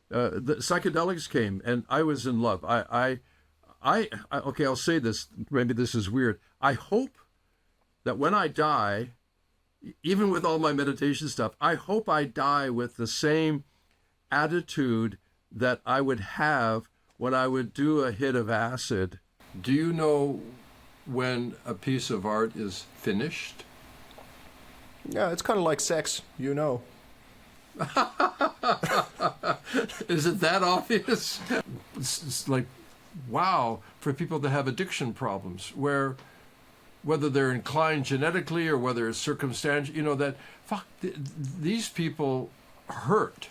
The psychedelics came, and I was in love. Okay, I'll say this. Maybe this is weird. I hope that when I die, even with all my meditation stuff, I hope I die with the same attitude that I would have when I would do a hit of acid. Do you know when a piece of art is finished? Yeah, it's kind of like sex, you know. Is it that obvious? It's like, wow, for people that have addiction problems, where whether they're inclined genetically or whether it's circumstantial, that these people hurt,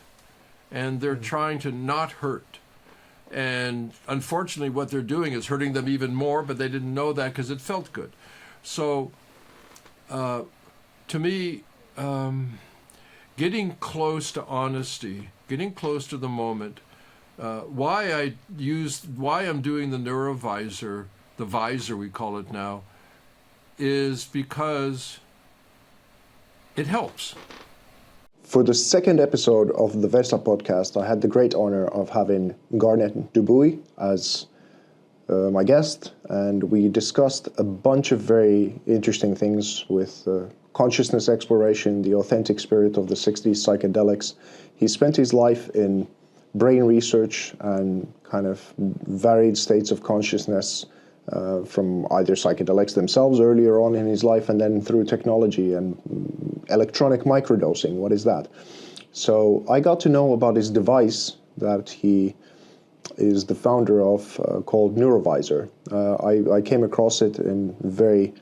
and they're trying to not hurt. And unfortunately, what they're doing is hurting them even more, but they didn't know that because it felt good. So, to me, getting close to honesty, getting close to the moment, why I'm doing the NeuroVizr, the Visor we call it now, is because it helps. For the second episode of the VESA podcast, I had the great honor of having Garnet Dupuis as my guest, and we discussed a bunch of very interesting things with consciousness exploration, the authentic spirit of the 60s psychedelics. He spent his life in brain research and kind of varied states of consciousness, from either psychedelics themselves earlier on in his life and then through technology and electronic microdosing. What is that? So I got to know about his device that he is the founder of, called NeuroVizr. I came across it in a very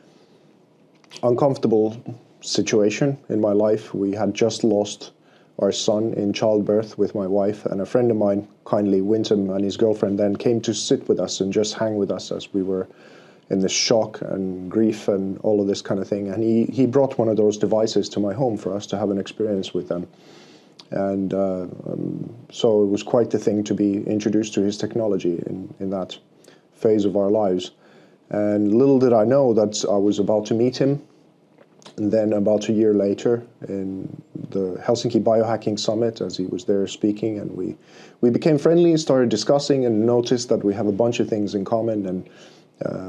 uncomfortable situation in my life. We had just lost our son in childbirth with my wife, and a friend of mine, kindly Wyndham, and his girlfriend then came to sit with us and just hang with us as we were in this shock and grief and all of this kind of thing. And he brought one of those devices to my home for us to have an experience with them. And so it was quite the thing to be introduced to his technology in that phase of our lives. And little did I know that I was about to meet him. And then about a year later, in the Helsinki Biohacking Summit, as he was there speaking, and we became friendly and started discussing and noticed that we have a bunch of things in common and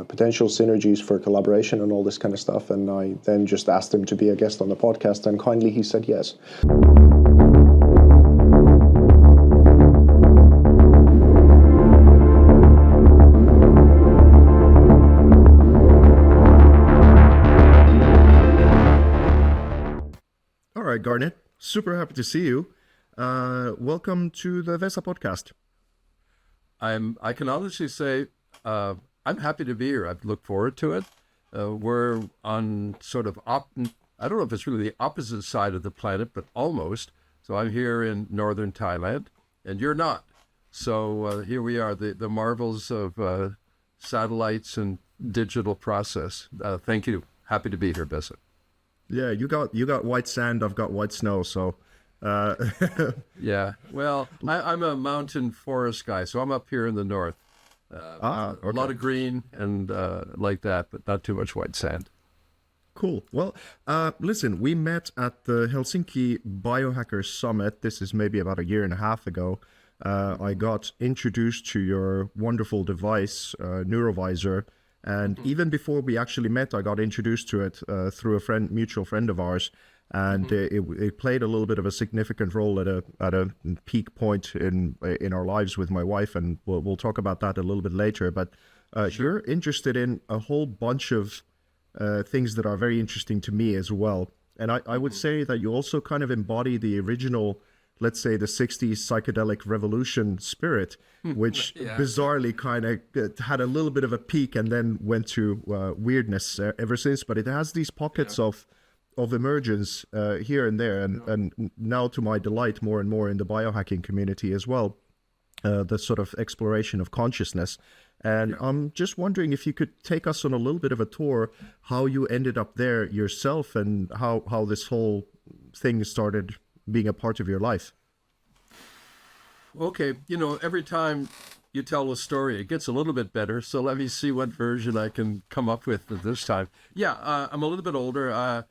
potential synergies for collaboration and all this kind of stuff. And I then just asked him to be a guest on the podcast, and kindly he said yes. All right, Garnet, super happy to see you. Welcome to the VESA podcast. I can honestly say I'm happy to be here. I look forward to it. We're on sort of I don't know if it's really the opposite side of the planet, but almost. So I'm here in northern Thailand, and you're not. So here we are, the marvels of satellites and digital process. Thank you. Happy to be here, Bessa. Yeah, you got white sand, I've got white snow, so yeah. Well, I'm a mountain forest guy, so I'm up here in the north. Okay. A lot of green and like that, but not too much white sand. Cool. Well, listen, we met at the Helsinki Biohackers Summit. This is maybe about a year and a half ago. I got introduced to your wonderful device, NeuroVizr. And even before we actually met, I got introduced to it through a mutual friend of ours. And it played a little bit of a significant role at a peak point in our lives with my wife, and we'll talk about that a little bit later. But you're interested in a whole bunch of things that are very interesting to me as well. And I would say that you also kind of embody the original, let's say, the 60s psychedelic revolution spirit, which bizarrely kind of had a little bit of a peak and then went to weirdness ever since. But it has these pockets of emergence here and there, and now to my delight more and more in the biohacking community as well, the sort of exploration of consciousness. And I'm just wondering if you could take us on a little bit of a tour, how you ended up there yourself and how this whole thing started being a part of your life. Okay, every time you tell a story, it gets a little bit better. So let me see what version I can come up with this time. Yeah, I'm a little bit older.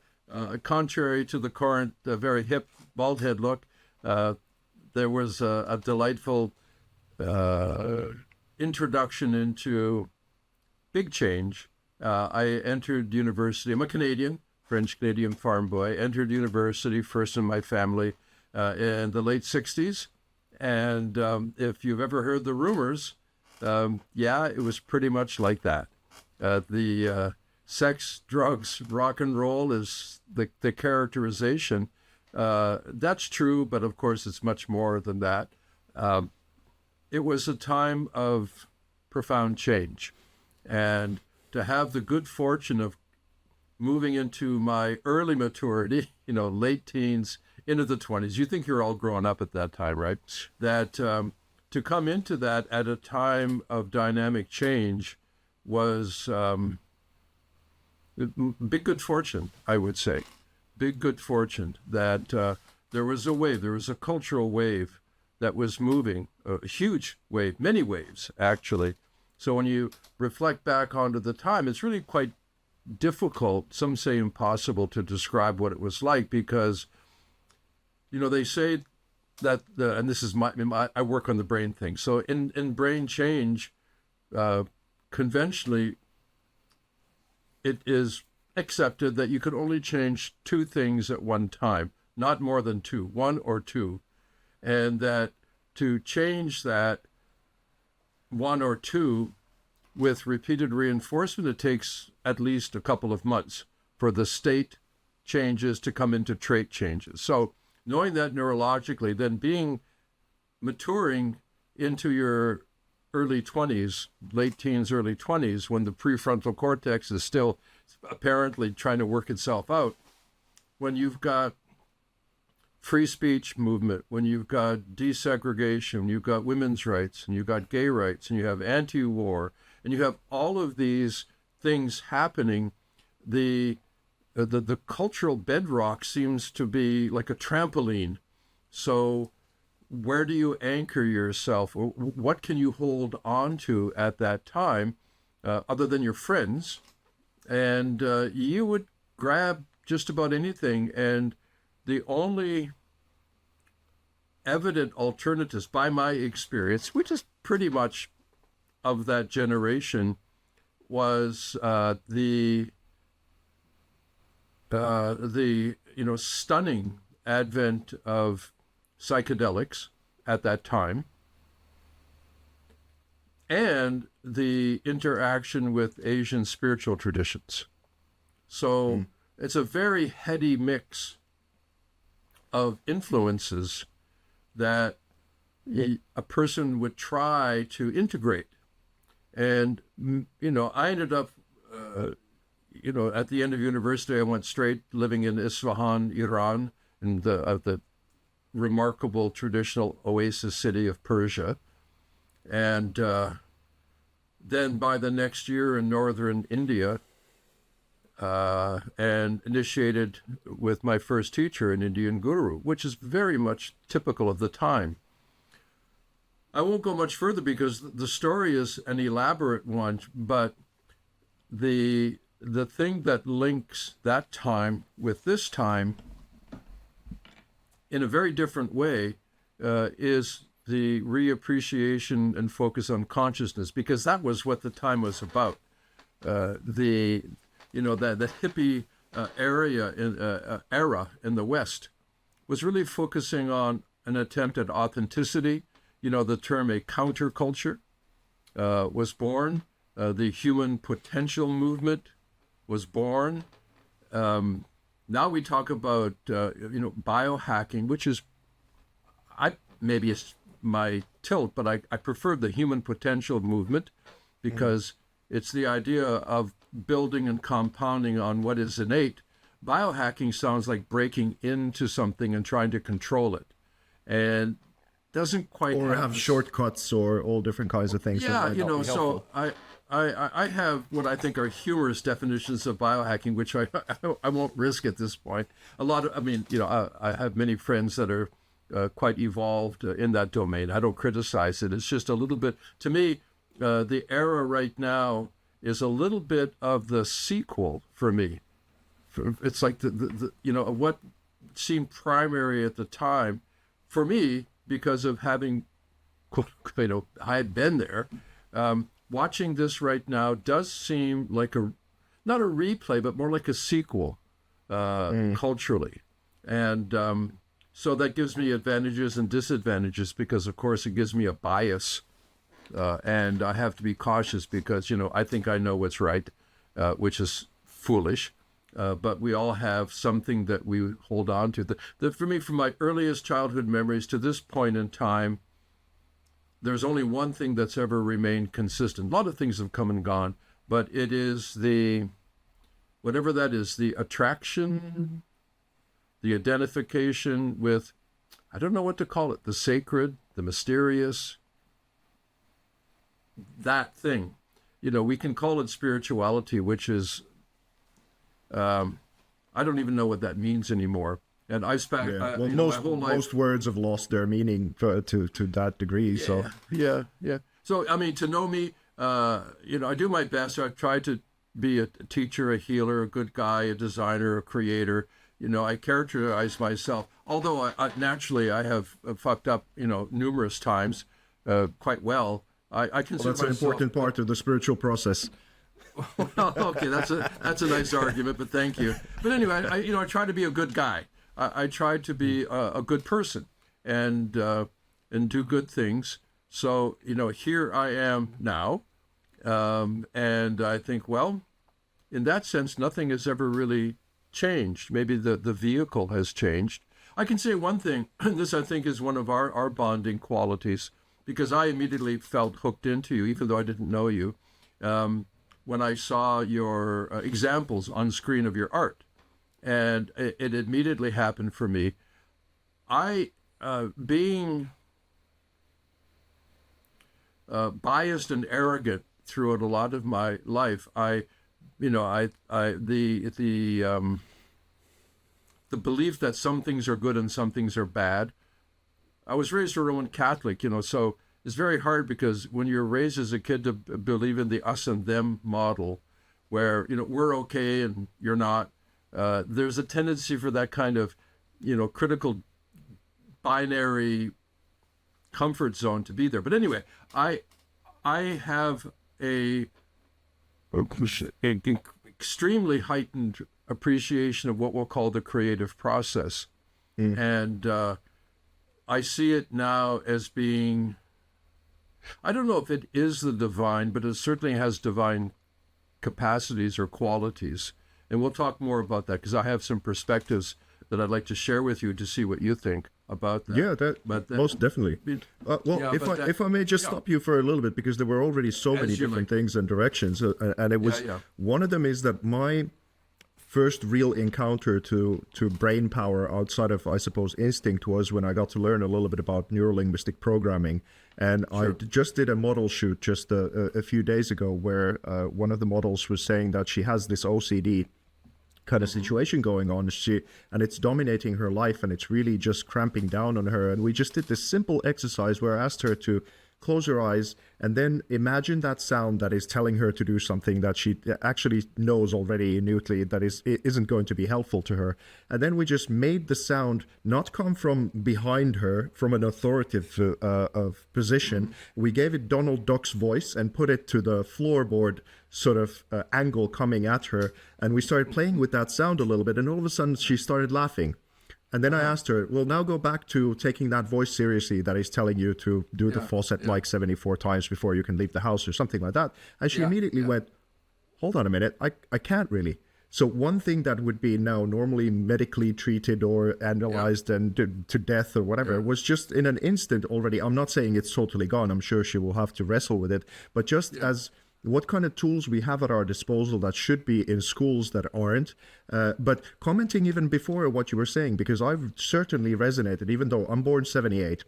Contrary to the current very hip bald head look, the there was a delightful introduction into big change. I entered university. I'm a Canadian, French-Canadian farm boy. Entered university first in my family in the late 60s. And if you've ever heard the rumors, yeah, it was pretty much like that. The sex, drugs, rock and roll is the characterization. That's true, but of course it's much more than that. It was a time of profound change. And to have the good fortune of moving into my early maturity, late teens, into the 20s. You think you're all grown up at that time, right? That to come into that at a time of dynamic change was big good fortune, I would say. Big good fortune that there was a wave, there was a cultural wave that was moving, a huge wave, many waves, actually. So when you reflect back onto the time, it's really quite difficult, some say impossible, to describe what it was like because they say that, and this is I work on the brain thing. So in brain change, conventionally, it is accepted that you could only change two things at one time, not more than two, one or two. And that to change that one or two with repeated reinforcement, it takes at least a couple of months for the state changes to come into trait changes. So knowing that neurologically, then maturing into your early 20s, late teens, early 20s, when the prefrontal cortex is still apparently trying to work itself out, when you've got free speech movement, when you've got desegregation, when you've got women's rights, and you've got gay rights, and you have anti-war, and you have all of these things happening, the cultural bedrock seems to be like a trampoline. So where do you anchor yourself? What can you hold on to at that time other than your friends? And you would grab just about anything. And the only evident alternatives, by my experience, which is pretty much of that generation, was the stunning advent of psychedelics at that time, and the interaction with Asian spiritual traditions. So it's a very heady mix of influences that a person would try to integrate. And, I ended up, at the end of university, I went straight living in Isfahan, Iran, in the remarkable traditional oasis city of Persia. And then by the next year in northern India, and initiated with my first teacher, an Indian guru, which is very much typical of the time. I won't go much further because the story is an elaborate one, but the thing that links that time with this time in a very different way is the reappreciation and focus on consciousness, because that was what the time was about. The hippie era in the West was really focusing on an attempt at authenticity. The term a counterculture was born. The human potential movement was born. Now we talk about biohacking, which is, maybe it's my tilt, but I prefer the human potential movement because it's the idea of building and compounding on what is innate. Biohacking sounds like breaking into something and trying to control it, and doesn't quite have shortcuts or all different kinds of things. Yeah, so I have what I think are humorous definitions of biohacking, which I won't risk at this point. I have many friends that are quite evolved in that domain. I don't criticize it. It's just a little bit, to me, the era right now is a little bit of the sequel for me. It's like the what seemed primary at the time. For me, because of having, I had been there. Watching this right now does seem like not a replay, but more like a sequel culturally. And so that gives me advantages and disadvantages because, of course, it gives me a bias. And I have to be cautious because, I think I know what's right, which is foolish. But we all have something that we hold on to. For me, from my earliest childhood memories to this point in time, there's only one thing that's ever remained consistent. A lot of things have come and gone, but it is whatever that is, the attraction, the identification with, I don't know what to call it, the sacred, the mysterious, that thing. We can call it spirituality, which is, I don't even know what that means anymore. And I spent my whole life. Most words have lost their meaning to that degree. Yeah. So to know me, I do my best. I try to be a teacher, a healer, a good guy, a designer, a creator. I characterize myself. Although I naturally have fucked up, numerous times, quite well. I consider that's an important part of the spiritual process. Well, okay, that's a nice argument, but thank you. But anyway, I try to be a good guy. I try to be a good person and do good things. So here I am now, and I think, well, in that sense, nothing has ever really changed. Maybe the vehicle has changed. I can say one thing. This I think is one of our bonding qualities, because I immediately felt hooked into you, even though I didn't know you. When I saw your examples on screen of your art. And it immediately happened for me. I, being biased and arrogant throughout a lot of my life, the belief that some things are good and some things are bad. I was raised a Roman Catholic, so it's very hard because when you're raised as a kid to believe in the us and them model, where we're okay and you're not. There's a tendency for that kind of, critical binary comfort zone to be there. But anyway, I have a extremely heightened appreciation of what we'll call the creative process. And I see it now as being, I don't know if it is the divine, but it certainly has divine capacities or qualities. And we'll talk more about that because I have some perspectives that I'd like to share with you to see what you think about that. Yeah, most definitely. If I may just stop you for a little bit, because there were already so many different things and directions. And it was one of them is that my first real encounter to brain power outside of, I suppose, instinct was when I got to learn a little bit about neurolinguistic programming. And I just did a model shoot just a few days ago where one of the models was saying that she has this OCD kind of situation going on, and it's dominating her life, and it's really just cramping down on her. And we just did this simple exercise where I asked her to close her eyes and then imagine that sound that is telling her to do something that she actually knows already innately that isn't going to be helpful to her. And then we just made the sound not come from behind her, from an authoritative position. We gave it Donald Duck's voice and put it to the floorboard sort of angle coming at her. And we started playing with that sound a little bit. And all of a sudden she started laughing. And then I asked her, well, now go back to taking that voice seriously that is telling you to do the faucet like 74 times before you can leave the house or something like that. And she immediately went, hold on a minute, I can't really. So one thing that would be now normally medically treated or analyzed and to death or whatever was just in an instant already. I'm not saying it's totally gone. I'm sure she will have to wrestle with it. But just as what kind of tools we have at our disposal that should be in schools that aren't. But commenting even before what you were saying, because I've certainly resonated, even though I'm born 78,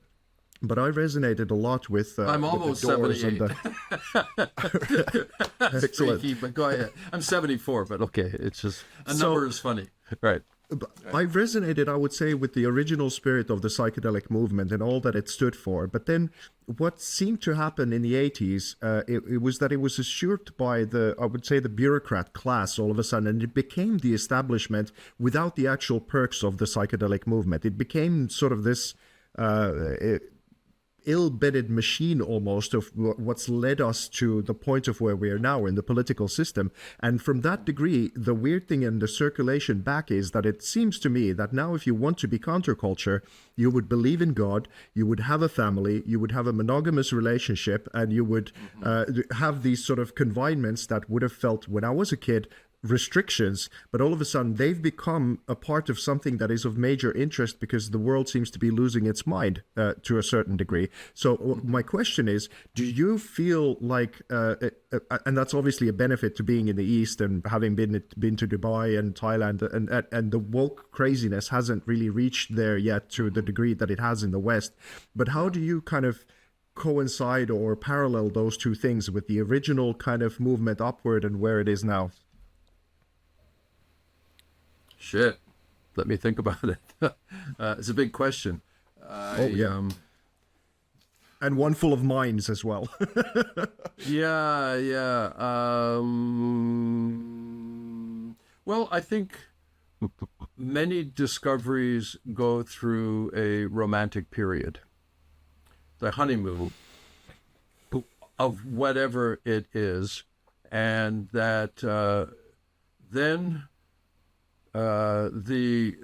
but I resonated a lot with I'm almost 78. Excellent. Freaky, but go ahead. I'm 74, but okay. It's just, a number is funny. Right. I resonated, I would say, with the original spirit of the psychedelic movement and all that it stood for. But then what seemed to happen in the 80s, it was that it was usurped by the bureaucrat class all of a sudden, and it became the establishment without the actual perks of the psychedelic movement. It became sort of this ill-bitted machine almost of what's led us to the point of where we are now in the political system. And from that degree, the weird thing in the circulation back is that it seems to me that now if you want to be counterculture, you would believe in God, you would have a family, you would have a monogamous relationship, and you would have these sort of confinements that would have felt when I was a kid restrictions, but all of a sudden they've become a part of something that is of major interest because the world seems to be losing its mind to a certain degree. So my question is, do you feel like, and that's obviously a benefit to being in the East and having been to Dubai and Thailand, and the woke craziness hasn't really reached there yet to the degree that it has in the West. But how do you kind of coincide or parallel those two things with the original kind of movement upward and where it is now? Shit. Let me think about it. It's a big question. And one full of minds as well. Yeah. Well, I think many discoveries go through a romantic period, the honeymoon of whatever it is, and that then the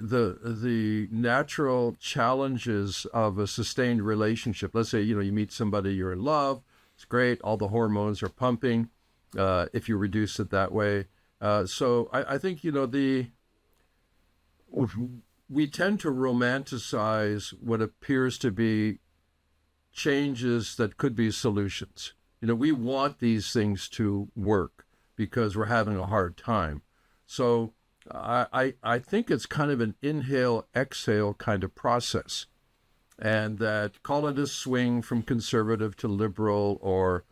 natural challenges of a sustained relationship. Let's say, you meet somebody, you're in love, it's great, all the hormones are pumping, if you reduce it that way. So I think, we tend to romanticize what appears to be changes that could be solutions. We want these things to work because we're having a hard time. So I think it's kind of an inhale, exhale kind of process. And that, call it a swing from conservative to liberal or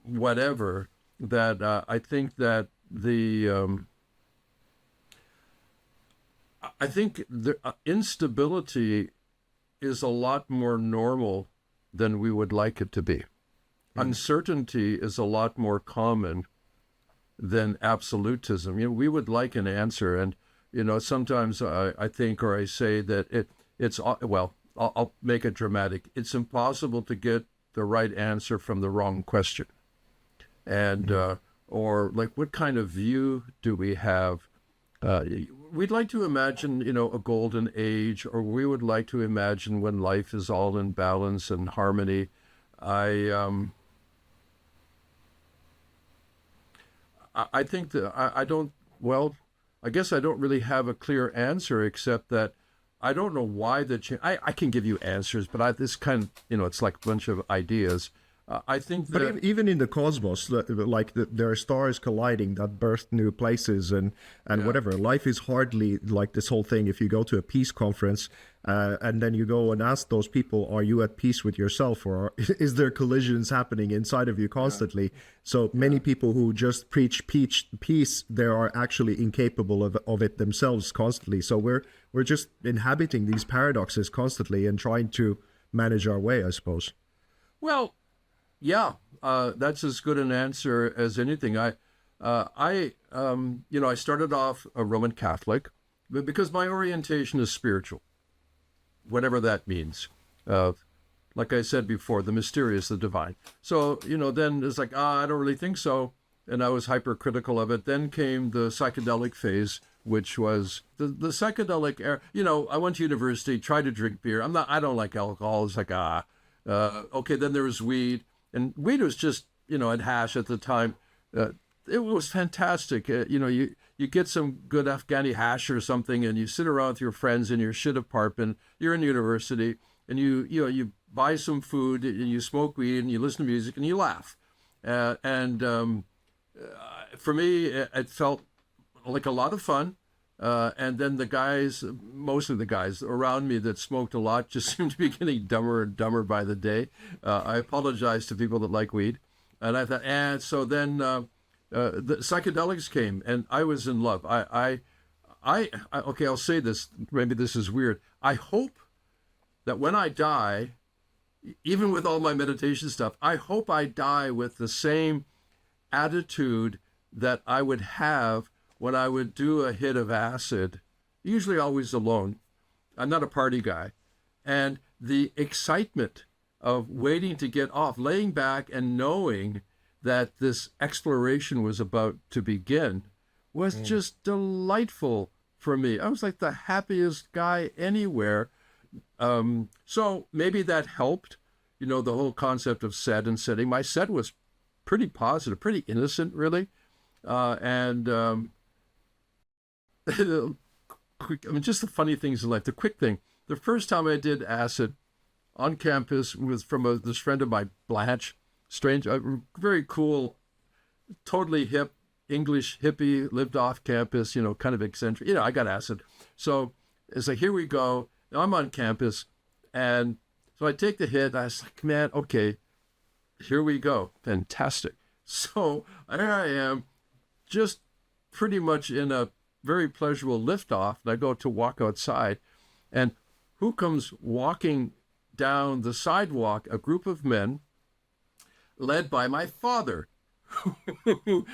whatever, that I think that the instability is a lot more normal than we would like it to be. Uncertainty is a lot more common than absolutism. We would like an answer, and sometimes I think, or I say that it's well, I'll make it dramatic. It's impossible to get the right answer from the wrong question, and or like, what kind of view do we have? We'd like to imagine, a golden age, or we would like to imagine when life is all in balance and harmony. I think that I guess I don't really have a clear answer, except that I don't know why the change. I can give you answers, but this kind of, it's like a bunch of ideas. I think that... But even in the cosmos, there are stars colliding that birth new places and whatever. Life is hardly like this whole thing. If you go to a peace conference and then you go and ask those people, are you at peace with yourself, or is there collisions happening inside of you constantly? So many people who just preach peace, they are actually incapable of it themselves constantly. So we're just inhabiting these paradoxes constantly and trying to manage our way, I suppose. Well, yeah, that's as good an answer as anything. I started off a Roman Catholic, but because my orientation is spiritual, whatever that means. Like I said before, the mysterious, the divine. So, then it's like, I don't really think so. And I was hypercritical of it. Then came the psychedelic phase, which was the psychedelic era. I went to university, tried to drink beer. I don't like alcohol. It's like, okay, then there was weed. And weed was just, and hash at the time. It was fantastic. You get some good Afghani hash or something, and you sit around with your friends in your shit apartment. You're in university, and you buy some food, and you smoke weed, and you listen to music, and you laugh. For me, it felt like a lot of fun. And then most of the guys around me that smoked a lot just seemed to be getting dumber and dumber by the day. I apologize to people that like weed. And I thought, and so then the psychedelics came, and I was in love. Okay, I'll say this, maybe this is weird. I hope that when I die, even with all my meditation stuff, I hope I die with the same attitude that I would have when I would do a hit of acid, usually always alone. I'm not a party guy. And the excitement of waiting to get off, laying back and knowing that this exploration was about to begin was just delightful for me. I was like the happiest guy anywhere. So maybe that helped, you know, the whole concept of set and setting. My set was pretty positive, pretty innocent, really. Quick, I mean, just the funny things in life. The quick thing, the first time I did acid on campus was from this friend of mine, Blanche, strange, very cool, totally hip, English hippie, lived off campus, you know, kind of eccentric. You know, I got acid. So it's like, here we go. I'm on campus. And so I take the hit. I was like, man, okay, here we go. Fantastic. So there I am, just pretty much in a very pleasurable liftoff. And I go to walk outside. And who comes walking down the sidewalk? A group of men led by my father, who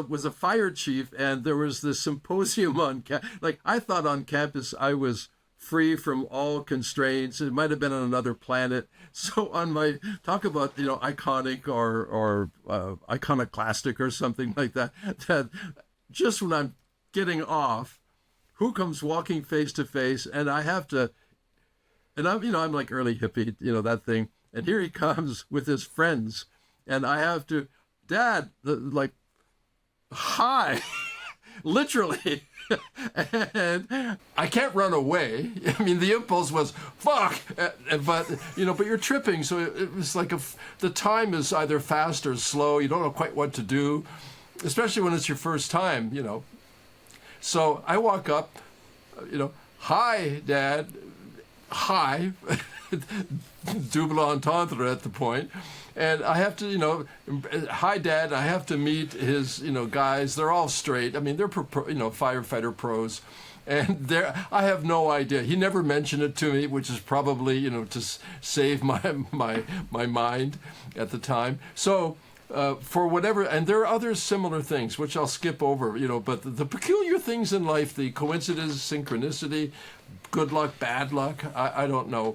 was a fire chief, and there was this symposium on like I thought on campus I was free from all constraints. It might have been on another planet. So on my talk about, you know, iconic or iconoclastic or something like that, that just when I'm getting off, who comes walking face to face, and I have to, and I'm, you know, I'm like early hippie, you know, that thing, and here he comes with his friends, and I have to, Dad, like, hi, literally. And I can't run away. I mean, the impulse was, fuck, but, you know, but you're tripping. So it was like the time is either fast or slow. You don't know quite what to do, especially when it's your first time, you know. So I walk up, you know, hi, Dad, hi, double entendre at the point. And I have to, you know, hi, Dad, I have to meet his, you know, guys. They're all straight. I mean, they're, you know, firefighter pros. And I have no idea. He never mentioned it to me, which is probably, you know, to save my mind at the time. So for whatever, and there are other similar things, which I'll skip over, you know, but the peculiar things in life, the coincidence, synchronicity, good luck, bad luck, I don't know.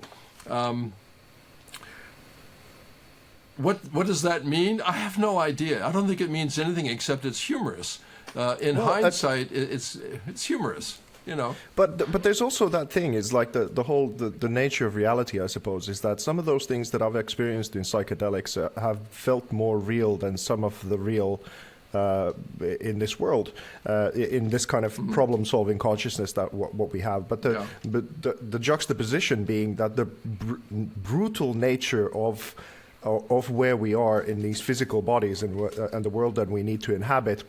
What does that mean? I have no idea. I don't think it means anything except it's humorous. In hindsight, it's humorous, you know. But there's also that thing, is like the whole the nature of reality, I suppose, is that some of those things that I've experienced in psychedelics have felt more real than some of the real in this world, in this kind of problem-solving consciousness that what we have. But the juxtaposition being that the brutal nature of where we are in these physical bodies and the world that we need to inhabit,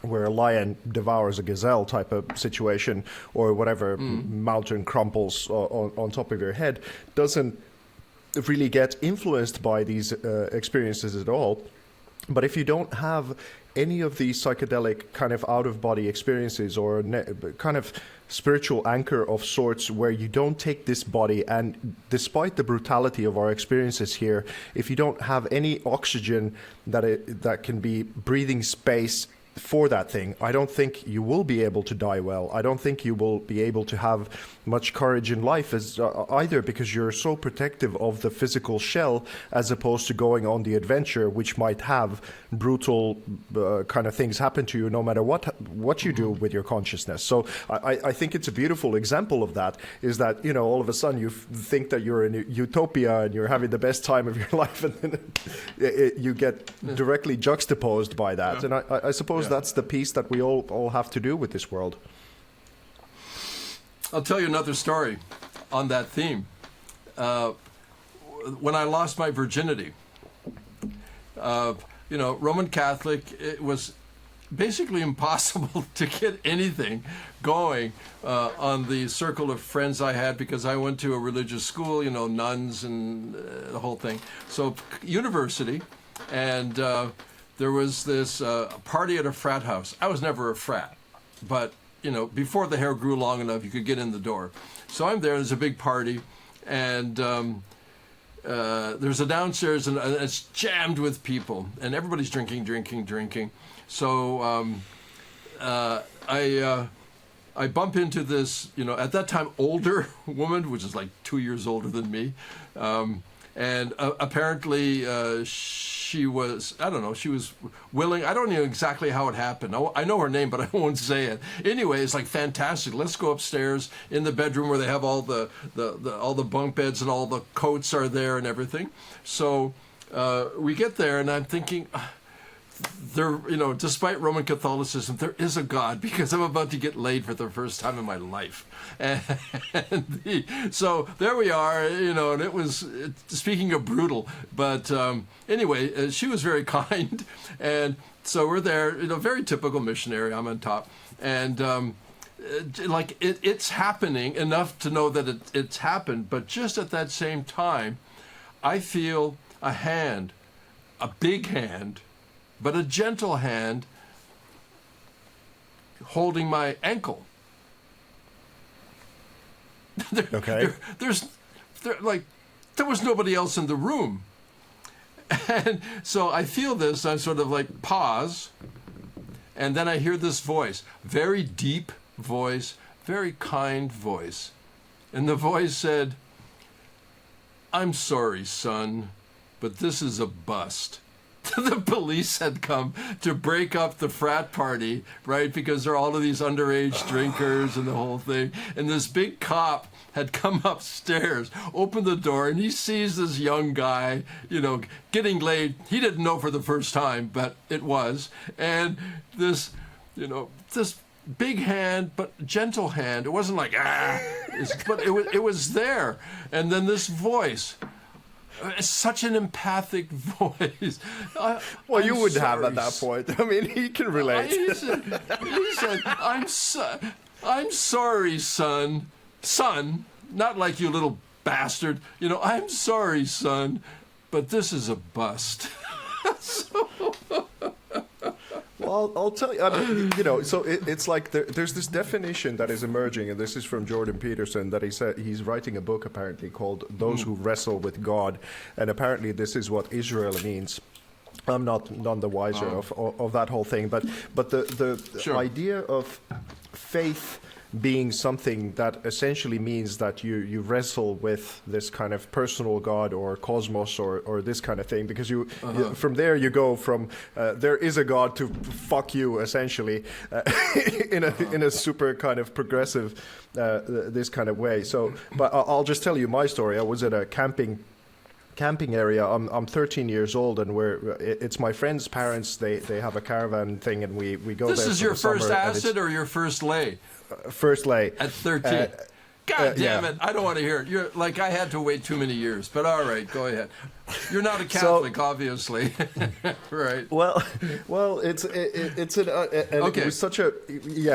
where a lion devours a gazelle type of situation, or whatever mountain crumples on top of your head, doesn't really get influenced by these experiences at all. But if you don't have any of these psychedelic kind of out-of-body experiences, or kind of spiritual anchor of sorts, where you don't take this body, and despite the brutality of our experiences here, if you don't have any oxygen that can be breathing space for that thing, I don't think you will be able to die well. I don't think you will be able to have much courage in life as either, because you're so protective of the physical shell, as opposed to going on the adventure, which might have brutal kind of things happen to you no matter what you do with your consciousness. So I think it's a beautiful example of that, is that, you know, all of a sudden you think that you're in utopia and you're having the best time of your life, and then you get directly juxtaposed by that. And I suppose that's the piece that we all have to do with this world. I'll tell you another story on that theme. When I lost my virginity, you know, Roman Catholic, it was basically impossible to get anything going on the circle of friends I had, because I went to a religious school, you know, nuns and the whole thing. So university, and there was this party at a frat house. I was never a frat, but, you know, before the hair grew long enough, you could get in the door. So I'm there, there's a big party, and there's a downstairs, and it's jammed with people, and everybody's drinking. So I I bump into this, at that time older woman, which is like 2 years older than me, and apparently she was, I don't know, she was willing. I don't know exactly how it happened. I know her name, but I won't say it. Anyway, it's like fantastic. Let's go upstairs in the bedroom where they have all the all the bunk beds and all the coats are there and everything. So we get there, and I'm thinking, there, despite Roman Catholicism, there is a God, because I'm about to get laid for the first time in my life. So there we are, and it was, speaking of brutal, but anyway, she was very kind. And so we're there, very typical missionary, I'm on top. And it's happening enough to know that it's happened, but just at that same time, I feel a hand, a big hand, but a gentle hand holding my ankle. Okay. There was nobody else in the room. And so I feel this, I sort of like pause, and then I hear this voice, very deep voice, very kind voice. And the voice said, "I'm sorry, son, but this is a bust." The police had come to break up the frat party, right? Because there are all of these underage drinkers and the whole thing. And this big cop had come upstairs, opened the door, and he sees this young guy, getting laid. He didn't know for the first time, but it was. And this, this big hand, but gentle hand. It wasn't like, but it was there. And then this voice. It's such an empathic voice. Well, you would have at that point. I mean, he can relate. He said, I'm sorry, son. Son, not like you little bastard. I'm sorry, son, but this is a bust." Well, I'll tell you, so it's like there's this definition that is emerging, and this is from Jordan Peterson, that he said he's writing a book apparently called "Those Who Wrestle with God," and apparently this is what Israel means. I'm none the wiser of that whole thing, but the Sure. idea of faith being something that essentially means that you wrestle with this kind of personal God or cosmos or this kind of thing, because you from there you go from there is a God to fuck you, essentially, in a super kind of progressive this kind of way. So, but I'll just tell you my story. I was at a camping area. I'm 13 years old, and it's my friend's parents. They have a caravan thing, and we go there. This is your first acid or your first lay? First lay. At 13. God damn yeah. it. I don't want to hear it. You're like, I had to wait too many years, but all right, go ahead. You're not a Catholic, obviously. Right. Well, it's Okay. it was such a,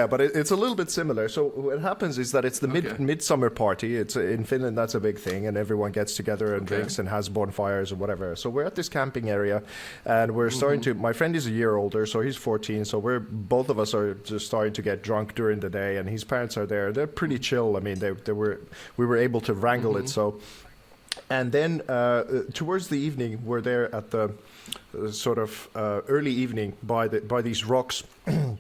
but it's a little bit similar. So what happens is that it's the midsummer party. It's in Finland, that's a big thing, and everyone gets together and drinks and has bonfires and whatever. So we're at this camping area, and we're starting to, my friend is a year older, so he's 14, so both of us are just starting to get drunk during the day, and his parents are there. They're pretty chill. I mean, we were able to wrangle it, so. And then towards the evening, we're there at the sort of early evening by these rocks. And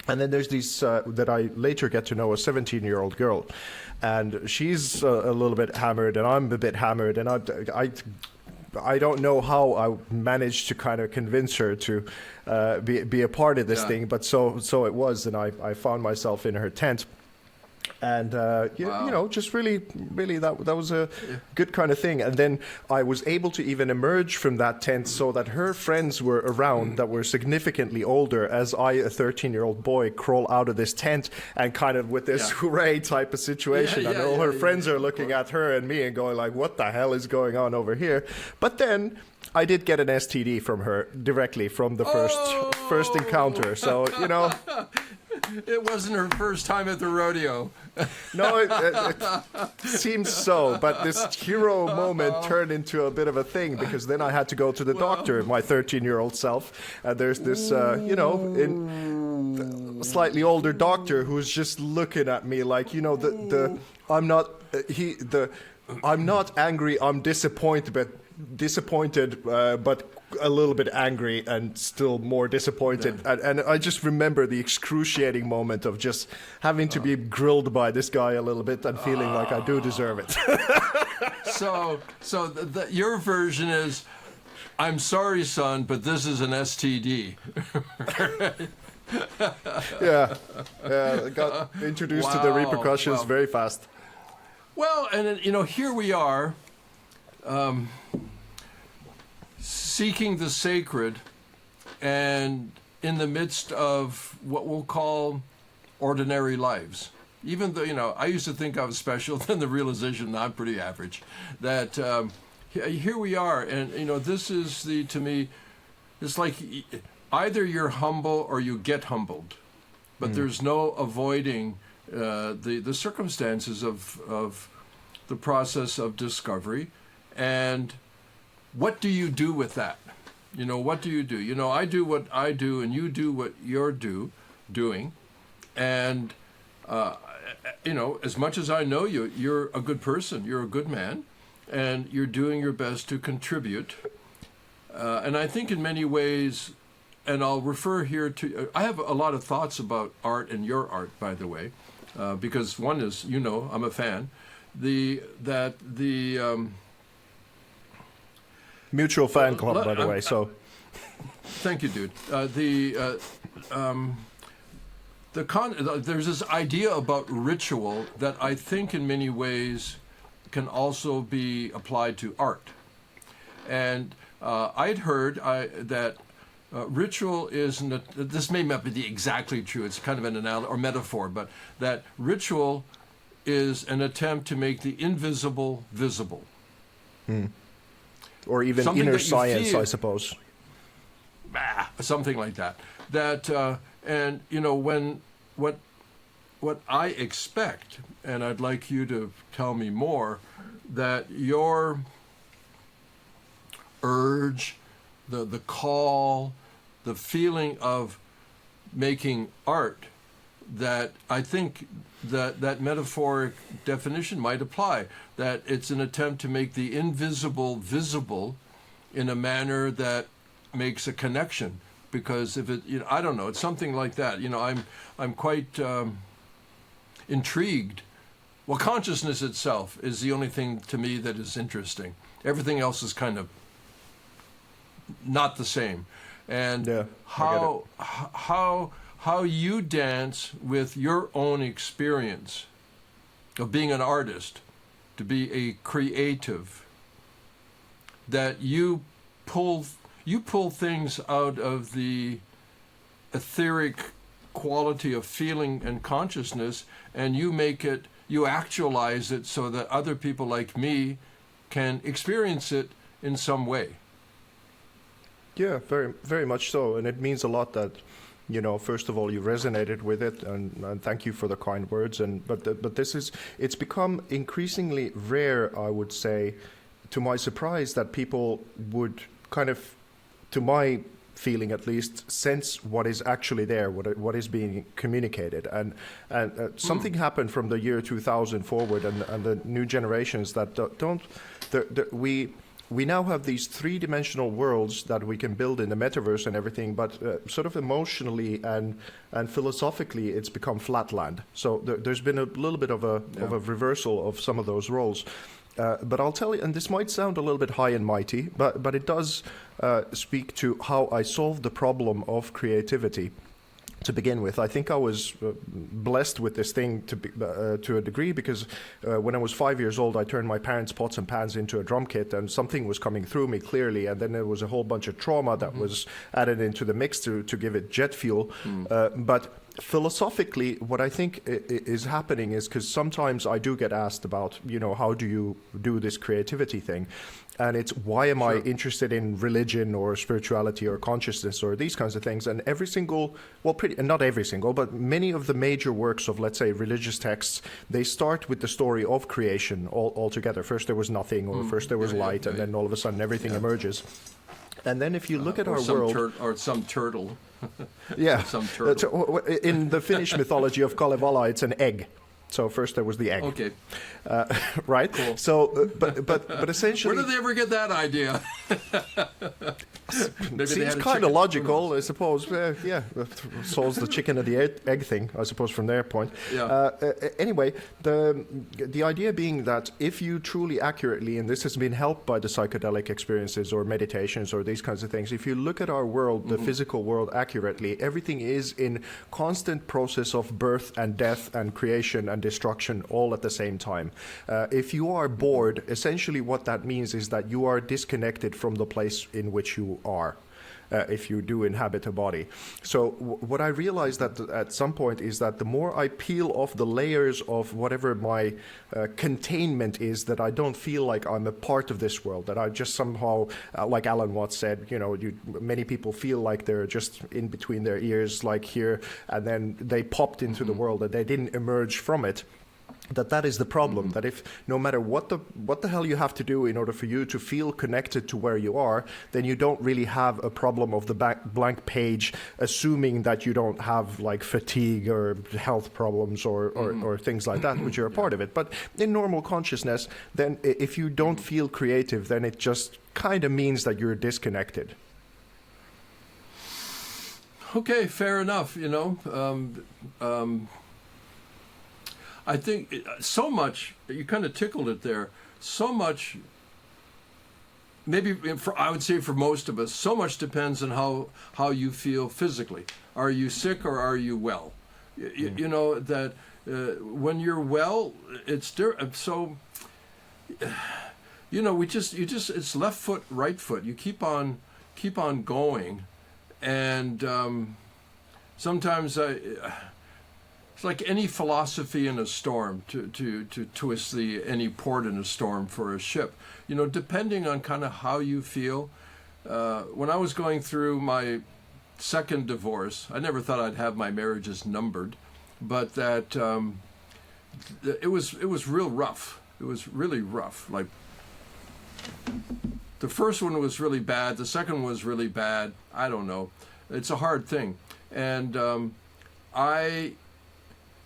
then there's these that I later get to know, a 17-year-old girl. And she's a little bit hammered, and I'm a bit hammered. And I don't know how I managed to kind of convince her to be a part of this thing. But so it was, and I found myself in her tent. And, just really, that was a good kind of thing. And then I was able to even emerge from that tent so that her friends were around that were significantly older, as I, a 13-year-old boy, crawl out of this tent and kind of with this hooray type of situation. And all her friends are looking at her and me and going like, what the hell is going on over here? But then I did get an STD from her directly from the first encounter. So, It wasn't her first time at the rodeo. No, it seems so. But this hero moment turned into a bit of a thing, because then I had to go to the doctor, my 13-year-old self. And there's this, slightly older doctor who's just looking at me like, I'm not angry, I'm disappointed, disappointed, but a little bit angry and still more disappointed. Yeah. And I just remember the excruciating moment of just having to be grilled by this guy a little bit and feeling like I do deserve it. So your version is, I'm sorry, son, but this is an STD. Yeah, I got introduced to the repercussions very fast. Well, and here we are, seeking the sacred, and in the midst of what we'll call ordinary lives. Even though, I used to think I was special, then the realization that I'm pretty average. That here we are, and this is to me, it's like either you're humble or you get humbled, but there's no avoiding the circumstances of the process of discovery. And what do you do with that? What do you do? I do what I do, and you do what you're doing. And, as much as I know you, you're a good person, you're a good man, and you're doing your best to contribute. And I think in many ways, and I'll refer here to, I have a lot of thoughts about art and your art, by the way, because one is, I'm a fan. Mutual fan club, by the way. So, thank you, dude. There's this idea about ritual that I think in many ways can also be applied to art. And I'd heard that ritual this may not be exactly true, it's kind of an analogy or metaphor, but that ritual is an attempt to make the invisible visible. Or even something inner science, I suppose. Something like that. And when what I expect, and I'd like you to tell me more, that your urge, the call, the feeling of making art, that I think that metaphoric definition might apply, that it's an attempt to make the invisible visible in a manner that makes a connection. Because if it, I don't know, it's something like that. I'm quite intrigued. Well, consciousness itself is the only thing to me that is interesting. Everything else is kind of not the same. And how you dance with your own experience of being an artist, to be a creative, that you pull things out of the etheric quality of feeling and consciousness, and you actualize it so that other people like me can experience it in some way. Yeah, very, very much so. And it means a lot that, first of all, you resonated with it, and thank you for the kind words. But it's become increasingly rare, I would say, to my surprise, that people would kind of, to my feeling at least, sense what is actually there, what is being communicated. And something happened from the year 2000 forward, and the new generations that we now have these three-dimensional worlds that we can build in the metaverse and everything, but sort of emotionally and philosophically, it's become flatland. So there's been a little bit of a reversal of some of those roles. But I'll tell you, and this might sound a little bit high and mighty, but it does speak to how I solved the problem of creativity. To begin with, I think I was blessed with this thing to a degree, because when I was 5 years old, I turned my parents' pots and pans into a drum kit, and something was coming through me clearly, and then there was a whole bunch of trauma that was added into the mix to give it jet fuel. But philosophically, what I think is happening is, because sometimes I do get asked about, how do you do this creativity thing? And it's, why am I interested in religion or spirituality or consciousness or these kinds of things? And every single, not every single, but many of the major works of, let's say, religious texts, they start with the story of creation altogether. First there was nothing, or first there was light, and then all of a sudden everything emerges. And then if you look at our world... or some turtle. Yeah. Some turtle. In the Finnish mythology of Kalevala, it's an egg. So first there was the egg. Okay. Right? Cool. So, but essentially... Where did they ever get that idea? Seems kind of logical, I suppose. Yeah, solves the chicken and the egg thing, I suppose, from their point. Yeah. Anyway, the idea being that if you truly accurately, and this has been helped by the psychedelic experiences or meditations or these kinds of things, if you look at our world, the physical world accurately, everything is in constant process of birth and death and creation and destruction all at the same time. If you are bored, essentially what that means is that you are disconnected from the place in which you are. If you do inhabit a body. So what I realized at some point is that the more I peel off the layers of whatever my containment is, that I don't feel like I'm a part of this world, that I just somehow, like Alan Watts said, many people feel like they're just in between their ears, like here, and then they popped into the world and they didn't emerge from it. That is the problem, that if no matter what the hell you have to do in order for you to feel connected to where you are, then you don't really have a problem of the blank page, assuming that you don't have like fatigue or health problems or things like that, which are a part of it. But in normal consciousness, then if you don't feel creative, then it just kind of means that you're disconnected. Okay, fair enough, I think so much, you kind of tickled it there, so much, maybe I would say for most of us, so much depends on how you feel physically. Are you sick or are you well? You know, that when you're well, it's so, it's left foot, right foot. You keep on going. And sometimes it's like any philosophy in a storm, to twist any port in a storm for a ship. Depending on kind of how you feel. When I was going through my second divorce, I never thought I'd have my marriages numbered, but that it was real rough. It was really rough. Like the first one was really bad. The second one was really bad. I don't know. It's a hard thing. And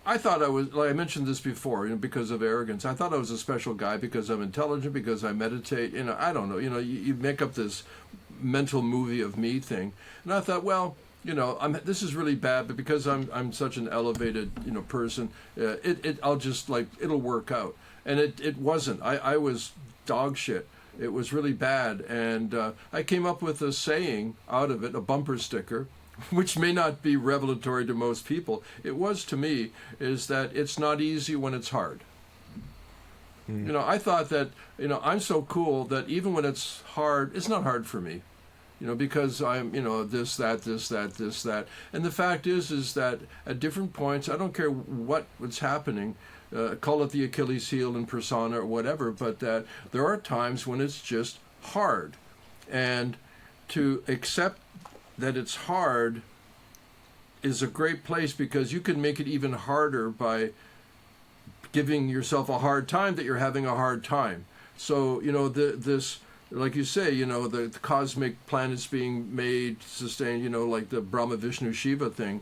I thought I was, like I mentioned this before, because of arrogance. I thought I was a special guy because I'm intelligent, because I meditate. I don't know. You make up this mental movie of me thing, and I thought, well, this is really bad, but because I'm such an elevated, person, I'll just it'll work out. And it wasn't. I was dog shit. It was really bad, and I came up with a saying out of it, a bumper sticker, which may not be revelatory to most people. It was to me, is that it's not easy when it's hard. I thought that, I'm so cool that even when it's hard, it's not hard for me, because I'm, this, that. And the fact is that at different points, I don't care what's happening, call it the Achilles heel in persona or whatever, but that there are times when it's just hard. And to accept that it's hard is a great place, because you can make it even harder by giving yourself a hard time that you're having a hard time. So, this, like you say, the cosmic planets being made, sustained, like the Brahma, Vishnu, Shiva thing,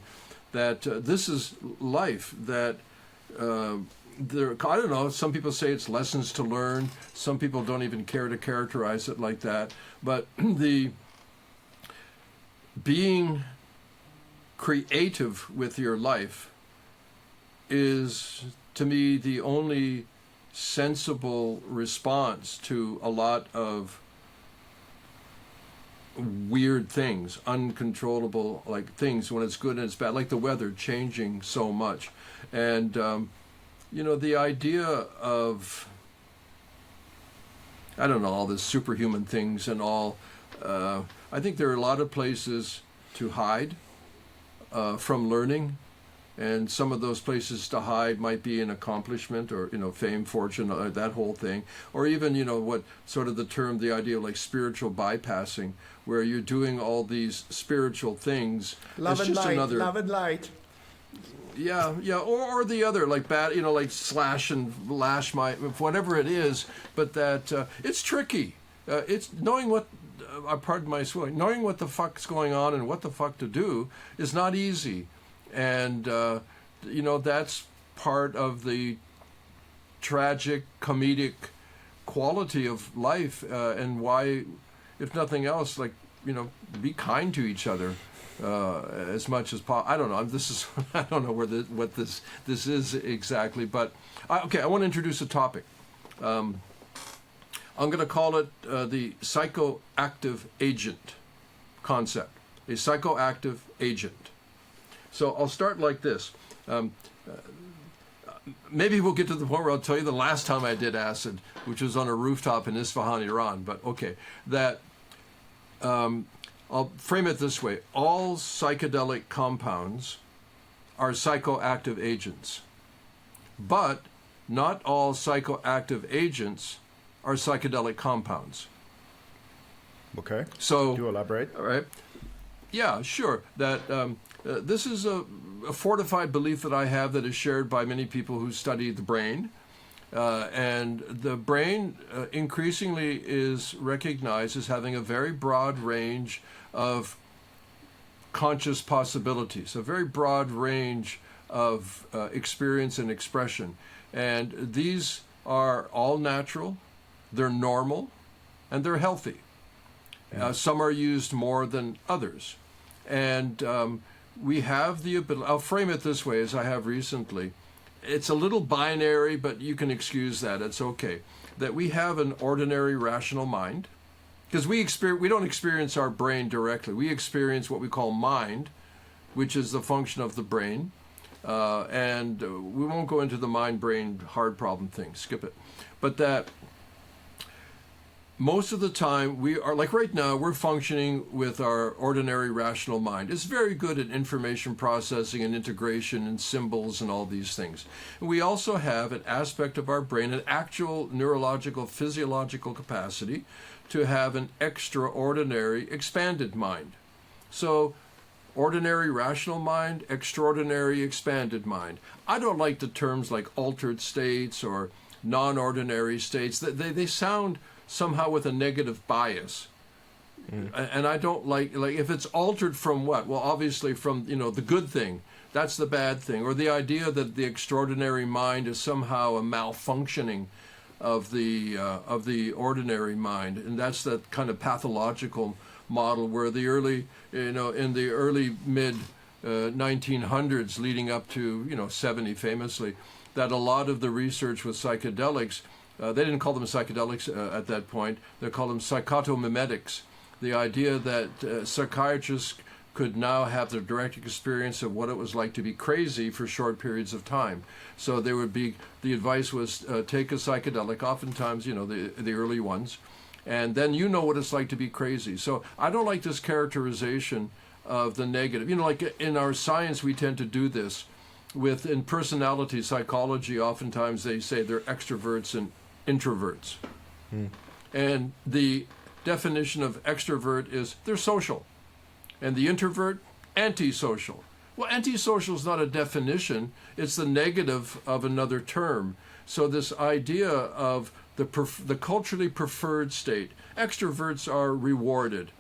that this is life, that I don't know, some people say it's lessons to learn. Some people don't even care to characterize it like that. But the being creative with your life is, to me, the only sensible response to a lot of weird things, uncontrollable things when it's good and it's bad, like the weather changing so much. And the idea of, I don't know, all the superhuman things and all, I think there are a lot of places to hide from learning, and some of those places to hide might be an accomplishment or, fame, fortune, that whole thing, or even, what sort of the idea of spiritual bypassing, where you're doing all these spiritual things. Love and light, another, love and light. Yeah, or the other, bad, slash and lash whatever it is, but that it's tricky. It's knowing what, pardon my swearing, knowing what the fuck's going on and what the fuck to do is not easy. And, that's part of the tragic, comedic quality of life, and why, if nothing else, like, be kind to each other as much as possible. I don't know. I don't know what this is exactly, but okay. I want to introduce a topic. I'm going to call it the psychoactive agent concept. A psychoactive agent. So I'll start like this. Maybe we'll get to the point where I'll tell you the last time I did acid, which was on a rooftop in Isfahan, Iran. But okay, that I'll frame it this way. All psychedelic compounds are psychoactive agents, but not all psychoactive agents are psychedelic compounds. Okay. So, do elaborate. All right. Yeah, sure. That this is a fortified belief that I have that is shared by many people who study the brain. And the brain increasingly is recognized as having a very broad range of conscious possibilities, a very broad range of experience and expression. And these are all natural, they're normal, and they're healthy. Some are used more than others. And we have the ability, I'll frame it this way as I have recently. It's a little binary, but you can excuse that. It's okay. That we have an ordinary rational mind. Because we don't experience our brain directly. We experience what we call mind, which is the function of the brain. And we won't go into the mind-brain hard problem thing. Skip it. But that most of the time we are, like right now, we're functioning with our ordinary rational mind. It's very good at information processing and integration and symbols and all these things. And we also have an aspect of our brain, an actual neurological, physiological capacity to have an extraordinary expanded mind. So ordinary rational mind, extraordinary expanded mind. I don't like the terms like altered states or non-ordinary states. They sound somehow with a negative bias. And I don't like if it's altered from what? Well, obviously from, the good thing. That's the bad thing. Or the idea that the extraordinary mind is somehow a malfunctioning of the ordinary mind. And that's that kind of pathological model where the early, in the early mid 1900s leading up to, 70 famously, that a lot of the research with psychedelics, they didn't call them psychedelics at that point. They called them psychotomimetics. The idea that psychiatrists could now have the direct experience of what it was like to be crazy for short periods of time. So there would be, the advice was take a psychedelic, oftentimes, the early ones, and then you know what it's like to be crazy. So I don't like this characterization of the negative. Like in our science, we tend to do this. In personality psychology, oftentimes they say they're extroverts and introverts. And the definition of extrovert is they're social. And the introvert, antisocial. Well, antisocial is not a definition. It's the negative of another term. So this idea of the culturally preferred state, extroverts are rewarded.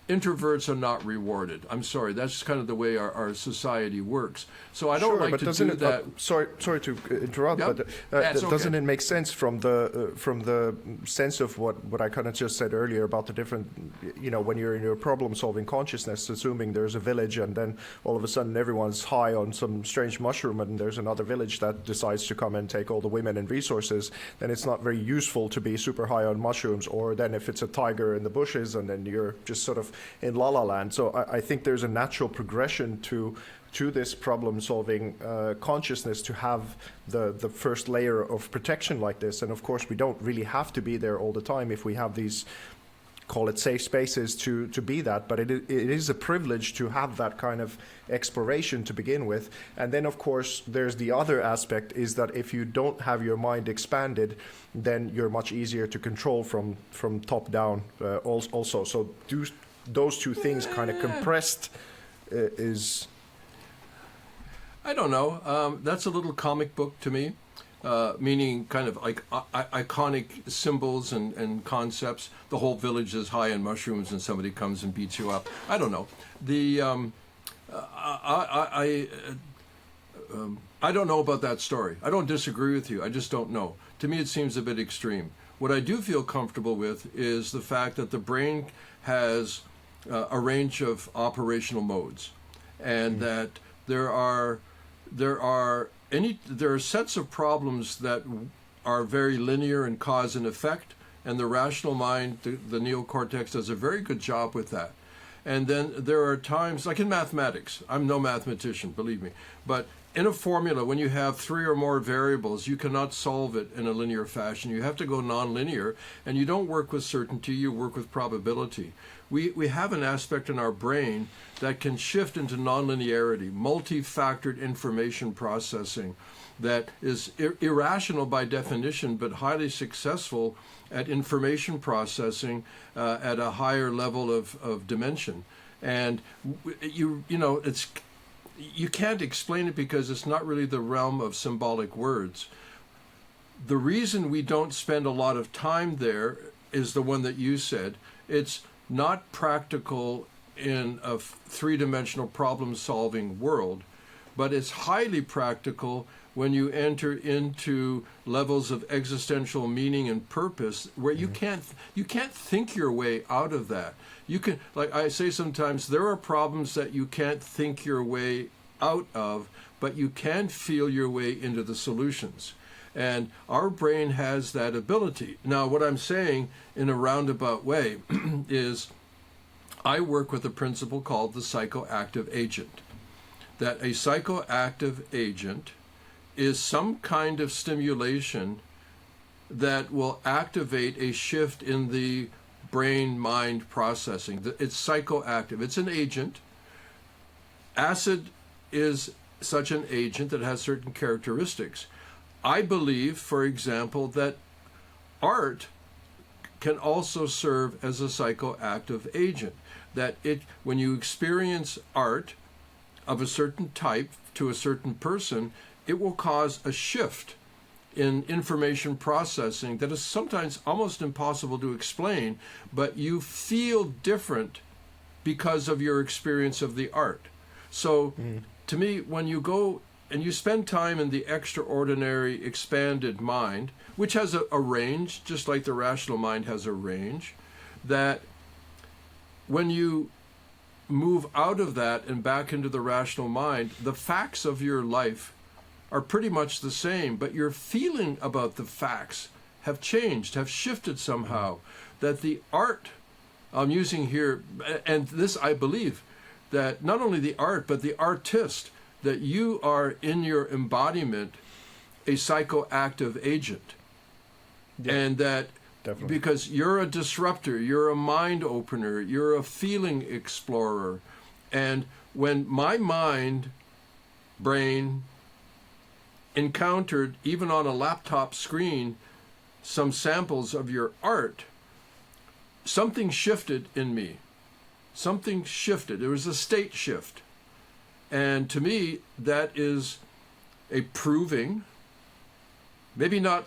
Introverts are not rewarded. I'm sorry, that's kind of the way our society works. So I don't like to do that. Sorry to interrupt, Yep. but doesn't it make sense from the sense of what I kind of just said earlier about the different, when you're in your problem-solving consciousness, assuming there's a village and then all of a sudden everyone's high on some strange mushroom and there's another village that decides to come and take all the women and resources, then it's not very useful to be super high on mushrooms. Or then if it's a tiger in the bushes and then you're just sort of in La La Land. So I think there's a natural progression to this problem-solving consciousness to have the first layer of protection like this. And of course, we don't really have to be there all the time if we have these, call it safe spaces to be that. But it is a privilege to have that kind of exploration to begin with. And then, of course, there's the other aspect is that if you don't have your mind expanded, then you're much easier to control from top down also. So those two things kind of compressed is... I don't know. That's a little comic book to me, meaning kind of like iconic symbols and concepts. The whole village is high on mushrooms and somebody comes and beats you up. I don't know. I don't know about that story. I don't disagree with you. I just don't know. To me, it seems a bit extreme. What I do feel comfortable with is the fact that the brain has a range of operational modes, and that there are sets of problems that are very linear in cause and effect, and the rational mind, the neocortex, does a very good job with that. And then there are times, like in mathematics, I'm no mathematician, believe me, but in a formula, when you have 3 or more variables, you cannot solve it in a linear fashion. You have to go nonlinear, and you don't work with certainty, you work with probability. We have an aspect in our brain that can shift into nonlinearity, multi-factored information processing that is irrational by definition, but highly successful at information processing at a higher level of dimension. And you can't explain it because it's not really the realm of symbolic words. The reason we don't spend a lot of time there is the one that you said. It's not practical in a three-dimensional problem-solving world, but it's highly practical when you enter into levels of existential meaning and purpose where you can't think your way out of that. You can, like I say sometimes, there are problems that you can't think your way out of, but you can feel your way into the solutions. And our brain has that ability. Now, what I'm saying in a roundabout way is I work with a principle called the psychoactive agent. That a psychoactive agent is some kind of stimulation that will activate a shift in the brain-mind processing. It's psychoactive. It's an agent. Acid is such an agent that has certain characteristics. I believe, for example, that art can also serve as a psychoactive agent. That when you experience art of a certain type to a certain person, it will cause a shift in information processing that is sometimes almost impossible to explain, but you feel different because of your experience of the art. So to me, when you go and you spend time in the extraordinary expanded mind, which has a range, just like the rational mind has a range, that when you move out of that and back into the rational mind, the facts of your life are pretty much the same, but your feeling about the facts have changed, have shifted somehow. That the art I'm using here, and this I believe, that not only the art, but the artist, that you are in your embodiment a psychoactive agent. Yeah, and that definitely, because you're a disruptor, you're a mind opener, you're a feeling explorer. And when my brain encountered, even on a laptop screen, some samples of your art, something shifted in me. Something shifted. There was a state shift. And to me, that is a proving, maybe not,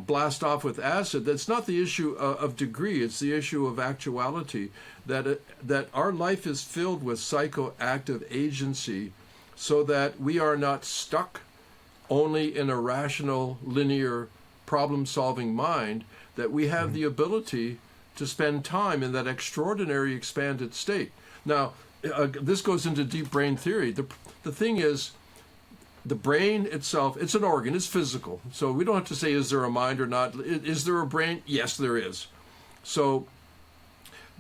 blast off with acid. That's not the issue of degree. It's the issue of actuality, that our life is filled with psychoactive agency so that we are not stuck only in a rational, linear, problem-solving mind, that we have the ability to spend time in that extraordinary expanded state. Now, this goes into deep brain theory. The thing is, the brain itself, it's an organ, it's physical. So we don't have to say, is there a mind or not? Is there a brain? Yes, there is. So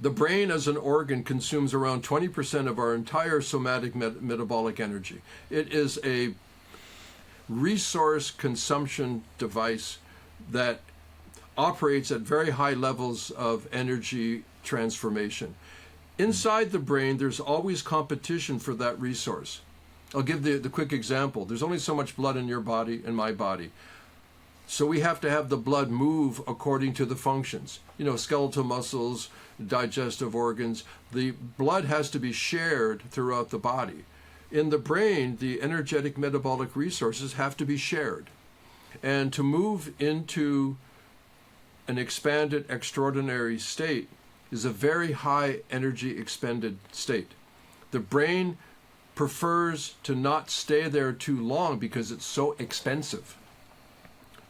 the brain as an organ consumes around 20% of our entire somatic metabolic energy. It is a resource consumption device that operates at very high levels of energy transformation. Inside the brain, there's always competition for that resource. I'll give the quick example. There's only so much blood in your body and my body. So we have to have the blood move according to the functions. Skeletal muscles, digestive organs. The blood has to be shared throughout the body. In the brain, the energetic metabolic resources have to be shared. And to move into an expanded, extraordinary state is a very high energy expended state. The brain prefers to not stay there too long because it's so expensive.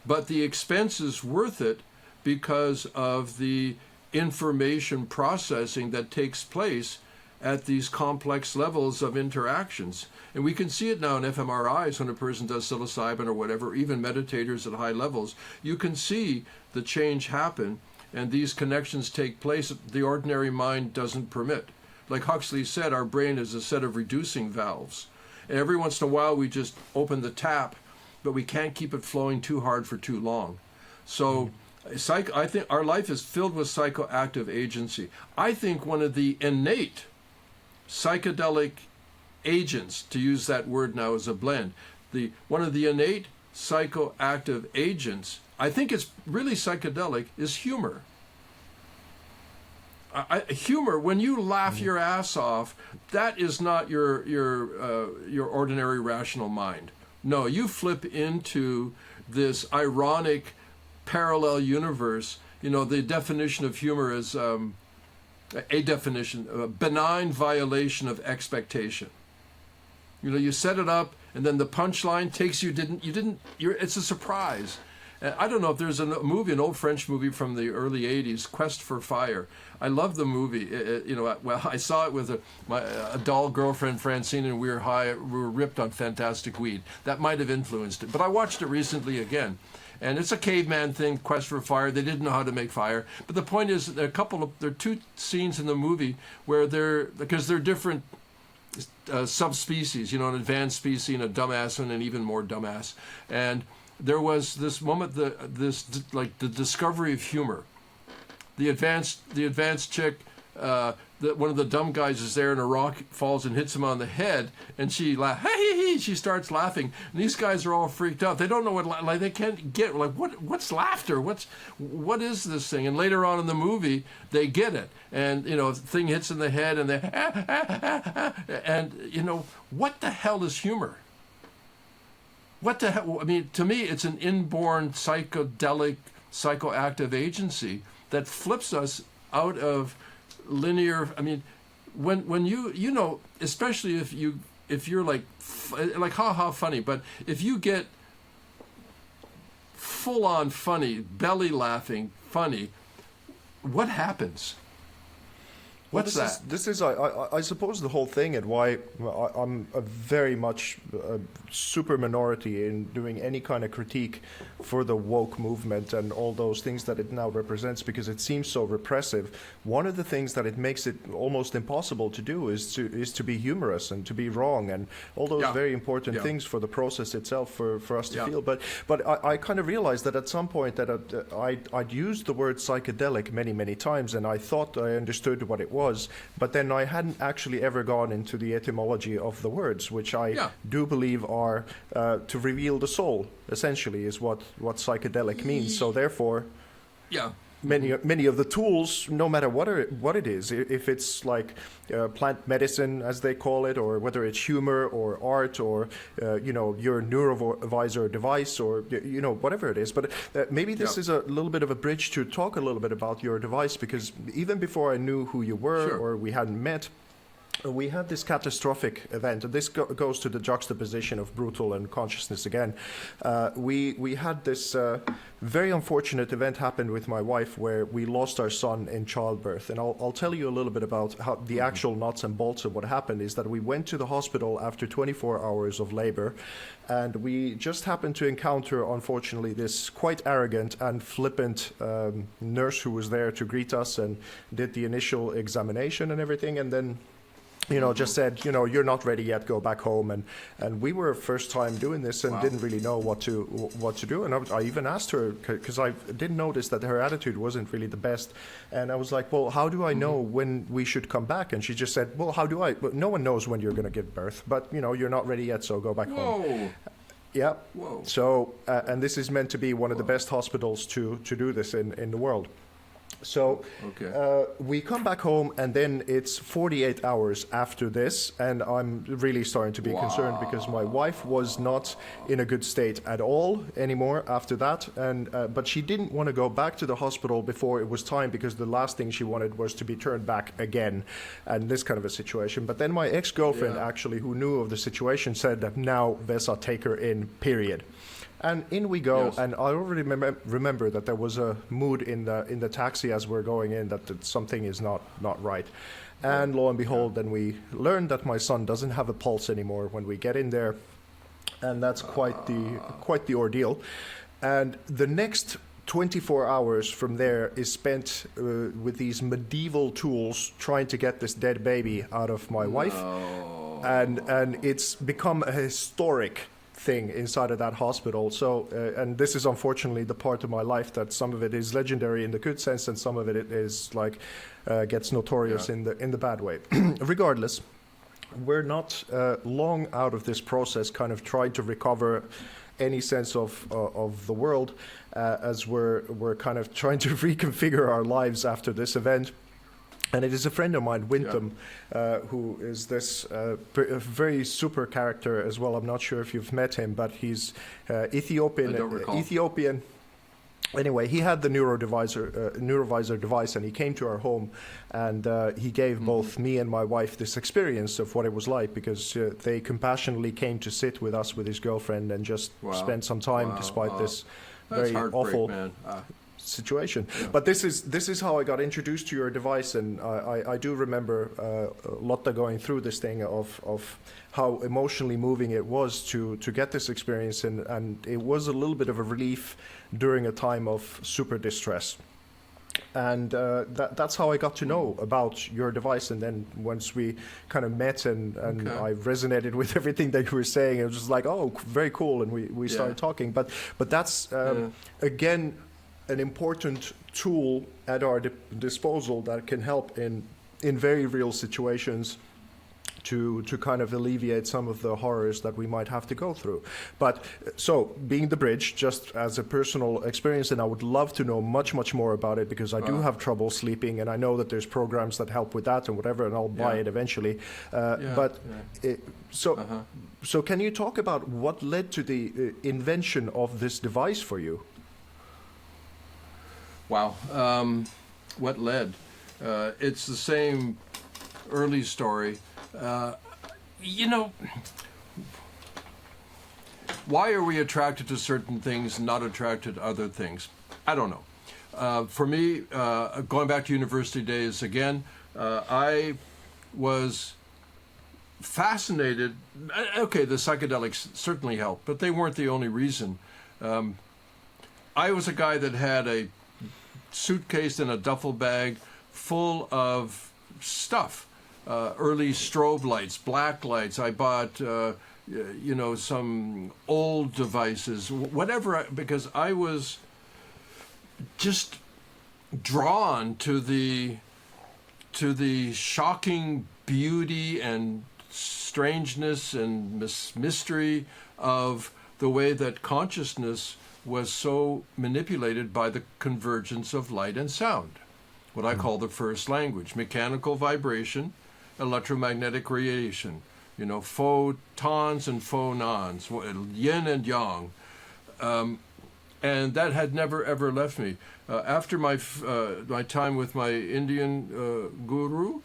But the expense is worth it because of the information processing that takes place at these complex levels of interactions. And we can see it now in fMRIs when a person does psilocybin or whatever, even meditators at high levels. You can see the change happen, and these connections take place that the ordinary mind doesn't permit. Like Huxley said, our brain is a set of reducing valves. And every once in a while we just open the tap, but we can't keep it flowing too hard for too long. So I think our life is filled with psychoactive agency. I think one of the innate psychedelic agents, to use that word now as a blend, one of the innate psychoactive agents, I think it's really psychedelic, is humor. Humor, when you laugh your ass off, that is not your ordinary rational mind. No, you flip into this ironic parallel universe. You know, the definition of humor is a benign violation of expectation. You know, you set it up, and then the punchline takes it's a surprise. I don't know if there's a movie, an old French movie from the early 80s, Quest for Fire. I love the movie. I saw it with a doll girlfriend, Francine, and we were ripped on fantastic weed. That might have influenced it. But I watched it recently again. And it's a caveman thing, Quest for Fire. They didn't know how to make fire. But the point is, there are two scenes in the movie where because they're different subspecies, an advanced species and a dumbass one, and even more dumbass. And there was this moment, the discovery of humor. The advanced chick, one of the dumb guys is there, and a rock falls and hits him on the head, and she laughs. Hey, she starts laughing, and these guys are all freaked out. They don't know what, they can't get, what's laughter? What is this thing? And later on in the movie, they get it, and the thing hits in the head, and they and what the hell is humor? What the hell? I mean, to me, it's an inborn psychedelic, psychoactive agency that flips us out of linear. I mean, when you especially if you're like ha funny, but if you get full on funny, belly laughing funny, what happens? What's that? This is I suppose the whole thing, and why I'm a very much super minority in doing any kind of critique for the woke movement and all those things that it now represents, because it seems so repressive. One of the things that it makes it almost impossible to do is to be humorous and to be wrong and all those very important things for the process itself for us to feel. But I kind of realized that at some point that I'd used the word psychedelic many times, and I thought I understood what it was. But then I hadn't actually ever gone into the etymology of the words, which I do believe are to reveal the soul, essentially, is what psychedelic means. So therefore, many of the tools, no matter what it is, if it's like plant medicine, as they call it, or whether it's humor or art or your NeuroVizr device or whatever it is. But maybe this is a little bit of a bridge to talk a little bit about your device, because even before I knew who you were or we hadn't met, we had this catastrophic event, and this goes to the juxtaposition of brutal and consciousness again. We had this very unfortunate event happen with my wife where we lost our son in childbirth. And I'll tell you a little bit about how the actual nuts and bolts of what happened is that we went to the hospital after 24 hours of labor, and we just happened to encounter, unfortunately, this quite arrogant and flippant nurse who was there to greet us and did the initial examination and everything, and then just said, you're not ready yet, go back home. And we were first time doing this and didn't really know what to do. And I even asked her, because I did notice that her attitude wasn't really the best. And I was like, well, how do I know when we should come back? And she just said, well, how do I? Well, no one knows when you're going to give birth, but you're not ready yet, so go back home. Yeah. Whoa. So, and this is meant to be one of the best hospitals to do this in the world. So Okay. we come back home, and then it's 48 hours after this, and I'm really starting to be concerned because my wife was not in a good state at all anymore after that, and but she didn't want to go back to the hospital before it was time, because the last thing she wanted was to be turned back again, and this kind of a situation. But then my ex-girlfriend, actually, who knew of the situation, said that now VESA, take her in, period. And in we go, Yes. and I already remember that there was a mood in the taxi as we're going in that something is not right. And lo and behold, then we learned that my son doesn't have a pulse anymore when we get in there, and that's quite the ordeal. And the next 24 hours from there is spent with these medieval tools trying to get this dead baby out of my wife, and it's become a historic thing inside of that hospital. So and this is unfortunately the part of my life that some of it is legendary in the good sense, and some of it is like gets notorious in the bad way. Regardless, we're not long out of this process, kind of trying to recover any sense of the world, as we're kind of trying to reconfigure our lives after this event. And it is a friend of mine, Wintham, who is this very super character as well. I'm not sure if you've met him, but he's Ethiopian. I don't recall. Ethiopian. Anyway, he had the NeuroVizr device, and he came to our home, and he gave both me and my wife this experience of what it was like, because they compassionately came to sit with us with his girlfriend and just spend some time despite this That's very heartbreak, awful man. situation. But this is how I got introduced to your device, and I do remember Lotta going through this thing of how emotionally moving it was to get this experience, and it was a little bit of a relief during a time of super distress. And that's how I got to know about your device. And then once we kind of met and I resonated with everything that you were saying, it was just like, oh, very cool, and we started talking. But that's again an important tool at our disposal that can help in very real situations to kind of alleviate some of the horrors that we might have to go through. But so being the bridge, just as a personal experience, and I would love to know much more about it, because I do have trouble sleeping, and I know that there's programs that help with that and whatever, and I'll buy it eventually. So can you talk about what led to the invention of this device for you? Wow. What led? It's the same early story. Why are we attracted to certain things, not attracted to other things? I don't know. For me, going back to university days again, I was fascinated. Okay, the psychedelics certainly helped, but they weren't the only reason. I was a guy that had a suitcase and a duffel bag full of stuff. Early strobe lights, black lights. I bought, some old devices, whatever, because I was just drawn to the shocking beauty and strangeness and mystery of the way that consciousness was so manipulated by the convergence of light and sound, what I call the first language: mechanical vibration, electromagnetic radiation, photons and phonons, yin and yang. And that had never, ever left me. After my time with my Indian guru,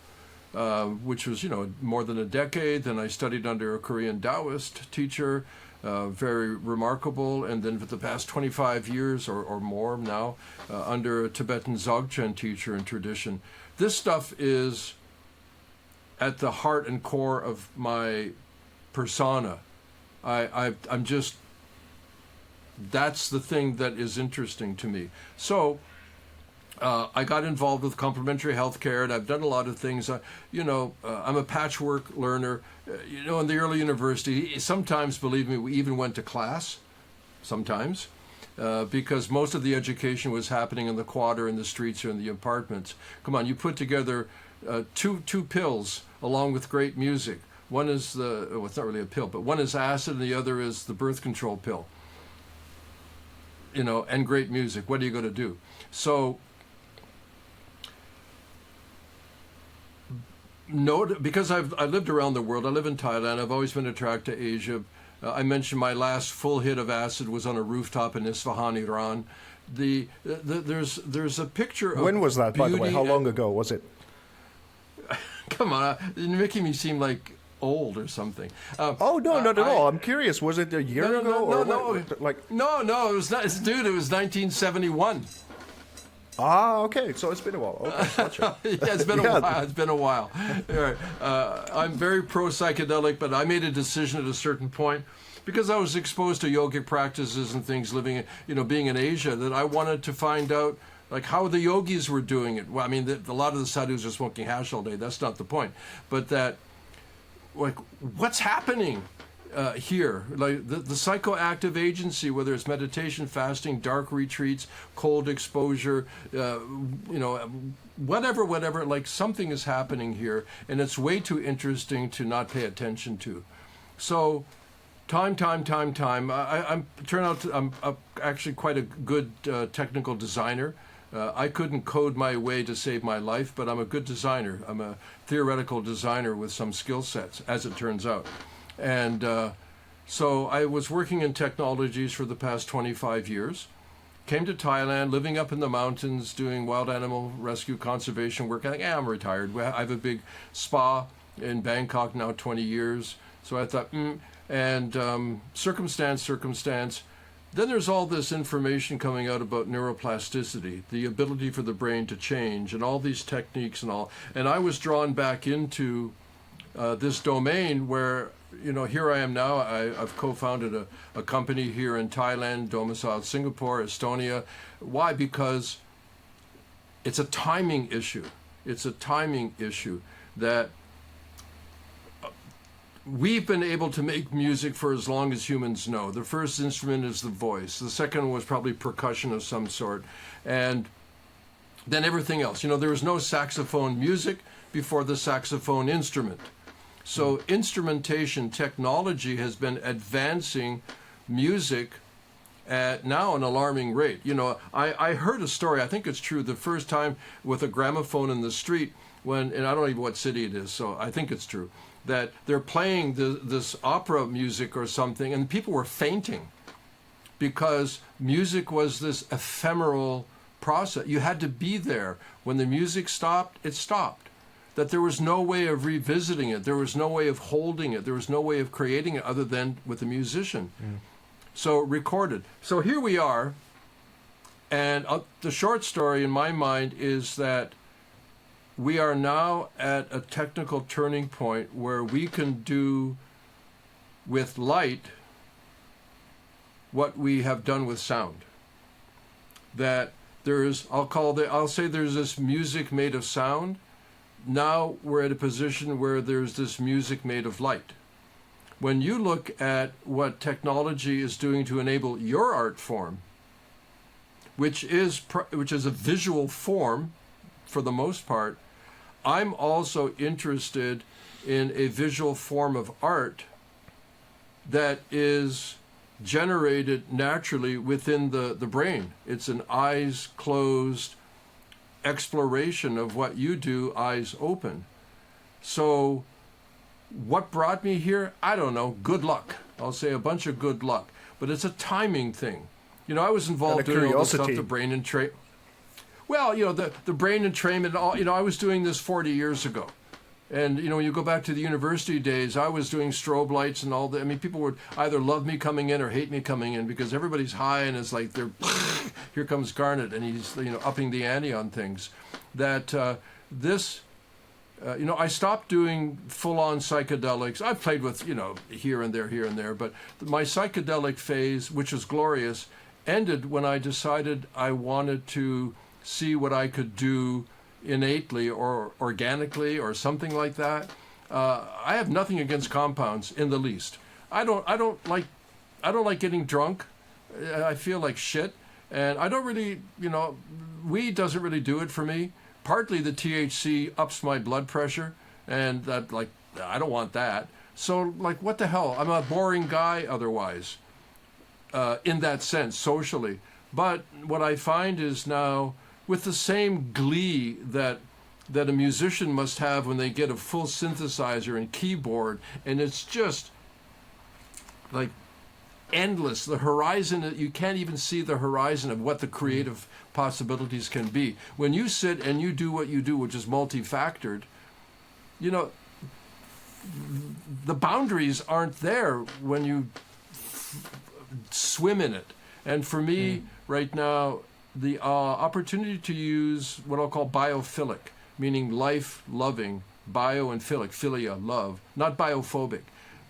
which was, more than a decade, then I studied under a Korean Taoist teacher, very remarkable, and then for the past 25 years or more now, under a Tibetan Dzogchen teacher and tradition. This stuff is at the heart and core of my persona. I'm just, that's the thing that is interesting to me. So I got involved with complementary healthcare, and I've done a lot of things. I'm a patchwork learner. In the early university, sometimes, believe me, we even went to class, sometimes, because most of the education was happening in the quad, in the streets, or in the apartments. Come on, you put together two pills along with great music. One is it's not really a pill, but one is acid and the other is the birth control pill. And great music. What are you going to do? So No, because I lived around the world. I live in Thailand. I've always been attracted to Asia. I mentioned my last full hit of acid was on a rooftop in Isfahan, Iran. There's a picture of When was that, by the way? How long ago was it? Come on, you're making me seem like old or something. Oh no, not at all. I'm curious. Was it a year ago? No. Like No, it was not. Dude, it was 1971. Ah, okay. So it's been a while. Okay, gotcha. Yeah, it's been a while. It's been a while. All right. I'm very pro psychedelic, but I made a decision at a certain point because I was exposed to yogic practices and things living, being in Asia, that I wanted to find out like how the yogis were doing it. Well, I mean, a lot of the sadhus are smoking hash all day. That's not the point. But that, like, what's happening here? Like the psychoactive agency, whether it's meditation, fasting, dark retreats, cold exposure, whatever, like something is happening here, and it's way too interesting to not pay attention to. So, time. I'm actually quite a good technical designer. I couldn't code my way to save my life, but I'm a good designer. I'm a theoretical designer with some skill sets, as it turns out. And so I was working in technologies for the past 25 years. Came to Thailand, living up in the mountains, doing wild animal rescue conservation work. I'm retired. I have a big spa in Bangkok now, 20 years. So I thought, circumstance. Then there's all this information coming out about neuroplasticity, the ability for the brain to change, and all these techniques and all. And I was drawn back into this domain where, here I am now. I've co-founded a company here in Thailand, domiciled Singapore, Estonia. Why? Because it's a timing issue. It's a timing issue that we've been able to make music for as long as humans know. The first instrument is the voice. The second was probably percussion of some sort. And then everything else. There was no saxophone music before the saxophone instrument. So instrumentation technology has been advancing music at now an alarming rate. I heard a story, I think it's true, the first time with a gramophone in the street and I don't even know what city it is, so I think it's true, that they're playing this opera music or something, and people were fainting because music was this ephemeral process. You had to be there. When the music stopped, it stopped. That there was no way of revisiting it. There was no way of holding it. There was no way of creating it other than with a musician. Mm. So recorded. So here we are, and the short story in my mind is that we are now at a technical turning point where we can do with light what we have done with sound. That I'll say there's this music made of sound. Now we're at a position where there's this music made of light. When you look at what technology is doing to enable your art form, which is a visual form for the most part, I'm also interested in a visual form of art that is generated naturally within the brain. It's an eyes closed exploration of what you do, eyes open. So what brought me here? I don't know. Good luck. I'll say a bunch of good luck. But it's a timing thing. I was involved doing all this stuff, the brain entrainment. Well, the brain entrainment, I was doing this 40 years ago. And, when you go back to the university days, I was doing strobe lights and all that. I mean, people would either love me coming in or hate me coming in because everybody's high and it's like here comes Garnet and he's, upping the ante on things. That I stopped doing full-on psychedelics. I've played with, here and there, but my psychedelic phase, which was glorious, ended when I decided I wanted to see what I could do innately or organically or something like that. I have nothing against compounds in the least. I don't like getting drunk. I feel like shit, and I don't really, weed doesn't really do it for me. Partly the THC ups my blood pressure, and that, like, I don't want that. So, like, what the hell? I'm a boring guy otherwise, in that sense, socially. But what I find is now, with the same glee that that a musician must have when they get a full synthesizer and keyboard, and it's just like endless. The horizon, you can't even see the horizon of what the creative possibilities can be. When you sit and you do what you do, which is multi-factored, you know, the boundaries aren't there when you swim in it. And for me, right now, the opportunity to use what I'll call biophilic, meaning life-loving, bio and philic, philia, love, not biophobic,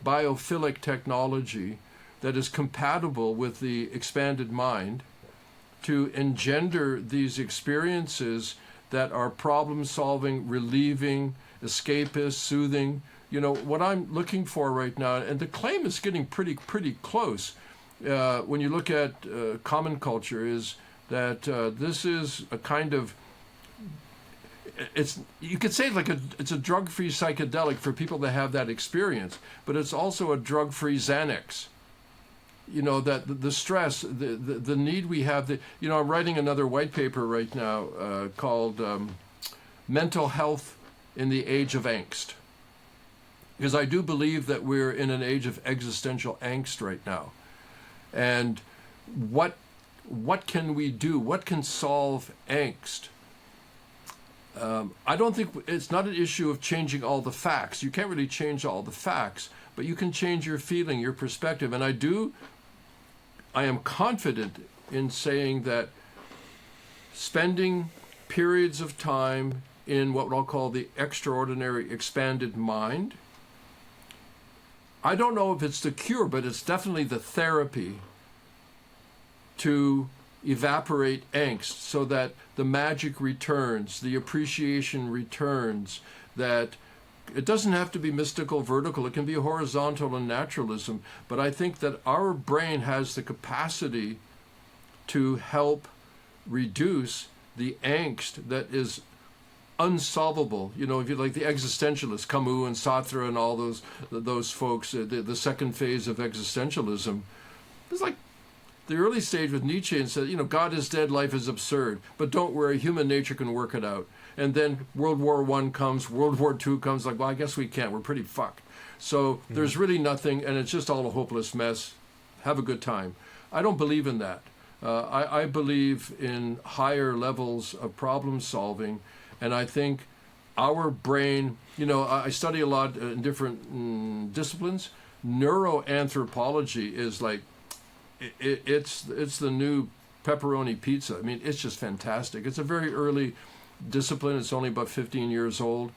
biophilic technology that is compatible with the expanded mind to engender these experiences that are problem-solving, relieving, escapist, soothing. You know, what I'm looking for right now, and the claim is getting pretty close when you look at common culture, is that this is a kind of, you could say it's a drug-free psychedelic for people that have that experience, but it's also a drug-free Xanax. You know, that the stress, the need we have, you know, I'm writing another white paper right now called Mental Health in the Age of Angst. Because I do believe that we're in an age of existential angst right now. And what can we do? What can solve angst? I don't think it's not an issue of changing all the facts. You can't really change all the facts, but you can change your feeling, your perspective. And I am confident in saying that spending periods of time in what I'll call the extraordinary expanded mind, I don't know if it's the cure, but it's definitely the therapy to evaporate angst so that the magic returns, the appreciation returns, that it doesn't have to be mystical, vertical. It can be horizontal and naturalism. But I think that our brain has the capacity to help reduce the angst that is unsolvable. You know, if you like the existentialists, Camus and Sartre and all those folks, the second phase of existentialism, it's like the early stage with Nietzsche, and said, you know, God is dead, life is absurd, but don't worry, human nature can work it out. And then World War I comes, World War II comes, like, well, I guess we can't, we're pretty fucked. So there's really nothing, and it's just all a hopeless mess. Have a good time. I don't believe in that. I believe in higher levels of problem solving, and I think our brain, you know, I study a lot in different disciplines. Neuroanthropology is like, it's the new pepperoni pizza. I mean, it's just fantastic. It's a very early discipline. It's only about 15 years old.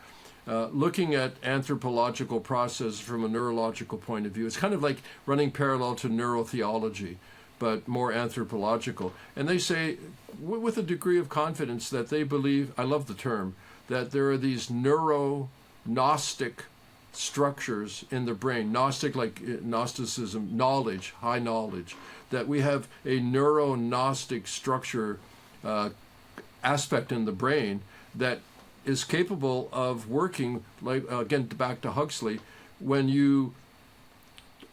Looking at anthropological processes from a neurological point of view, it's kind of like running parallel to neurotheology, but more anthropological. And they say, with a degree of confidence, that they believe, I love the term, that there are these neuro-gnostic structures in the brain, Gnostic like Gnosticism, knowledge, high knowledge, that we have a neuro-Gnostic structure aspect in the brain that is capable of working, like again, back to Huxley, when you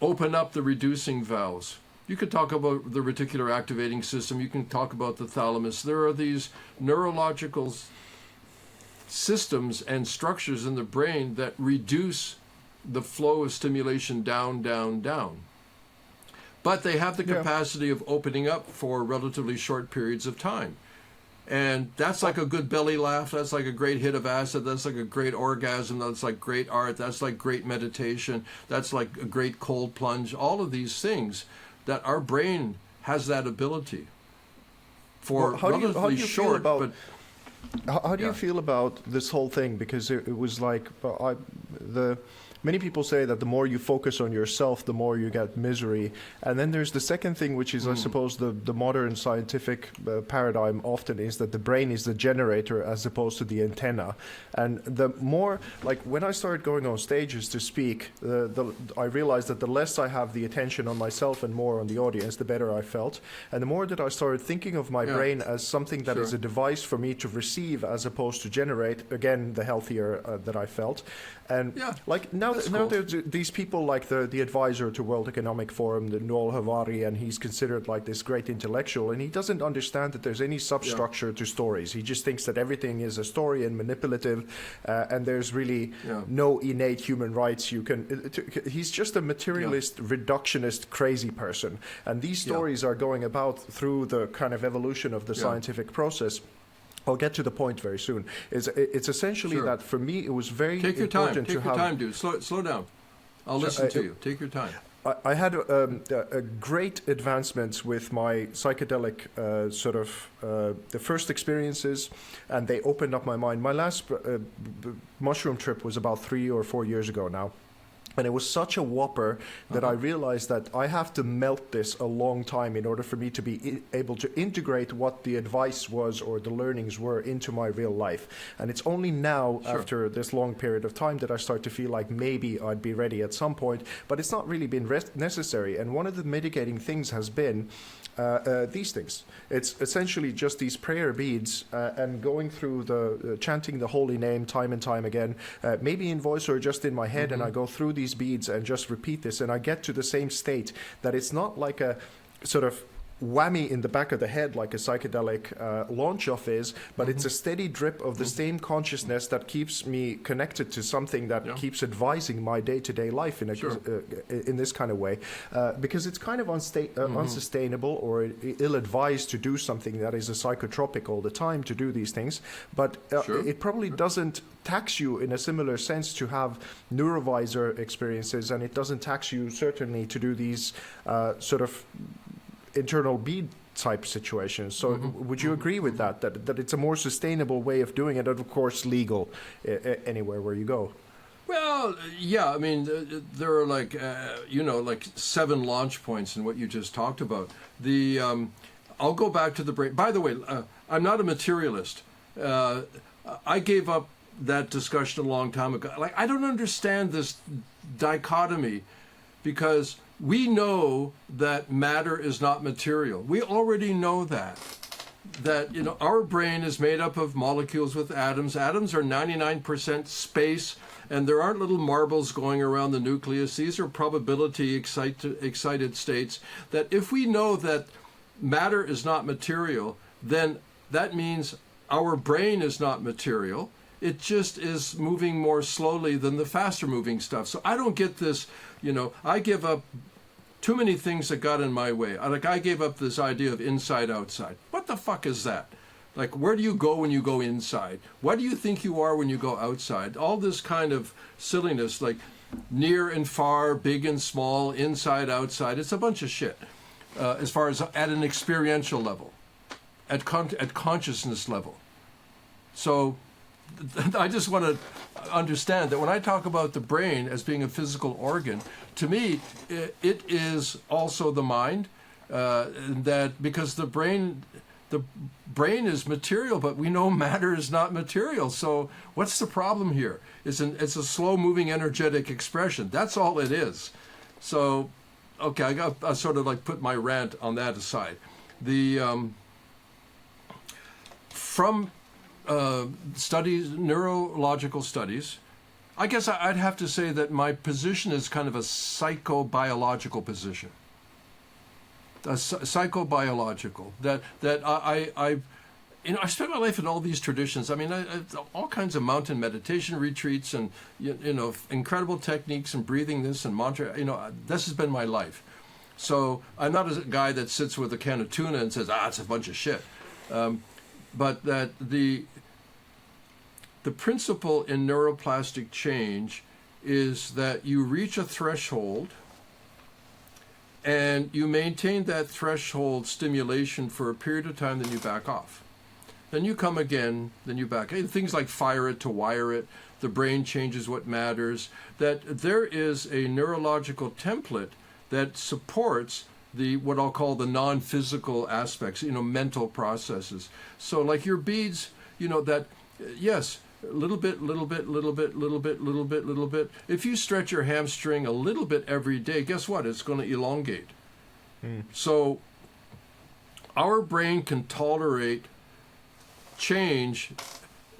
open up the reducing valves. You could talk about the reticular activating system, you can talk about the thalamus. There are these neurological systems and structures in the brain that reduce the flow of stimulation down, down, down. But they have the capacity of opening up for relatively short periods of time. And that's like a good belly laugh, that's like a great hit of acid, that's like a great orgasm, that's like great art, that's like great meditation, that's like a great cold plunge, all of these things that our brain has that ability for relatively short, but how do you feel about this whole thing? Because it was like, many people say that the more you focus on yourself, the more you get misery. And then there's the second thing, which is, I suppose, the modern scientific paradigm often is that the brain is the generator as opposed to the antenna. And the more, like when I started going on stages to speak, I realized that the less I have the attention on myself and more on the audience, the better I felt. And the more that I started thinking of my brain as something that is a device for me to receive as opposed to generate, again, the healthier that I felt. And And Yeah, like now cool. there's these people like the advisor to World Economic Forum, the Noel Havari, and he's considered like this great intellectual, and he doesn't understand that there's any substructure to stories. He just thinks that everything is a story and manipulative, and there's really no innate human rights. He's just a materialist, reductionist, crazy person, and these stories are going about through the kind of evolution of the scientific process. I'll get to the point very soon. It's essentially that for me it was very important to have... Take your time, dude. Slow down. I'll listen to you. Take your time. I had a great advancements with my psychedelic the first experiences, and they opened up my mind. My last mushroom trip was about 3 or 4 years ago now. And it was such a whopper that I realized that I have to melt this a long time in order for me to be able to integrate what the advice was or the learnings were into my real life. And it's only now, after this long period of time, that I start to feel like maybe I'd be ready at some point. But it's not really been necessary. And one of the mitigating things has been these things. It's essentially just these prayer beads and going through chanting the holy name time and time again, maybe in voice or just in my head, and I go through these beads and just repeat this, and I get to the same state that it's not like a sort of whammy in the back of the head like a psychedelic launch-off is, but it's a steady drip of the same consciousness that keeps me connected to something that keeps advising my day-to-day life in this kind of way, because it's kind of unsustainable or ill-advised to do something that is a psychotropic all the time, to do these things, but it probably doesn't tax you in a similar sense to have NeuroVizr experiences, and it doesn't tax you certainly to do these sort of internal bead type situations. So would you agree with that it's a more sustainable way of doing it, and of course legal anywhere where you go? Well, yeah, I mean, there are like 7 launch points in what you just talked about. I'll go back to the brain. By the way, I'm not a materialist. I gave up that discussion a long time ago. Like, I don't understand this dichotomy, because we know that matter is not material. We already know that our brain is made up of molecules with atoms. Atoms are 99% space, and there aren't little marbles going around the nucleus. These are probability excited states. That if we know that matter is not material, then that means our brain is not material. It just is moving more slowly than the faster moving stuff. So I don't get this, I give up too many things that got in my way. I gave up this idea of inside outside. What the fuck is that? Like, where do you go when you go inside? What do you think you are when you go outside? All this kind of silliness, like near and far, big and small, inside, outside. It's a bunch of shit as far as at an experiential level, at consciousness level. So I just want to understand that when I talk about the brain as being a physical organ, to me, it is also the mind. That because the brain is material, but we know matter is not material. So what's the problem here? It's a slow-moving, energetic expression. That's all it is. So, okay, I sort of like put my rant on that aside. From studies, neurological studies, I guess I'd have to say that my position is kind of a psychobiological position. Psychobiological. That I spent my life in all these traditions. I mean, all kinds of mountain meditation retreats and incredible techniques and breathing this and mantra. This has been my life. So I'm not a guy that sits with a can of tuna and says, it's a bunch of shit. But that the principle in neuroplastic change is that you reach a threshold and you maintain that threshold stimulation for a period of time, then you back off. Then you come again, then you back. Things like fire it to wire it, the brain changes what matters, that there is a neurological template that supports what I'll call the non-physical aspects, mental processes. So like your beads, that, yes, little bit. If you stretch your hamstring a little bit every day, guess what? It's going to elongate. So our brain can tolerate change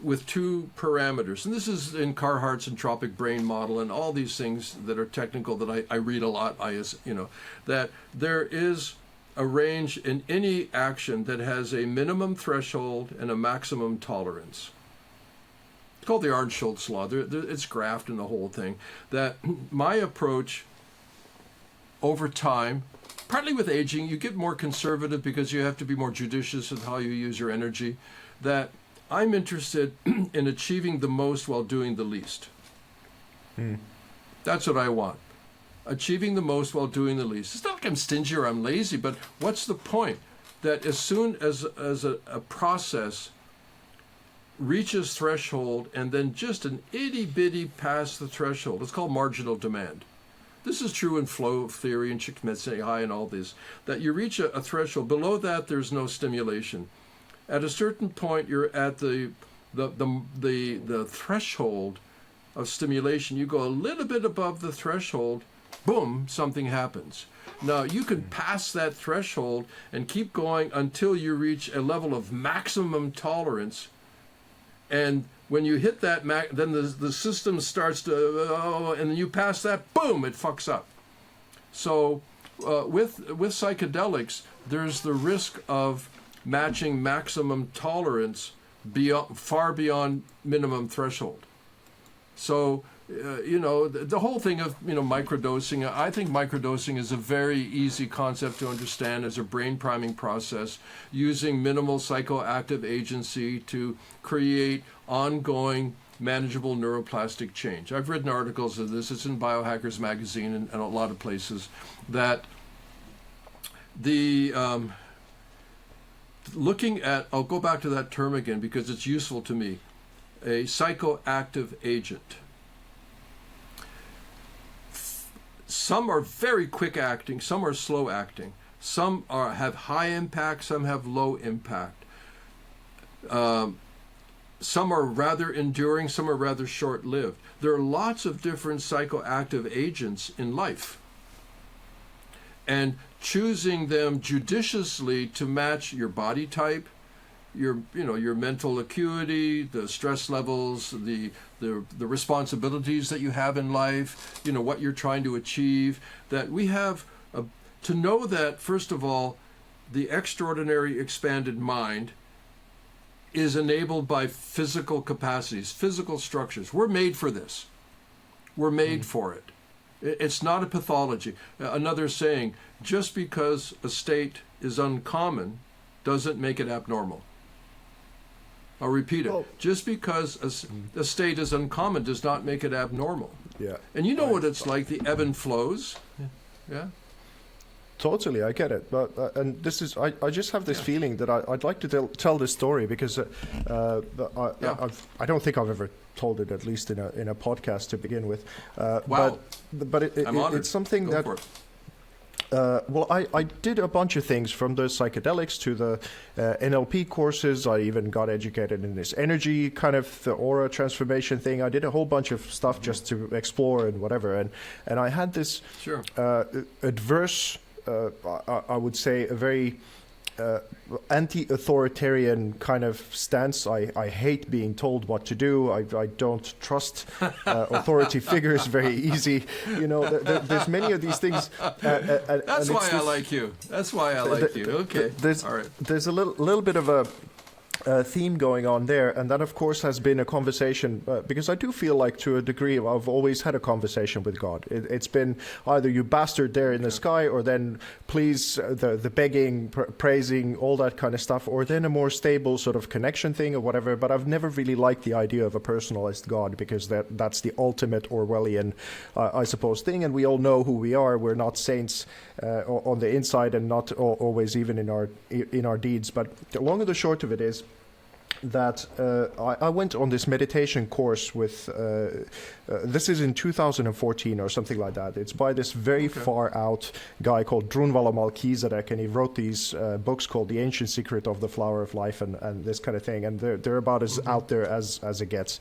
with two parameters, and this is in Carhart's entropic brain model and all these things that are technical that I read a lot. That there is a range in any action that has a minimum threshold and a maximum tolerance. It's called the Arndt-Schultz law. It's graphed in the whole thing. That my approach over time, partly with aging, you get more conservative because you have to be more judicious in how you use your energy. That I'm interested in achieving the most while doing the least. That's what I want. Achieving the most while doing the least. It's not like I'm stingy or I'm lazy, but what's the point? That as soon as a process reaches threshold and then just an itty-bitty past the threshold, it's called marginal demand. This is true in flow theory and Csikszentmihalyi and all this, that you reach a threshold. Below that, there's no stimulation. At a certain point, you're at the threshold of stimulation. You go a little bit above the threshold, boom, something happens. Now, you can pass that threshold and keep going until you reach a level of maximum tolerance. And when you hit that, then the system starts to, and then you pass that, boom, it fucks up. So with psychedelics, there's the risk of matching maximum tolerance far beyond minimum threshold. So, the whole thing of, microdosing, I think microdosing is a very easy concept to understand as a brain priming process, using minimal psychoactive agency to create ongoing manageable neuroplastic change. I've written articles of this. It's in Biohackers Magazine and a lot of places, that the looking at, I'll go back to that term again because it's useful to me, a psychoactive agent. Some are very quick acting, some are slow acting, some have high impact, some have low impact. Some are rather enduring, some are rather short-lived. There are lots of different psychoactive agents in life. And choosing them judiciously to match your body type, your mental acuity, the stress levels, the responsibilities that you have in life, what you're trying to achieve, that we have to know that, first of all, the extraordinary expanded mind is enabled by physical capacities, physical structures. We're made for this. We're made for it. It's not a pathology. Another saying, just because a state is uncommon doesn't make it abnormal. I'll repeat it. Just because a state is uncommon does not make it abnormal. Yeah. And you know what it's like, the ebb and flows. Yeah. Totally, I get it. But and this is, I just have this feeling that I'd like to tell this story because I don't think I've ever told it, at least in a podcast to begin with. Wow. But it's something Go that. for it. I did a bunch of things, from the psychedelics to the NLP courses. I even got educated in this energy kind of the aura transformation thing. I did a whole bunch of stuff just to explore and whatever. And I had this adverse, I would say, a very anti-authoritarian kind of stance. I hate being told what to do. I don't trust authority figures very easy. There's many of these things. That's why I like you. That's why I like you. Okay. All right. There's a little bit of a theme going on there, and that of course has been a conversation, because I do feel like to a degree I've always had a conversation with God. It's been either you bastard there in the sky, or then please, the begging, praising, all that kind of stuff, or then a more stable sort of connection thing or whatever. But I've never really liked the idea of a personalized God, because that's the ultimate Orwellian, I suppose, thing, and we all know who we are. We're not saints on the inside, and not always even in our deeds. But the long and the short of it is that I went on this meditation course with, this is in 2014 or something like that. It's by this very far out guy called Drunvalo Melchizedek, and he wrote these books called The Ancient Secret of the Flower of Life and this kind of thing, and they're about as out there as it gets.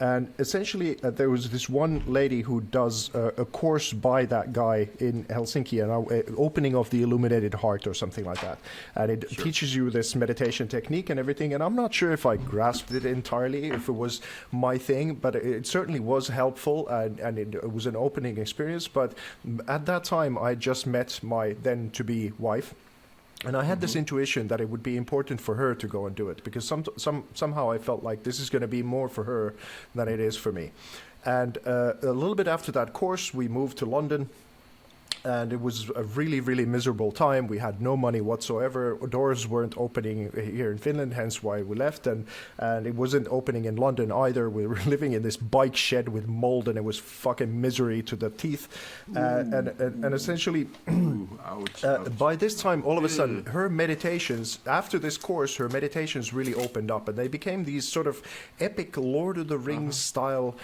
And essentially, there was this one lady who does a course by that guy in Helsinki, an opening of the illuminated heart or something like that. And it teaches you this meditation technique and everything. And I'm not sure if I grasped it entirely, if it was my thing, but it certainly was helpful, and it was an opening experience. But at that time, I just met my then-to-be wife. And I had this intuition that it would be important for her to go and do it, because somehow I felt like this is going to be more for her than it is for me. And a little bit after that course, we moved to London. And it was a really, really miserable time. We had no money whatsoever. Doors weren't opening here in Finland, hence why we left. And it wasn't opening in London either. We were living in this bike shed with mold, and it was fucking misery to the teeth. And essentially, by this time, all of a sudden, her meditations, after this course, her meditations really opened up. And they became these sort of epic Lord of the Rings style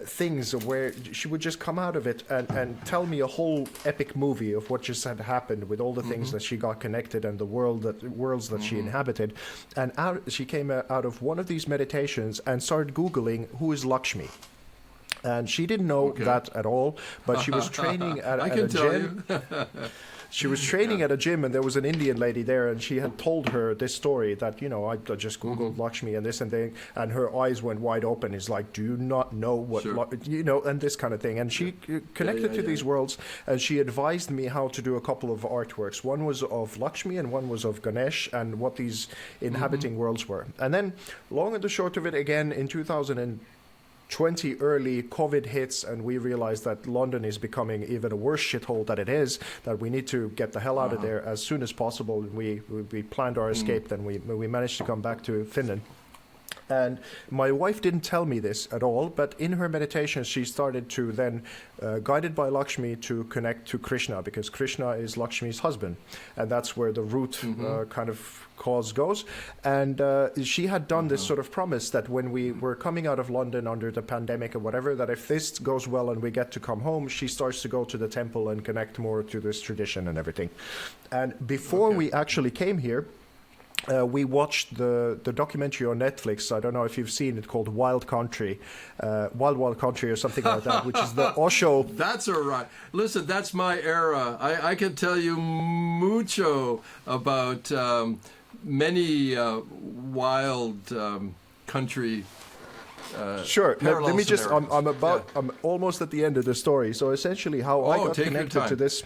things where she would just come out of it and tell me a whole epic movie of what just had happened with all the things that she got connected and the worlds that she inhabited. And she came out of one of these meditations and started Googling, who is Lakshmi? And she didn't know that at all, but she was training at a gym. She was training at a gym, and there was an Indian lady there, and she had told her this story that, I just Googled Lakshmi and this and thing, and her eyes went wide open. It's like, do you not know what, and this kind of thing. And she connected to these worlds, and she advised me how to do a couple of artworks. One was of Lakshmi, and one was of Ganesh, and what these inhabiting worlds were. And then, long and the short of it, again, in 2020 early, COVID hits, and we realized that London is becoming even a worse shithole than it is, that we need to get the hell out of there as soon as possible. And we planned our escape, then we managed to come back to Finland. And my wife didn't tell me this at all, but in her meditation, she started to then, guided by Lakshmi, to connect to Krishna, because Krishna is Lakshmi's husband. And that's where the root kind of cause goes. And she had done this sort of promise that when we were coming out of London under the pandemic or whatever, that if this goes well and we get to come home, she starts to go to the temple and connect more to this tradition and everything. And before we actually came here, we watched the documentary on Netflix. I don't know if you've seen it, called Wild Country, Wild Country or something like that, which is the Osho. That's all right. Listen, that's my era. I can tell you mucho about many wild country. Sure. Let me just. I'm almost at the end of the story. So essentially, how I got connected to this.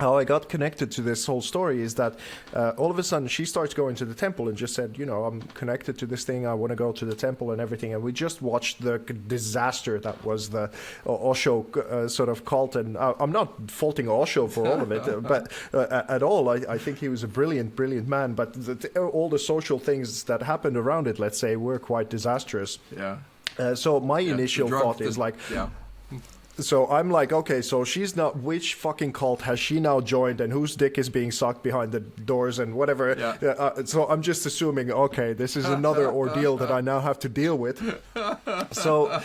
How I got connected to this whole story is that all of a sudden she starts going to the temple and just said, I'm connected to this thing, I want to go to the temple and everything. And we just watched the disaster that was the Osho sort of cult. And I'm not faulting Osho for all of it, but at all. I think he was a brilliant, brilliant man. But all the social things that happened around it, let's say, were quite disastrous. Yeah. So my initial thought is like... Yeah. So I'm like, okay, so she's not, which fucking cult has she now joined, and whose dick is being sucked behind the doors and whatever. Yeah. So I'm just assuming, okay, this is another ordeal that I now have to deal with. So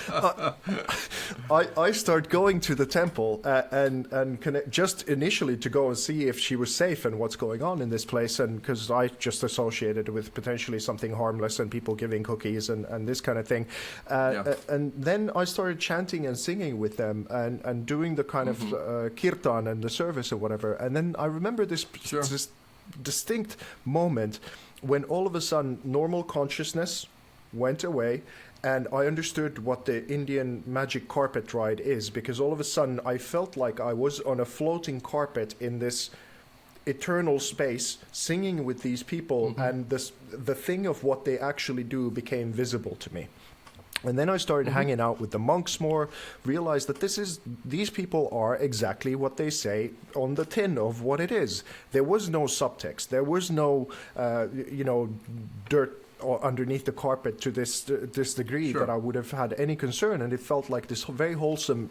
I start going to the temple and connect, just initially to go and see if she was safe and what's going on in this place, and because I just associated with potentially something harmless and people giving cookies and this kind of thing. And then I started chanting and singing with them. And doing the kind of kirtan and the service or whatever. And then I remember this distinct moment when all of a sudden normal consciousness went away, and I understood what the Indian magic carpet ride is, because all of a sudden I felt like I was on a floating carpet in this eternal space singing with these people, and the thing of what they actually do became visible to me. And then I started hanging out with the monks more, realized that these people are exactly what they say on the tin of what it is. There was no subtext. There was no, dirt underneath the carpet to this degree that I would have had any concern. And it felt like this very wholesome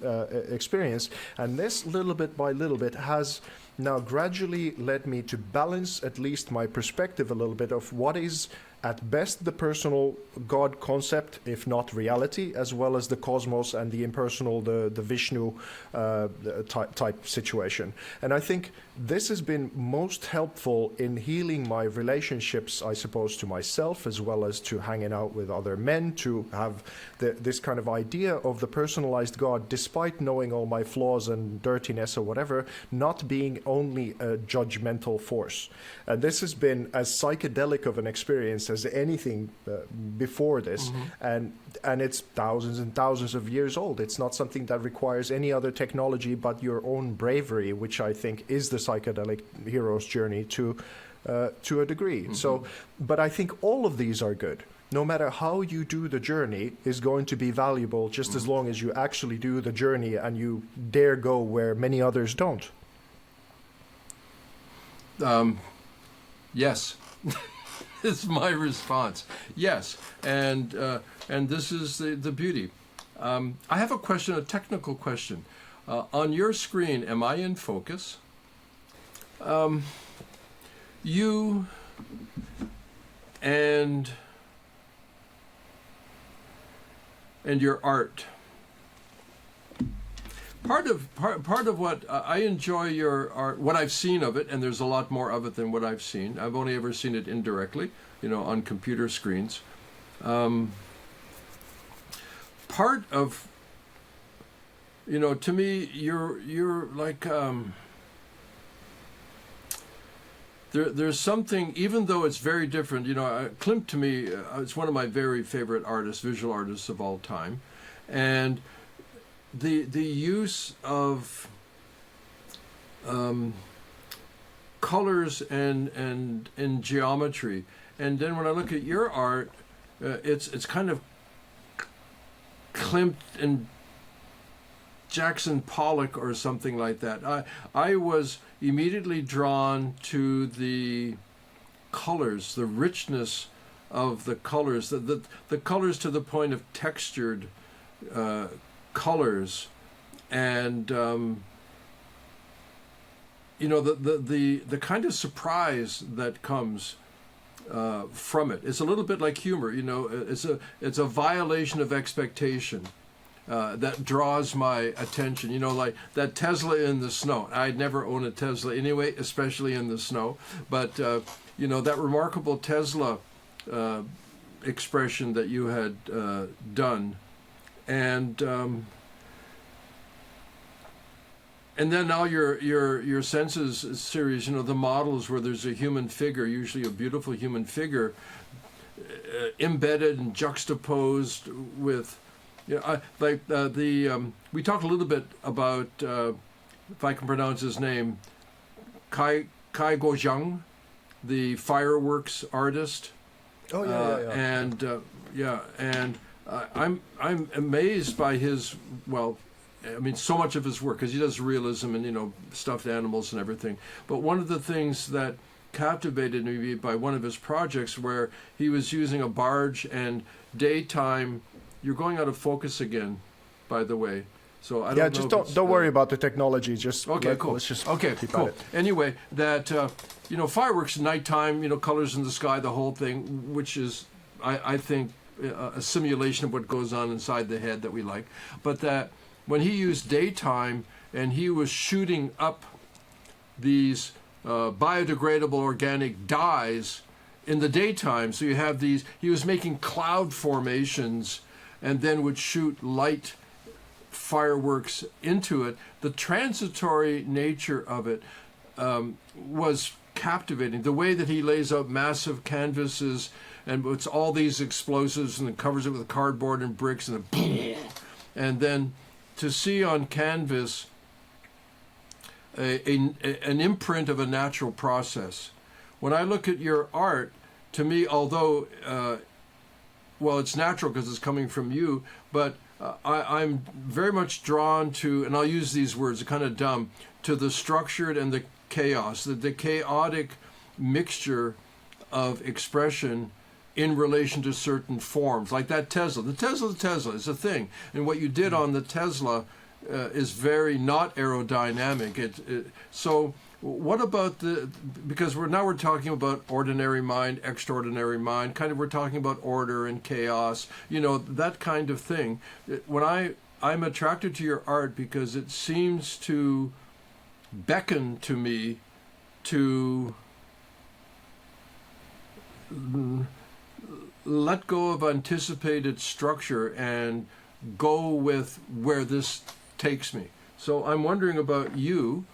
experience. And this, little bit by little bit, has now gradually led me to balance at least my perspective a little bit of what is at best the personal God concept, if not reality, as well as the cosmos and the impersonal, the Vishnu type situation. And I think this has been most helpful in healing my relationships, I suppose, to myself, as well as to hanging out with other men, to have this kind of idea of the personalized God, despite knowing all my flaws and dirtiness or whatever, not being only a judgmental force. And this has been as psychedelic of an experience as anything before this. And it's thousands and thousands of years old. It's not something that requires any other technology but your own bravery, which I think is the psychedelic hero's journey to a degree. So, but I think all of these are good. No matter how you do the journey is going to be valuable, just as long as you actually do the journey and you dare go where many others don't. Yes. Is my response. Yes, and this is the beauty. I have a question, a technical question. On your screen, am I in focus? You and your art. Part of what I enjoy your art, what I've seen of it, and there's a lot more of it than what I've seen. I've only ever seen it indirectly, on computer screens. Part of, to me, you're like, there's something, even though it's very different, Klimt to me is one of my very favorite artists, visual artists of all time, and the use of colors and geometry, and then when I look at your art, it's kind of Klimt and Jackson Pollock or something like that. I was immediately drawn to the colors, the richness of the colors, the colors to the point of textured colors, and the kind of surprise that comes from it. It's a little bit like humor, it's a violation of expectation that draws my attention, like that Tesla in the snow. I'd never own a Tesla anyway, especially in the snow, but that remarkable Tesla expression that you had done. And then now your senses series, the models where there's a human figure, usually a beautiful human figure, embedded and juxtaposed with, we talked a little bit about, if I can pronounce his name, Kai Gojang, the fireworks artist. Oh yeah. And I'm amazed by his, so much of his work, because he does realism and stuffed animals and everything. But one of the things that captivated me by one of his projects, where he was using a barge and daytime. You're going out of focus again, by the way. So I don't know. Don't worry about the technology. Just okay, cool. Let's just keep at it. Anyway, that fireworks, nighttime, colors in the sky, the whole thing, which is I think a simulation of what goes on inside the head that we like. But that when he used daytime and he was shooting up these biodegradable organic dyes in the daytime, so you have these. He was making cloud formations and then would shoot light fireworks into it. The transitory nature of it was captivating. The way that he lays out massive canvases and it's all these explosives and then covers it with cardboard and bricks and then to see on canvas an imprint of a natural process. When I look at your art, to me, although it's natural because it's coming from you, but I'm very much drawn to, and I'll use these words, kind of dumb, to the structured and the chaos, the chaotic mixture of expression in relation to certain forms, like that Tesla. The Tesla is a thing, and what you did on the Tesla is very not aerodynamic. So What about because we're talking about ordinary mind, extraordinary mind, kind of we're talking about order and chaos, that kind of thing. I'm attracted to your art because it seems to beckon to me to let go of anticipated structure and go with where this takes me. So I'm wondering about you.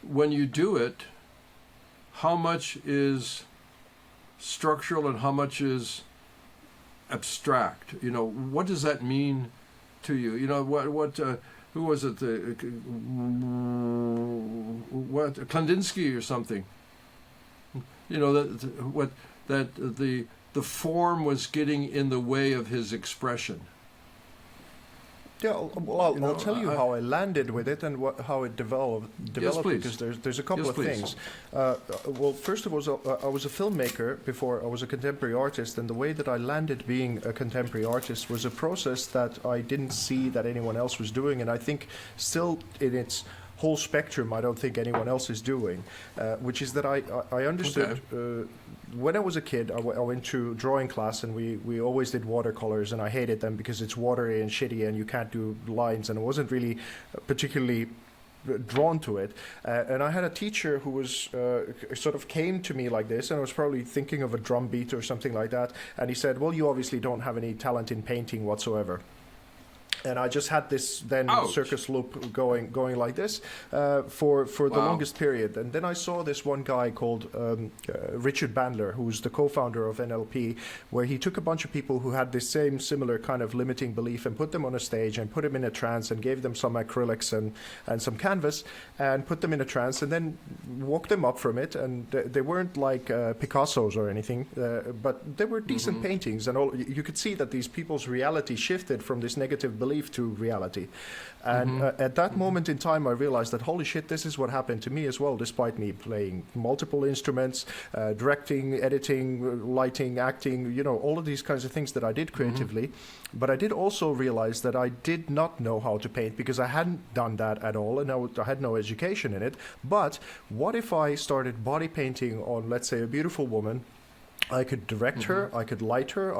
When you do it, how much is structural and how much is abstract? What does that mean to you? Who was it? Kandinsky or something? That the form was getting in the way of his expression. Yeah, well, I'll tell you how I landed with it and how it developed. Yes, please. Because there's a couple of things. Well, first of all, I was a filmmaker before I was a contemporary artist, and the way that I landed being a contemporary artist was a process that I didn't see that anyone else was doing, and I think still in its whole spectrum, I don't think anyone else is doing, which is that I understood. Okay. When I was a kid, I went to drawing class, and we always did watercolors, and I hated them because it's watery and shitty, and you can't do lines, and I wasn't really particularly drawn to it. And I had a teacher who was sort of came to me like this, and I was probably thinking of a drum beat or something like that, and he said, "Well, you obviously don't have any talent in painting whatsoever." And I just had this then circus loop going like this for the longest period. And then I saw this one guy called Richard Bandler, who's the co-founder of NLP, where he took a bunch of people who had this similar kind of limiting belief and put them on a stage and put them in a trance and gave them some acrylics and some canvas and put them in a trance and then walked them up from it. And they weren't like Picassos or anything, but they were decent paintings. And you could see that these people's reality shifted from this negative belief to reality. And at that moment in time, I realized that, holy shit, this is what happened to me as well, despite me playing multiple instruments, directing, editing, lighting, acting, all of these kinds of things that I did creatively. But I did also realize that I did not know how to paint because I hadn't done that at all, and I had no education in it. But what if I started body painting on, let's say, a beautiful woman? I could direct her, I could light her,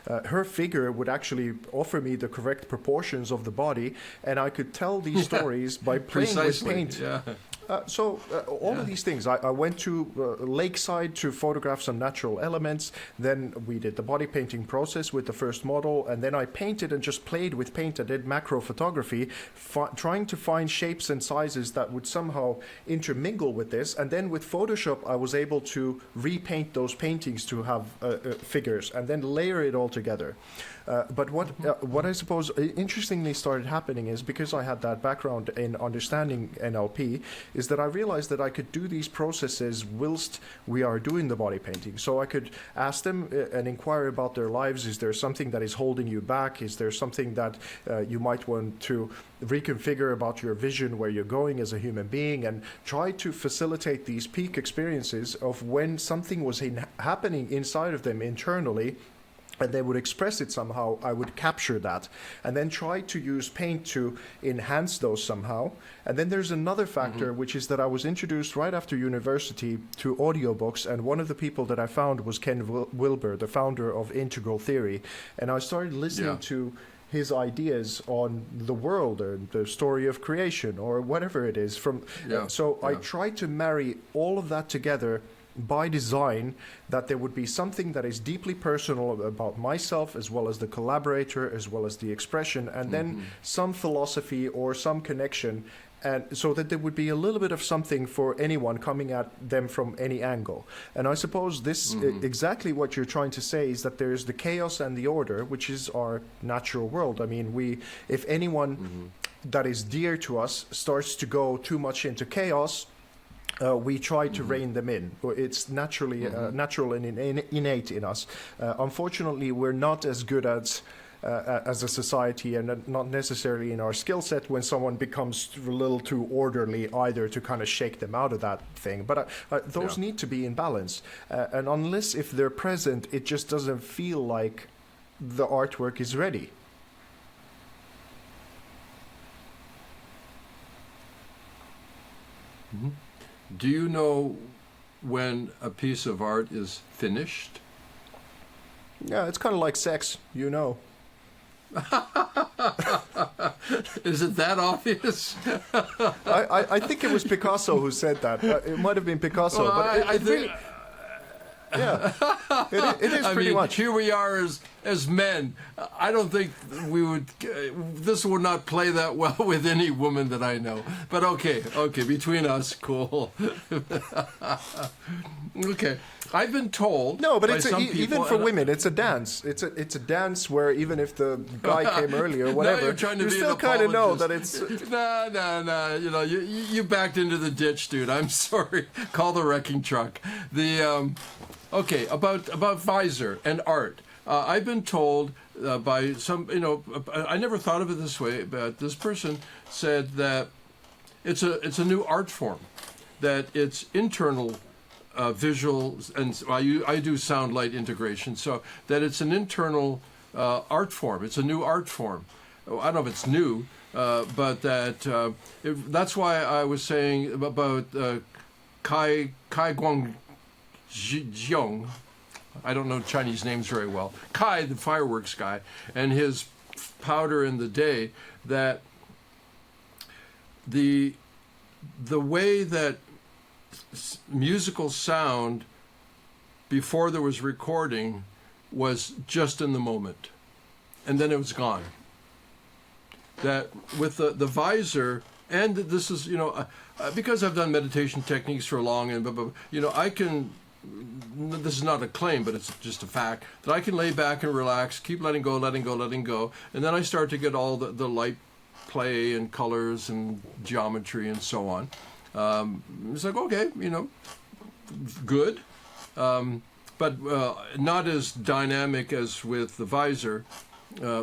her figure would actually offer me the correct proportions of the body, and I could tell these stories by playing with paint. Yeah. All of these things. I went to Lakeside to photograph some natural elements. Then we did the body painting process with the first model, and then I painted and just played with paint. I did macro photography, trying to find shapes and sizes that would somehow intermingle with this. And then with Photoshop, I was able to repaint those paintings to have figures and then layer it all together. But what I suppose interestingly started happening is, because I had that background in understanding NLP, is that I realized that I could do these processes whilst we are doing the body painting. So I could ask them and inquire about their lives. Is there something that is holding you back? Is there something that you might want to reconfigure about your vision, where you're going as a human being, and try to facilitate these peak experiences of when something was happening inside of them internally, and they would express it somehow. I would capture that and then try to use paint to enhance those somehow. And then there's another factor, which is that I was introduced right after university to audiobooks, and one of the people that I found was Ken Wilber, the founder of Integral Theory. And I started listening to his ideas on the world or the story of creation or whatever it is. I tried to marry all of that together by design, that there would be something that is deeply personal about myself, as well as the collaborator, as well as the expression, and then some philosophy or some connection, and so that there would be a little bit of something for anyone coming at them from any angle. And I suppose this exactly what you're trying to say is that there's the chaos and the order, which is our natural world. I mean, if anyone that is dear to us starts to go too much into chaos, we try to rein them in. It's naturally natural and innate in us. Unfortunately, we're not as good as a society, and not necessarily in our skill set, when someone becomes a little too orderly either, to kind of shake them out of that thing. But those need to be in balance. And unless if they're present, it just doesn't feel like the artwork is ready. Do you know when a piece of art is finished? Yeah, it's kind of like sex, you know. Is it that obvious? I think it was Picasso who said that. It might have been Picasso, Well, but I think. really, yeah, it is I pretty mean, much. here we are as men. I don't think we would. This would not play that well with any woman that I know. But okay, between us, cool. Okay, I've been told. No, but by it's some people, even for women, it's a dance. It's a dance where even if the guy came early or whatever, now you're trying to you be still an kind of know that apologist. it's. No. You know, you backed into the ditch, dude. I'm sorry. Call the wrecking truck. Okay, about VESA and art. I've been told by some, I never thought of it this way, but this person said that it's a new art form, that it's internal visual, and I do sound light integration, so that it's an internal art form. It's a new art form. I don't know if it's new, but that's why I was saying about Kai Guangzhong. I don't know Chinese names very well. Kai, the fireworks guy, and his powder in the day, that the way that musical sound before there was recording was just in the moment, and then it was gone. That with the VESA, and this is, because I've done meditation techniques for long, and I can. This is not a claim, but it's just a fact, that I can lay back and relax, keep letting go, and then I start to get all the light play and colors and geometry and so on. It's like, okay, good, but not as dynamic as with the VESA.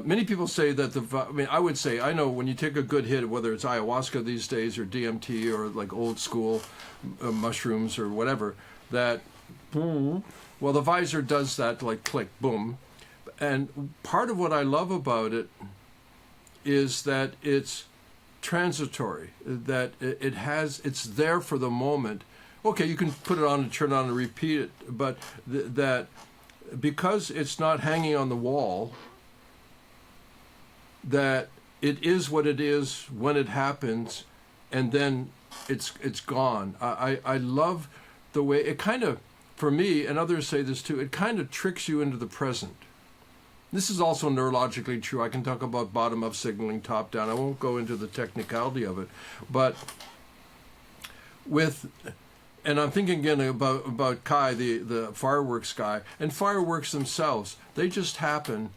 Many people say that I would say, I know when you take a good hit, whether it's ayahuasca these days or DMT or like old school mushrooms or whatever, that boom. Well, the VESA does that, like click, boom. And part of what I love about it is that it's transitory, that it's there for the moment. Okay, you can put it on and turn it on and repeat it, but that because it's not hanging on the wall, that it is what it is when it happens, and then it's gone. I love the way it kind of, for me, and others say this too, it kind of tricks you into the present. This is also neurologically true. I can talk about bottom-up signaling, top-down. I won't go into the technicality of it. But and I'm thinking again about Kai, the fireworks guy, and fireworks themselves. They just happen,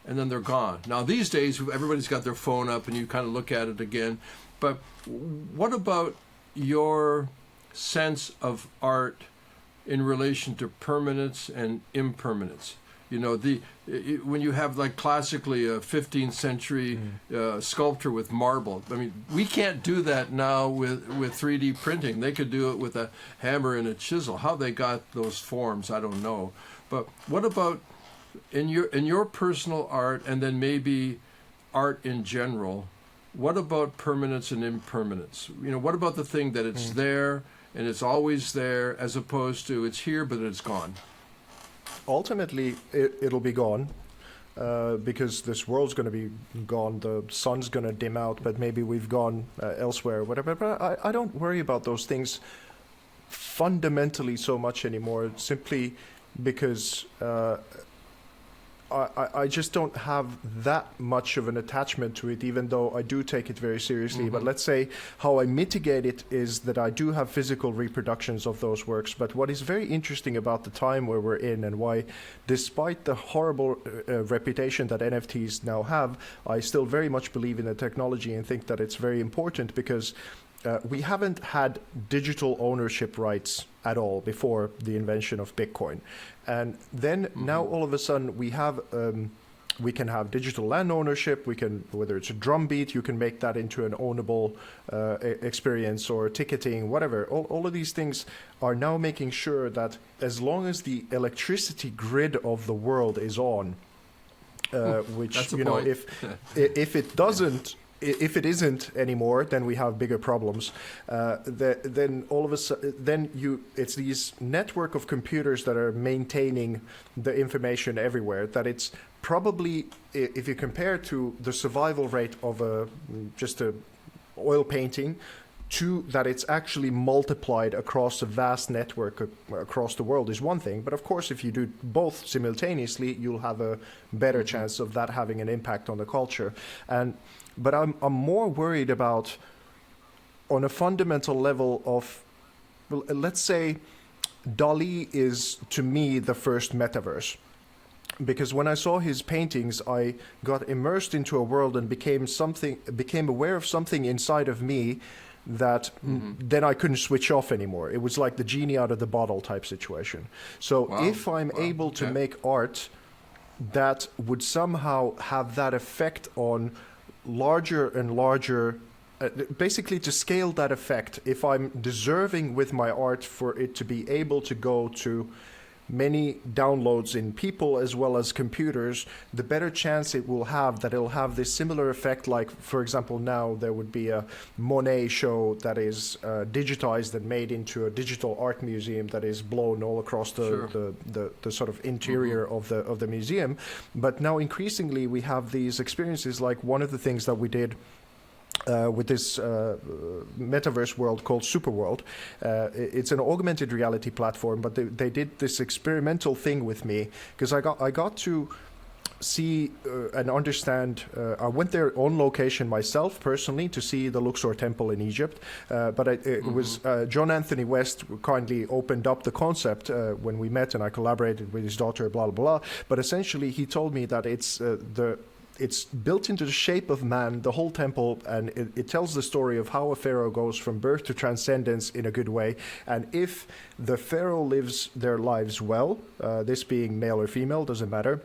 and then they're gone. Now, these days, everybody's got their phone up, and you kind of look at it again. But what about your sense of art in relation to permanence and impermanence? When you have like classically a 15th century sculpture with marble. I mean, we can't do that now with 3D printing. They could do it with a hammer and a chisel. How they got those forms, I don't know. But what about in your personal art, and then maybe art in general? What about permanence and impermanence? What about the thing that it's there and it's always there, as opposed to it's here but it's gone? Ultimately, it'll be gone, because this world's going to be gone. The sun's going to dim out, but maybe we've gone elsewhere, whatever. But I don't worry about those things fundamentally so much anymore, simply because I just don't have that much of an attachment to it, even though I do take it very seriously. Mm-hmm. But let's say how I mitigate it is that I do have physical reproductions of those works. But what is very interesting about the time where we're in, and why, despite the horrible reputation that NFTs now have, I still very much believe in the technology and think that it's very important, because we haven't had digital ownership rights at all before the invention of Bitcoin. And then now all of a sudden we have, we can have digital land ownership. We can, whether it's a drum beat, you can make that into an ownable experience, or ticketing, whatever. All of these things are now making sure that as long as the electricity grid of the world is on, which, if it doesn't, if it isn't anymore, then we have bigger problems. Then all of a sudden, it's these network of computers that are maintaining the information everywhere. That it's probably, if you compare to the survival rate of just a oil painting, to that it's actually multiplied across a vast network across the world is one thing. But of course, if you do both simultaneously, you'll have a better chance of that having an impact on the culture. But I'm more worried about, on a fundamental level of, well, let's say Dali is, to me, the first metaverse. Because when I saw his paintings, I got immersed into a world and became aware of something inside of me that then I couldn't switch off anymore. It was like the genie out of the bottle type situation. So if I'm able to make art that would somehow have that effect on larger and larger, basically to scale that effect, if I'm deserving with my art for it to be able to go to many downloads in people as well as computers, the better chance it will have that it'll have this similar effect. Like, for example, now there would be a Monet show that is digitized and made into a digital art museum that is blown all across the sort of interior of the museum. But now increasingly we have these experiences, like one of the things that we did with this metaverse world called Superworld. It's an augmented reality platform, but they did this experimental thing with me, because I got to see and understand. I went there on location myself personally to see the Luxor Temple in Egypt, but it was John Anthony West kindly opened up the concept when we met, and I collaborated with his daughter, blah, blah, blah. But essentially he told me that it's built into the shape of man, the whole temple, and it tells the story of how a pharaoh goes from birth to transcendence in a good way. And if the pharaoh lives their lives well, this being male or female, doesn't matter,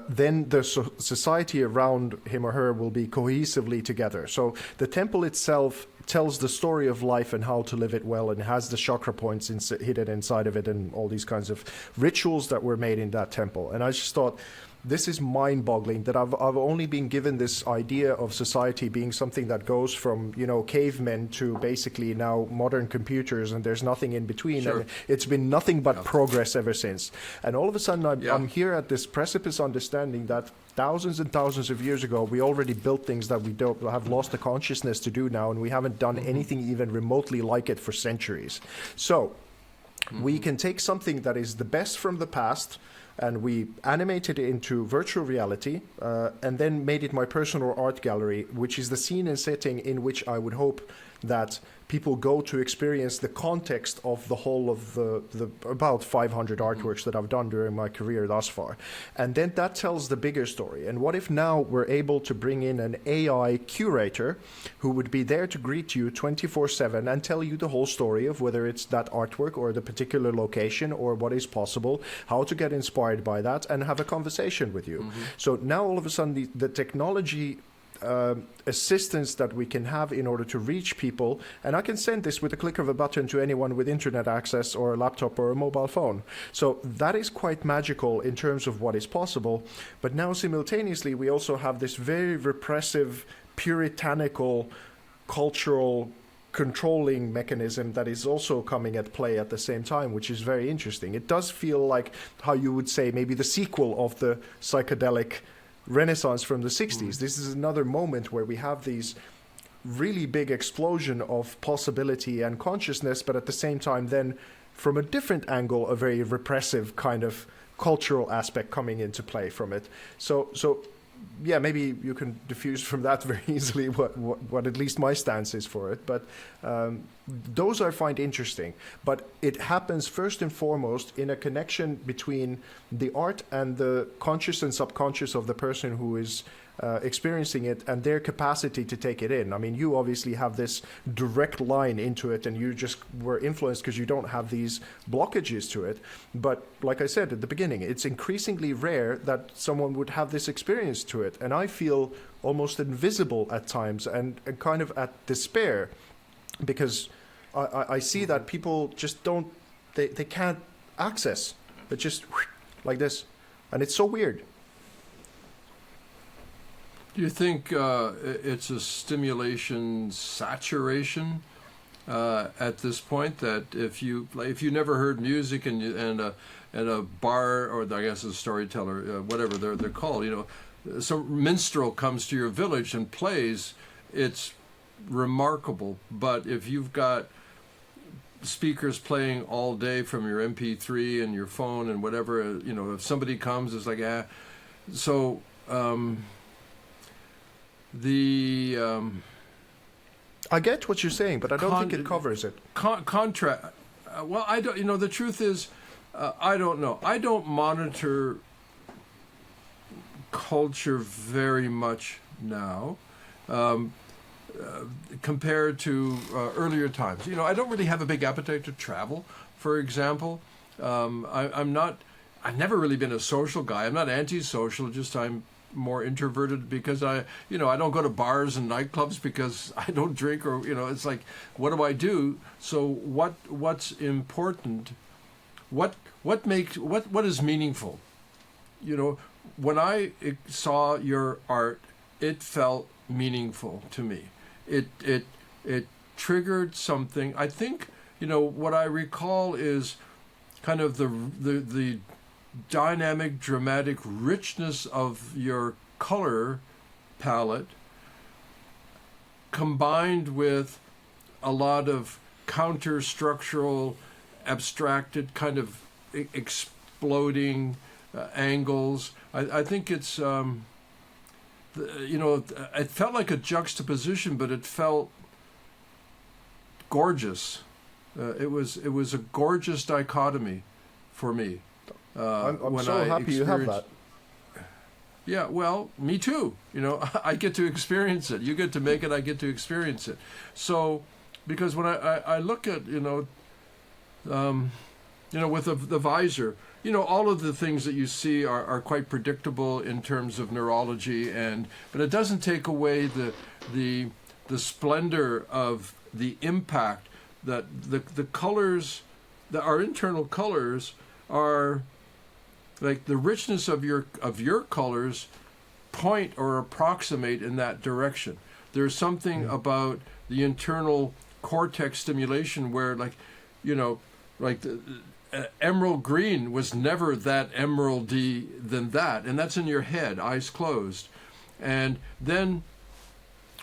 then the society around him or her will be cohesively together. So the temple itself tells the story of life and how to live it well, and has the chakra points hidden inside of it, and all these kinds of rituals that were made in that temple. And I just thought, this is mind-boggling that I've only been given this idea of society being something that goes from, cavemen to basically now modern computers, and there's nothing in between. Sure. And it's been nothing but progress ever since. And all of a sudden I'm here at this precipice understanding that thousands and thousands of years ago, we already built things that we don't have lost the consciousness to do now, and we haven't done anything even remotely like it for centuries. So we can take something that is the best from the past, and we animated it into virtual reality, and then made it my personal art gallery, which is the scene and setting in which I would hope that people go to experience the context of the whole of the about 500 artworks that I've done during my career thus far. And then that tells the bigger story. And what if now we're able to bring in an AI curator who would be there to greet you 24/7 and tell you the whole story of whether it's that artwork or the particular location or what is possible, how to get inspired by that, and have a conversation with you. So now all of a sudden the technology assistance that we can have in order to reach people, and I can send this with a click of a button to anyone with internet access or a laptop or a mobile phone. So that is quite magical in terms of what is possible. But now simultaneously we also have this very repressive, puritanical, cultural controlling mechanism that is also coming at play at the same time, which is very interesting. It does feel like how you would say maybe the sequel of the psychedelic Renaissance from the 60s. This is another moment where we have these really big explosion of possibility and consciousness, but at the same time then from a different angle a very repressive kind of cultural aspect coming into play from it. So yeah, maybe you can diffuse from that very easily what at least my stance is for it. But those I find interesting. But it happens first and foremost in a connection between the art and the conscious and subconscious of the person who is experiencing it and their capacity to take it in. I mean, you obviously have this direct line into it and you just were influenced because you don't have these blockages to it. But like I said at the beginning, it's increasingly rare that someone would have this experience to it. And I feel almost invisible at times and kind of at despair, because I see that people just don't, they can't access. It's just like this. And it's so weird. Do you think it's a stimulation saturation at this point, that if you never heard music and a bar, or I guess a storyteller, whatever they're called, some minstrel comes to your village and plays, it's remarkable. But if you've got speakers playing all day from your MP3 and your phone and whatever, if somebody comes, it's like, So I get what you're saying, but I don't think it covers it. Well, I don't. The truth is, I don't know. I don't monitor culture very much now, compared to earlier times. I don't really have a big appetite to travel, for example. I've never really been a social guy. I'm not antisocial. Just I'm more introverted because I don't go to bars and nightclubs because I don't drink, or it's like, what do I do? So what's important? What is meaningful? When I saw your art, it felt meaningful to me. It triggered something. I think what I recall is kind of the dynamic, dramatic richness of your color palette, combined with a lot of counter-structural, abstracted, kind of exploding angles. I think it's, it felt like a juxtaposition, but it felt gorgeous. It was a gorgeous dichotomy for me. I'm so happy you have that. Yeah, well, me too. I get to experience it. You get to make it. I get to experience it. So, because when I look at with the visor, all of the things that you see are quite predictable in terms of neurology, but it doesn't take away the splendor of the impact that the colors, our internal colors are. Like the richness of your colors point or approximate in that direction. There's something about the internal cortex stimulation where, like the emerald green was never that emeraldy than that, and that's in your head, eyes closed. And then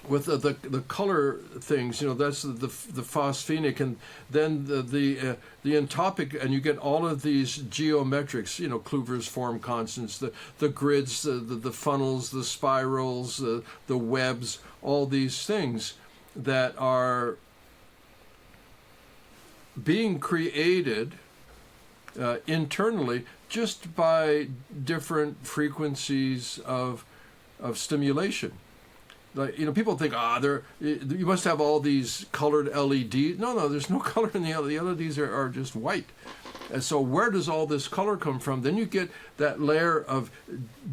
with the color things, that's the phosphenic, and then the entopic, and you get all of these geometrics, Kluver's form constants, the grids, the funnels, the spirals, the webs, all these things that are being created internally just by different frequencies of stimulation. Like, people think, you must have all these colored LEDs. No, there's no color in the LED. The LEDs are just white. And so where does all this color come from? Then you get that layer of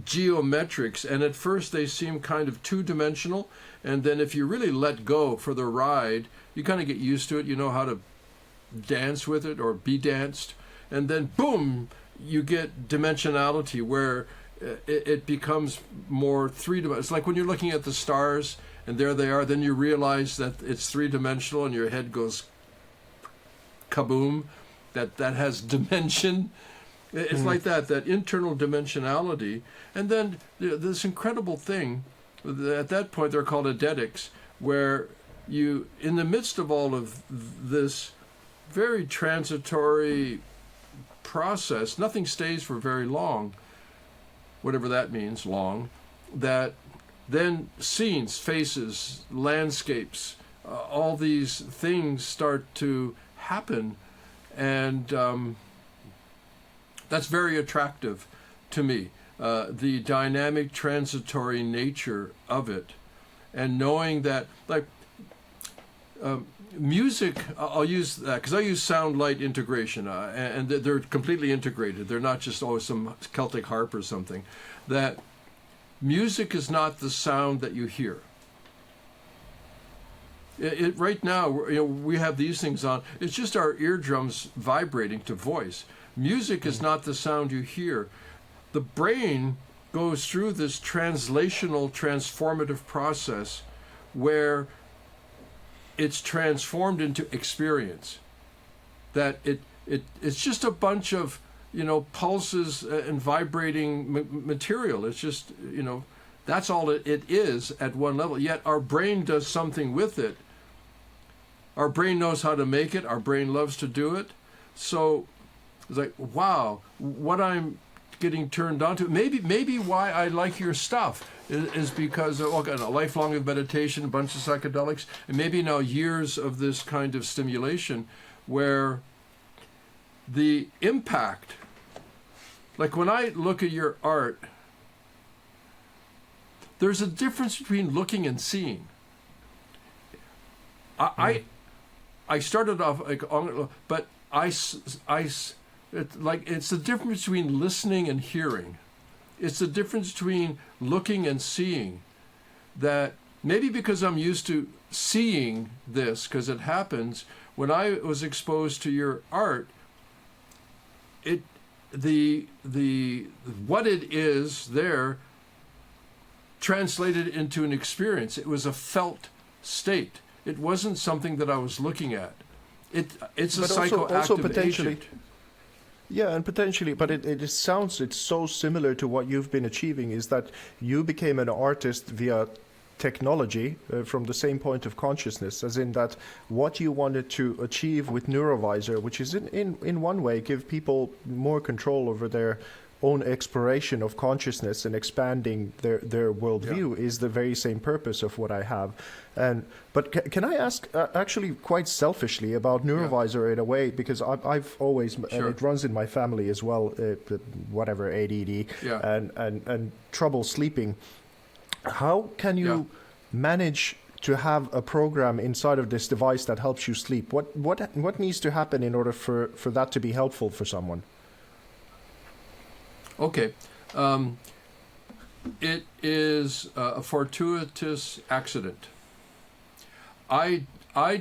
geometrics, and at first they seem kind of two-dimensional, and then if you really let go for the ride, you kind of get used to it. You know how to dance with it or be danced, and then boom, you get dimensionality where it becomes more three-dimensional. It's like when you're looking at the stars and there they are, then you realize that it's three-dimensional and your head goes kaboom, that has dimension. It's like that internal dimensionality. And then this incredible thing, at that point they're called adetics, where you, in the midst of all of this very transitory process, nothing stays for very long, whatever that means, long, that then scenes, faces, landscapes, all these things start to happen, and that's very attractive to me, the dynamic, transitory nature of it, and knowing that, like, music, I'll use that because I use sound light integration, and they're completely integrated. They're not just some Celtic harp or something. That music is not the sound that you hear. Right now, we have these things on. It's just our eardrums vibrating to voice. Music is not the sound you hear. The brain goes through this translational, transformative process where it's transformed into experience. That it's just a bunch of, pulses and vibrating material. It's just, that's all it is at one level. Yet our brain does something with it. Our brain knows how to make it. Our brain loves to do it. So it's like, wow, what I'm getting turned on to. Maybe why I like your stuff is because of a lifelong of meditation, a bunch of psychedelics, and maybe now years of this kind of stimulation where the impact, like when I look at your art, there's a difference between looking and seeing. I started off but it's the difference between listening and hearing. It's the difference between looking and seeing. That maybe because I'm used to seeing this, because it happens, when I was exposed to your art, what it is there translated into an experience. It was a felt state. It wasn't something that I was looking at. It's a psychoactive agent. Yeah, and potentially, but it sounds, it's so similar to what you've been achieving, is that you became an artist via technology from the same point of consciousness, as in that what you wanted to achieve with NeuroVizr, which is in one way give people more control over their own exploration of consciousness and expanding their worldview, is the very same purpose of what I have. But can I ask, actually quite selfishly, about NeuroVizr in a way, because I've always, and it runs in my family as well, whatever, ADD, and trouble sleeping. How can you manage to have a program inside of this device that helps you sleep? What needs to happen in order for that to be helpful for someone? Okay. It is a fortuitous accident. I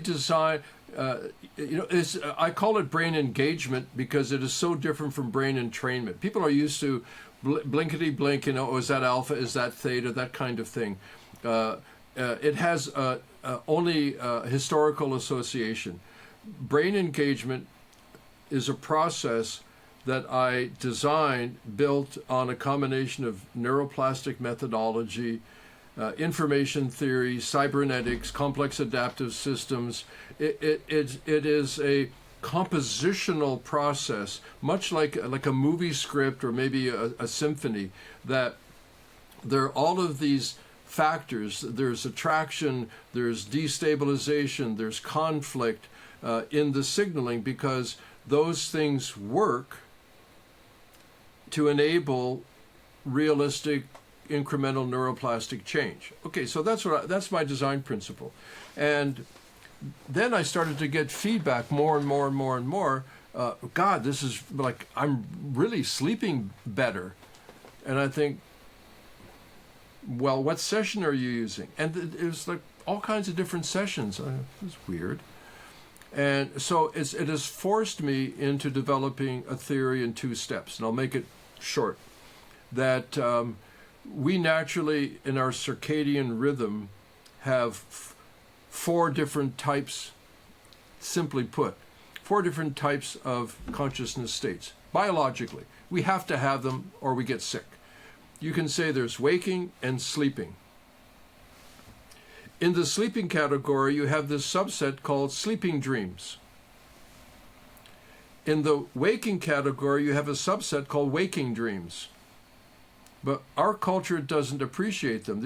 design, I call it brain engagement because it is so different from brain entrainment. People are used to blinkety blink, is that alpha, is that theta, that kind of thing. It has only historical association. Brain engagement is a process that I designed, built on a combination of neuroplastic methodology, information theory, cybernetics, complex adaptive systems. It is a compositional process, much like a movie script or maybe a symphony, that there are all of these factors. There's attraction, there's destabilization, there's conflict in the signaling, because those things work to enable realistic incremental neuroplastic change. Okay, so that's my design principle. And then I started to get feedback more and more and more and more. God, this is like, I'm really sleeping better. And I think, well, what session are you using? And it was like all kinds of different sessions. It's weird. And so it has forced me into developing a theory in 2 steps, and I'll make it short. That we naturally, in our circadian rhythm, have 4 different types, simply put, 4 different types of consciousness states. Biologically, we have to have them or we get sick. You can say there's waking and sleeping. In the sleeping category, you have this subset called sleeping dreams. In the waking category, you have a subset called waking dreams. But our culture doesn't appreciate them.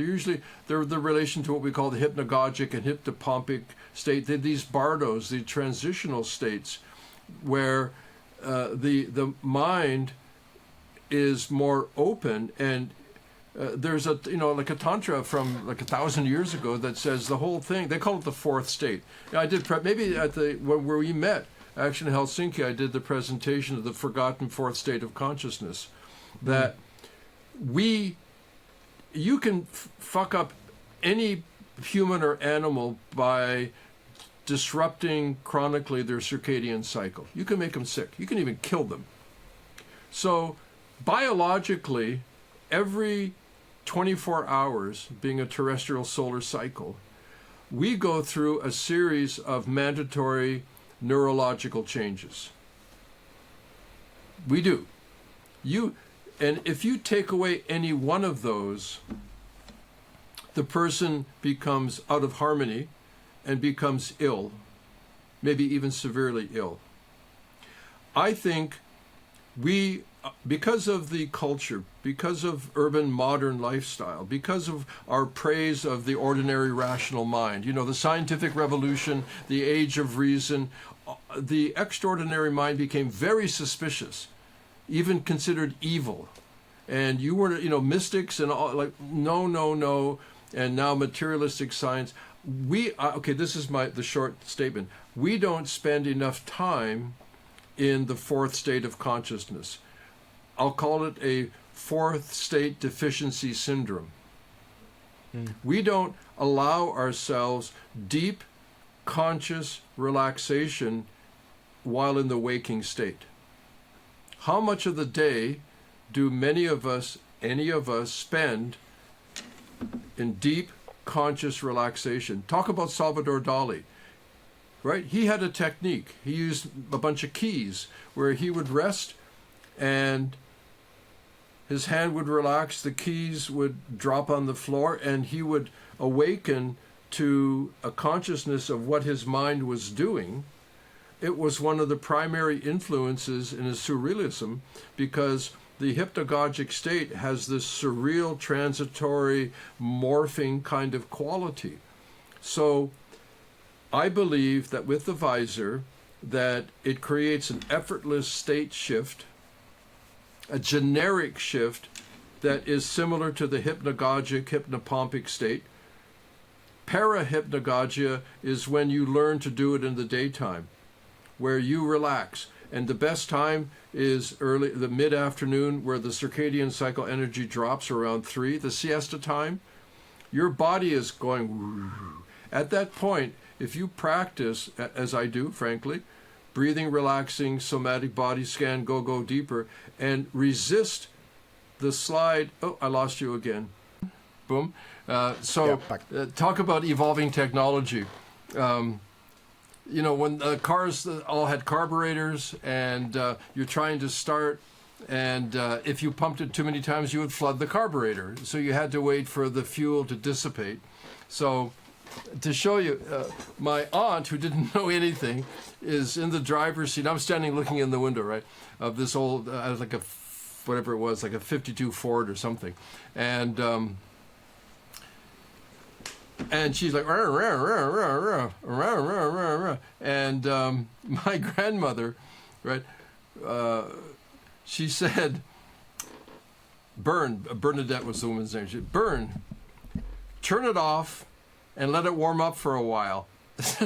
They're the relation to what we call the hypnagogic and hypnopompic state. They're these bardos, the transitional states, where the mind is more open, and there's a a tantra from like 1,000 years ago that says the whole thing. They call it the 4th state. I did maybe at where we met, actually in Helsinki, I did the presentation of the forgotten 4th state of consciousness. That you can fuck up any human or animal by disrupting chronically their circadian cycle. You can make them sick. You can even kill them. So biologically, every 24 hours, being a terrestrial solar cycle, we go through a series of mandatory neurological changes. We do. And if you take away any one of those, the person becomes out of harmony and becomes ill, maybe even severely ill. I think we, because of the culture, because of urban modern lifestyle, because of our praise of the ordinary rational mind, the scientific revolution, the age of reason, the extraordinary mind became very suspicious, even considered evil. And you were, mystics and all, like, no, and now materialistic science. Okay, this is the short statement. We don't spend enough time in the fourth state of consciousness. I'll call it a fourth state deficiency syndrome. We don't allow ourselves deep conscious relaxation while in the waking state. How much of the day do any of us spend in deep conscious relaxation? Talk about Salvador Dali, right? He had a technique. He used a bunch of keys where he would rest and his hand would relax, the keys would drop on the floor, and he would awaken to a consciousness of what his mind was doing. It was one of the primary influences in his surrealism, because the hypnagogic state has this surreal, transitory, morphing kind of quality. So I believe that with the Visor, that it creates an effortless state shift, a generic shift that is similar to the hypnagogic, hypnopompic state. Parahypnagogia is when you learn to do it in the daytime, where you relax. And the best time is the mid-afternoon, where the circadian cycle energy drops around 3, the siesta time. Your body is going. At that point, if you practice, as I do, frankly, breathing, relaxing, somatic body scan, go deeper, and resist the slide. Oh, I lost you again. Boom. Talk about evolving technology. When the cars all had carburetors and you're trying to start, and if you pumped it too many times, you would flood the carburetor. So you had to wait for the fuel to dissipate. So to show you, my aunt, who didn't know anything, is in the driver's seat. I'm standing looking in the window, right, of this old, like a, whatever it was, like a 52 Ford or something. And she's like, rah, rah, rah, rah, rah, rah, rah, rah, rah. And my grandmother, right, she said, Bernadette was the woman's name. She said, turn it off and let it warm up for a while.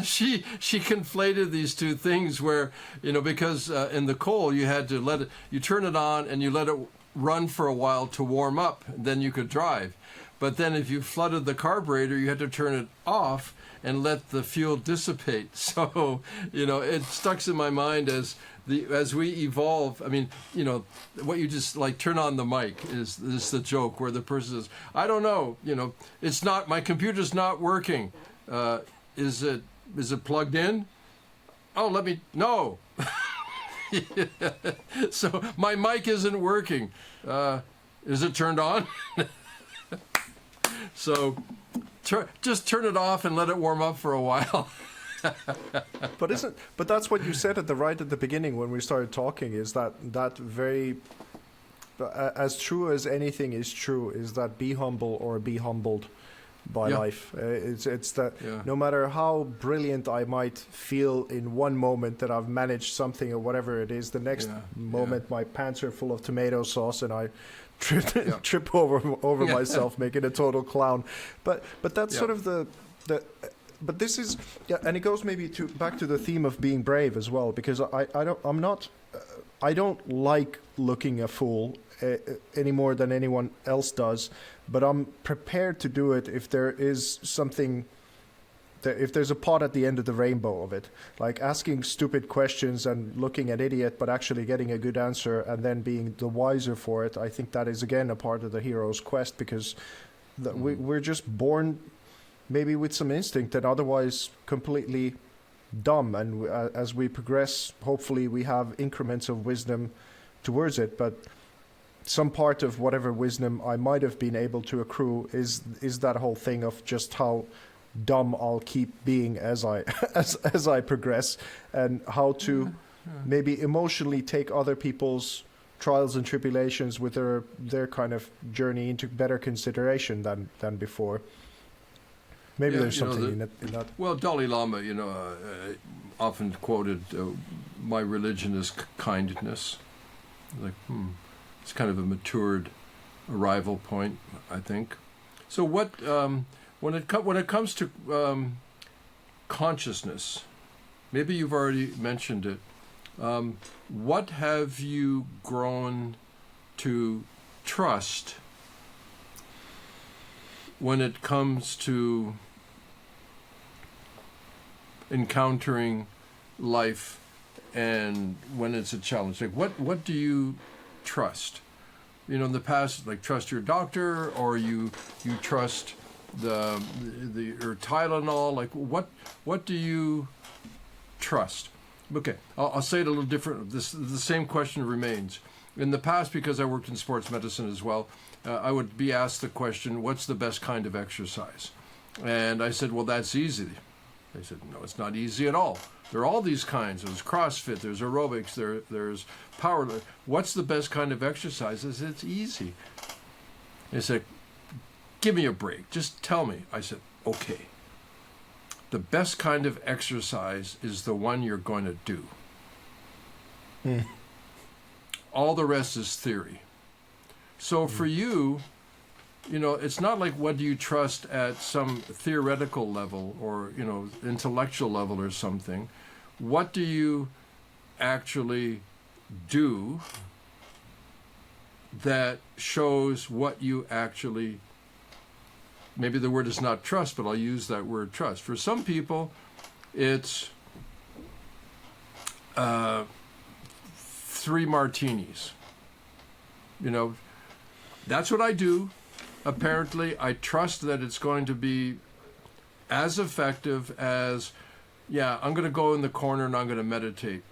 she conflated these two things where, because in the coal you had to you turn it on and you let it run for a while to warm up, then you could drive. But then if you flooded the carburetor, you had to turn it off and let the fuel dissipate. So, it stuck in my mind as we evolve. I mean, what you just like turn on the mic is the joke where the person says, I don't know, it's not, my computer's not working. Is it plugged in? Oh, no. So my mic isn't working. Is it turned on? So just turn it off and let it warm up for a while. But that's what you said at the beginning when we started talking, is that very, as true as anything is true, is that be humble or be humbled by life. It's that no matter how brilliant I might feel in one moment that I've managed something or whatever it is, the next moment my pants are full of tomato sauce and I trip over myself, making a total clown. But that's sort of the but this is and it goes maybe back to the theme of being brave as well, because I don't like looking a fool any more than anyone else does, but I'm prepared to do it if there is something if there's a pot at the end of the rainbow of it, like asking stupid questions and looking an idiot, but actually getting a good answer and then being the wiser for it, I think that is again a part of the hero's quest, because we're just born maybe with some instinct and otherwise completely dumb, and as we progress, hopefully we have increments of wisdom towards it, but some part of whatever wisdom I might have been able to accrue is that whole thing of just how dumb I'll keep being as I as I progress, and how to maybe emotionally take other people's trials and tribulations with their kind of journey into better consideration than before. Maybe there's something in that. Well, Dalai Lama, often quoted, "My religion is kindness." Like, it's kind of a matured arrival point, I think. So, what when it comes to consciousness, maybe you've already mentioned it. What have you grown to trust when it comes to encountering life and when it's a challenge? Like, what do you trust? In the past, like trust your doctor, or you trust the or Tylenol. Like, what do you trust? Okay, I'll say it a little different. The same question remains. In the past, because I worked in sports medicine as well, I would be asked the question, what's the best kind of exercise? And I said, well, that's easy. They said, no, it's not easy at all. There are all these kinds. There's CrossFit, there's aerobics, there's power. What's the best kind of exercise? I said, it's easy. They said, give me a break. Just tell me. I said, okay. The best kind of exercise is the one you're going to do. All the rest is theory. So for you, it's not like what do you trust at some theoretical level or, intellectual level or something. What do you actually do that shows what you actually, maybe the word is not trust, but I'll use that word trust. For some people, it's 3 martinis. That's what I do. Apparently, I trust that it's going to be as effective as, I'm going to go in the corner and I'm going to meditate.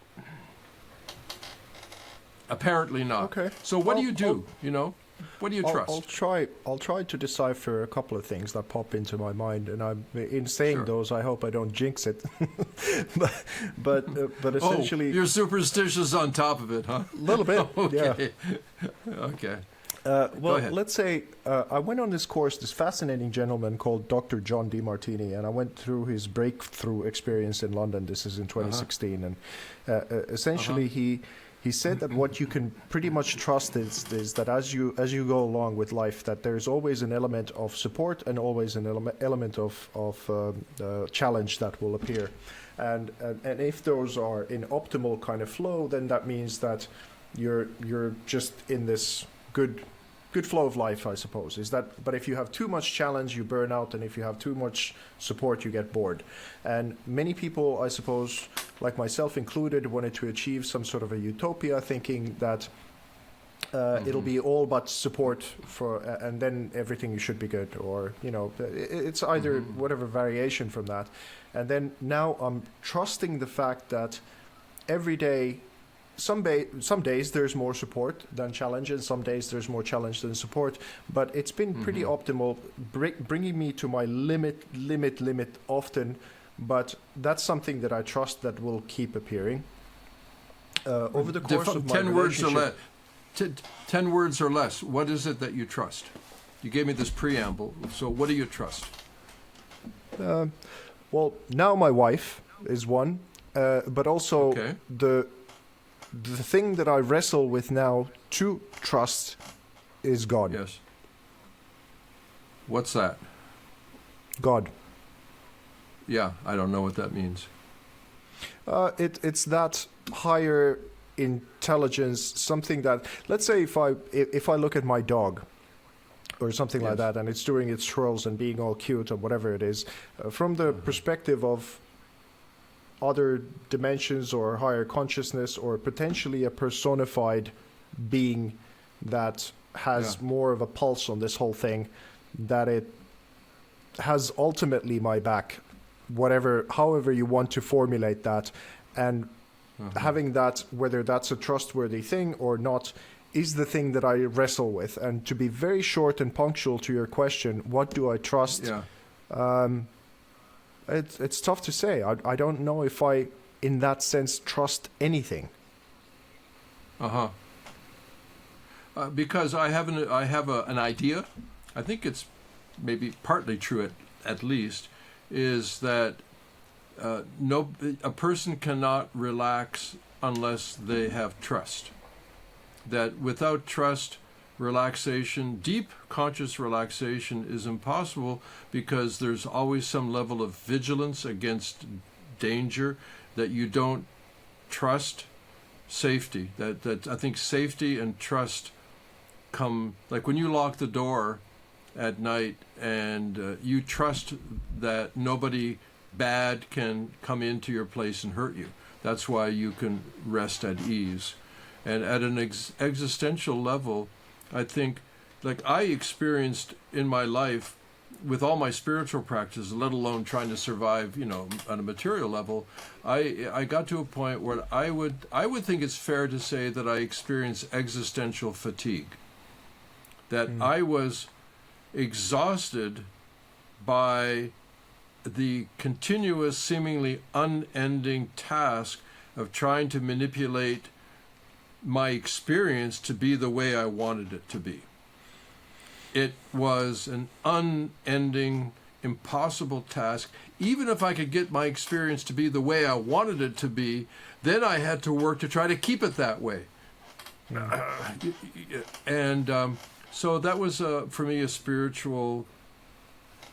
Apparently not. Okay. So what do you do? What do you trust? I'll try to decipher a couple of things that pop into my mind, and in saying those, I hope I don't jinx it. but essentially, you're superstitious on top of it, huh? A little bit. Okay. Yeah. Okay. Well, let's say I went on this course, this fascinating gentleman called Dr. John DeMartini, and I went through his breakthrough experience in London. This is in 2016, and essentially he said that what you can pretty much trust is that as you go along with life, that there's always an element of support and always an element of challenge that will appear, and if those are in optimal kind of flow, then that means that you're just in this good flow of life, I suppose. But if you have too much challenge, you burn out, and if you have too much support, you get bored. And many people, I suppose, like myself included, wanted to achieve some sort of a utopia, thinking that it'll be all but support and then everything should be good, or it's either whatever variation from that. And then now I'm trusting the fact that every day, some days there's more support than challenge, and some days there's more challenge than support. But it's been pretty optimal, bringing me to my limit often. But that's something that I trust that will keep appearing over the course of my 10 words or relationship. less. 10 words or less. What is it that you trust? You gave me this preamble. So what do you trust? Well, now my wife is one, but also the thing that I wrestle with now to trust is God. Yes. What's that? God. Yeah, I don't know what that means. It's that higher intelligence, something that, let's say if I look at my dog, or something like that, and it's doing its twirls and being all cute or whatever it is. From the perspective of other dimensions or higher consciousness, or potentially a personified being that has more of a pulse on this whole thing, that it has ultimately my back, however you want to formulate that, and having that, whether that's a trustworthy thing or not, is the thing that I wrestle with. And to be very short and punctual to your question, what do I trust? It's tough to say. I don't know if I, in that sense, trust anything. Because I have an idea. I think it's maybe partly true at least, is that a person cannot relax unless they have trust. That without trust, relaxation, deep conscious relaxation, is impossible, because there's always some level of vigilance against danger, that you don't trust safety. That I think safety and trust come, like when you lock the door at night and you trust that nobody bad can come into your place and hurt you. That's why you can rest at ease. And at an existential level, I think, like I experienced in my life with all my spiritual practices, let alone trying to survive, on a material level, I got to a point where I would think it's fair to say that I experienced existential fatigue. That I was exhausted by the continuous, seemingly unending task of trying to manipulate my experience to be the way I wanted it to be. It was an unending, impossible task. Even if I could get my experience to be the way I wanted it to be, then I had to work to try to keep it that way. So that was, for me, a spiritual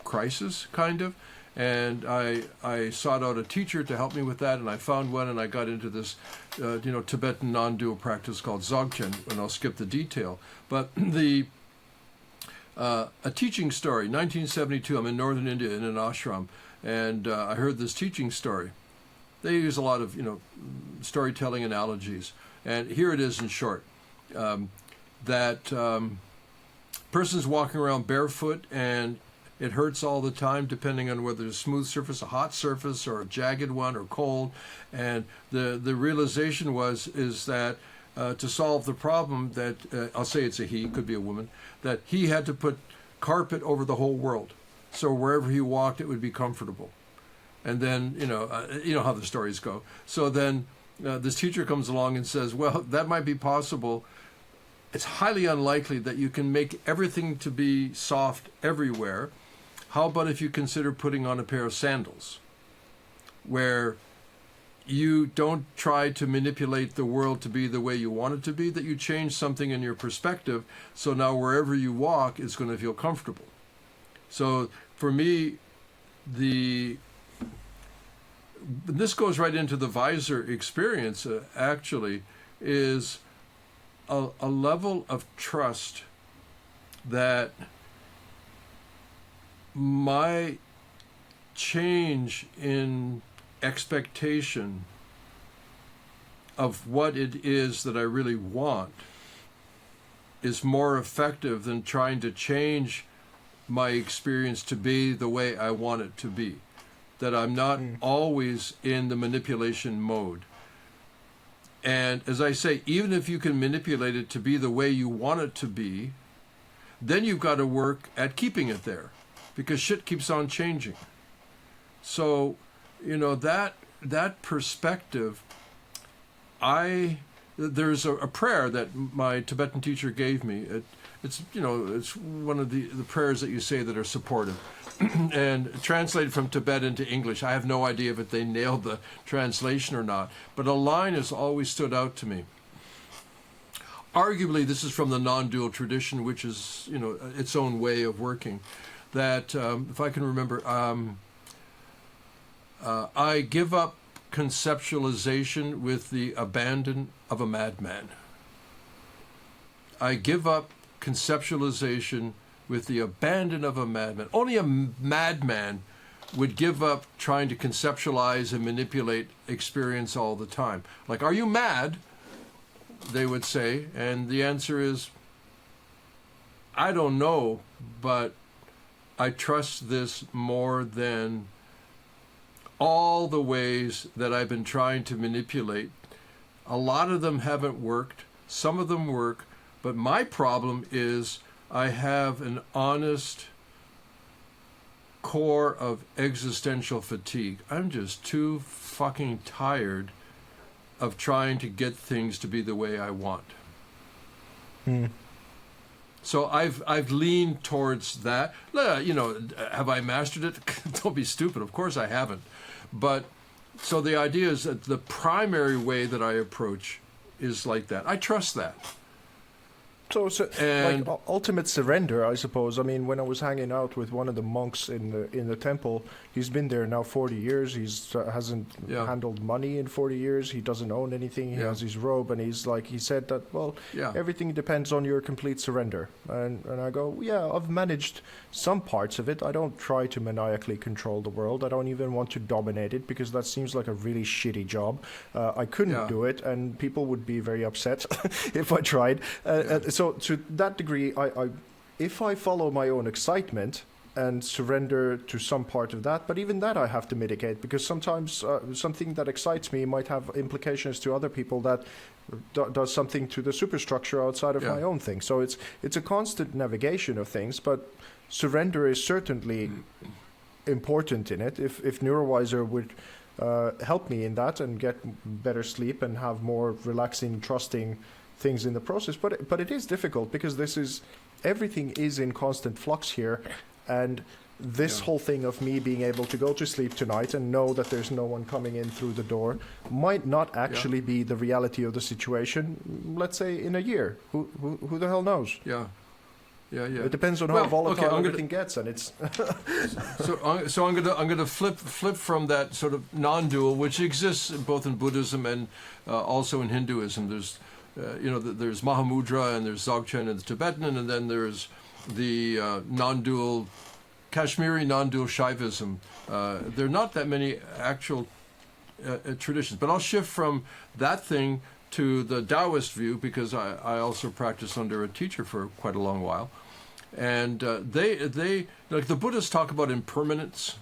crisis, kind of. And I sought out a teacher to help me with that, and I found one, and I got into this, Tibetan non-dual practice called Dzogchen, and I'll skip the detail. But a teaching story, 1972, I'm in northern India in an ashram, and I heard this teaching story. They use a lot of, storytelling analogies, and here it is in short. Person's walking around barefoot, and it hurts all the time, depending on whether it's a smooth surface, a hot surface, or a jagged one, or cold. And the realization is that to solve the problem, that I'll say it's a he, could be a woman, that he had to put carpet over the whole world, so wherever he walked, it would be comfortable. And then you know how the stories go. So then this teacher comes along and says, "Well, that might be possible. It's highly unlikely that you can make everything to be soft everywhere. How about if you consider putting on a pair of sandals, where you don't try to manipulate the world to be the way you want it to be, that you change something in your perspective, so now wherever you walk, it's going to feel comfortable." So for me, this goes right into the Vizr experience, actually, is a level of trust that my change in expectation of what it is that I really want is more effective than trying to change my experience to be the way I want it to be. That I'm not always in the manipulation mode. And as I say, even if you can manipulate it to be the way you want it to be, then you've got to work at keeping it there, because shit keeps on changing. So, that perspective, there's a prayer that my Tibetan teacher gave me. It's one of the prayers that you say that are supportive. And translated from Tibetan to English, I have no idea if they nailed the translation or not, but a line has always stood out to me. Arguably, this is from the non-dual tradition, which is, its own way of working. That, if I can remember, I give up conceptualization with the abandon of a madman. I give up conceptualization with the abandon of a madman. Only a madman would give up trying to conceptualize and manipulate experience all the time. Like, are you mad? They would say, and the answer is, I don't know, but I trust this more than all the ways that I've been trying to manipulate. A lot of them haven't worked. Some of them work. But my problem is I have an honest core of existential fatigue. I'm just too fucking tired of trying to get things to be the way I want. So I've leaned towards that. You know, have I mastered it? Don't be stupid. Of course I haven't. But so the idea is that the primary way that I approach is like that. I trust that. So And- like ultimate surrender, I suppose. I mean, when I was hanging out with one of the monks in the temple, he's been there now 40 years. He's hasn't Yeah. handled money in 40 years. He doesn't own anything. He Yeah. has his robe, and he said that, well, Yeah. everything depends on your complete surrender. And I go, yeah, I've managed some parts of it. I don't try to maniacally control the world. I don't even want to dominate it, because that seems like a really shitty job. I couldn't Yeah. do it, and people would be very upset if I tried. So to that degree, if I follow my own excitement and surrender to some part of that, but even that I have to mitigate, because sometimes something that excites me might have implications to other people that does something to the superstructure outside of Yeah. my own thing. So it's a constant navigation of things, but surrender is certainly important in it. If NeuroVizr would help me in that and get better sleep and have more relaxing, trusting things in the process, but it is difficult, because everything is in constant flux here, and this Yeah. whole thing of me being able to go to sleep tonight and know that there's no one coming in through the door might not actually be the reality of the situation, let's say in a year. Who the hell knows? Yeah. Yeah. It depends on Well, how volatile okay, everything gets, and it's So I'm gonna flip from that sort of non-dual, which exists both in Buddhism and also in Hinduism. There's there's Mahamudra, and there's Dzogchen and the Tibetan, and then there's the non-dual Kashmiri non-dual Shaivism. There are not that many actual traditions, but I'll shift from that thing to the Taoist view, because I also practiced under a teacher for quite a long while. And they like the Buddhists talk about impermanence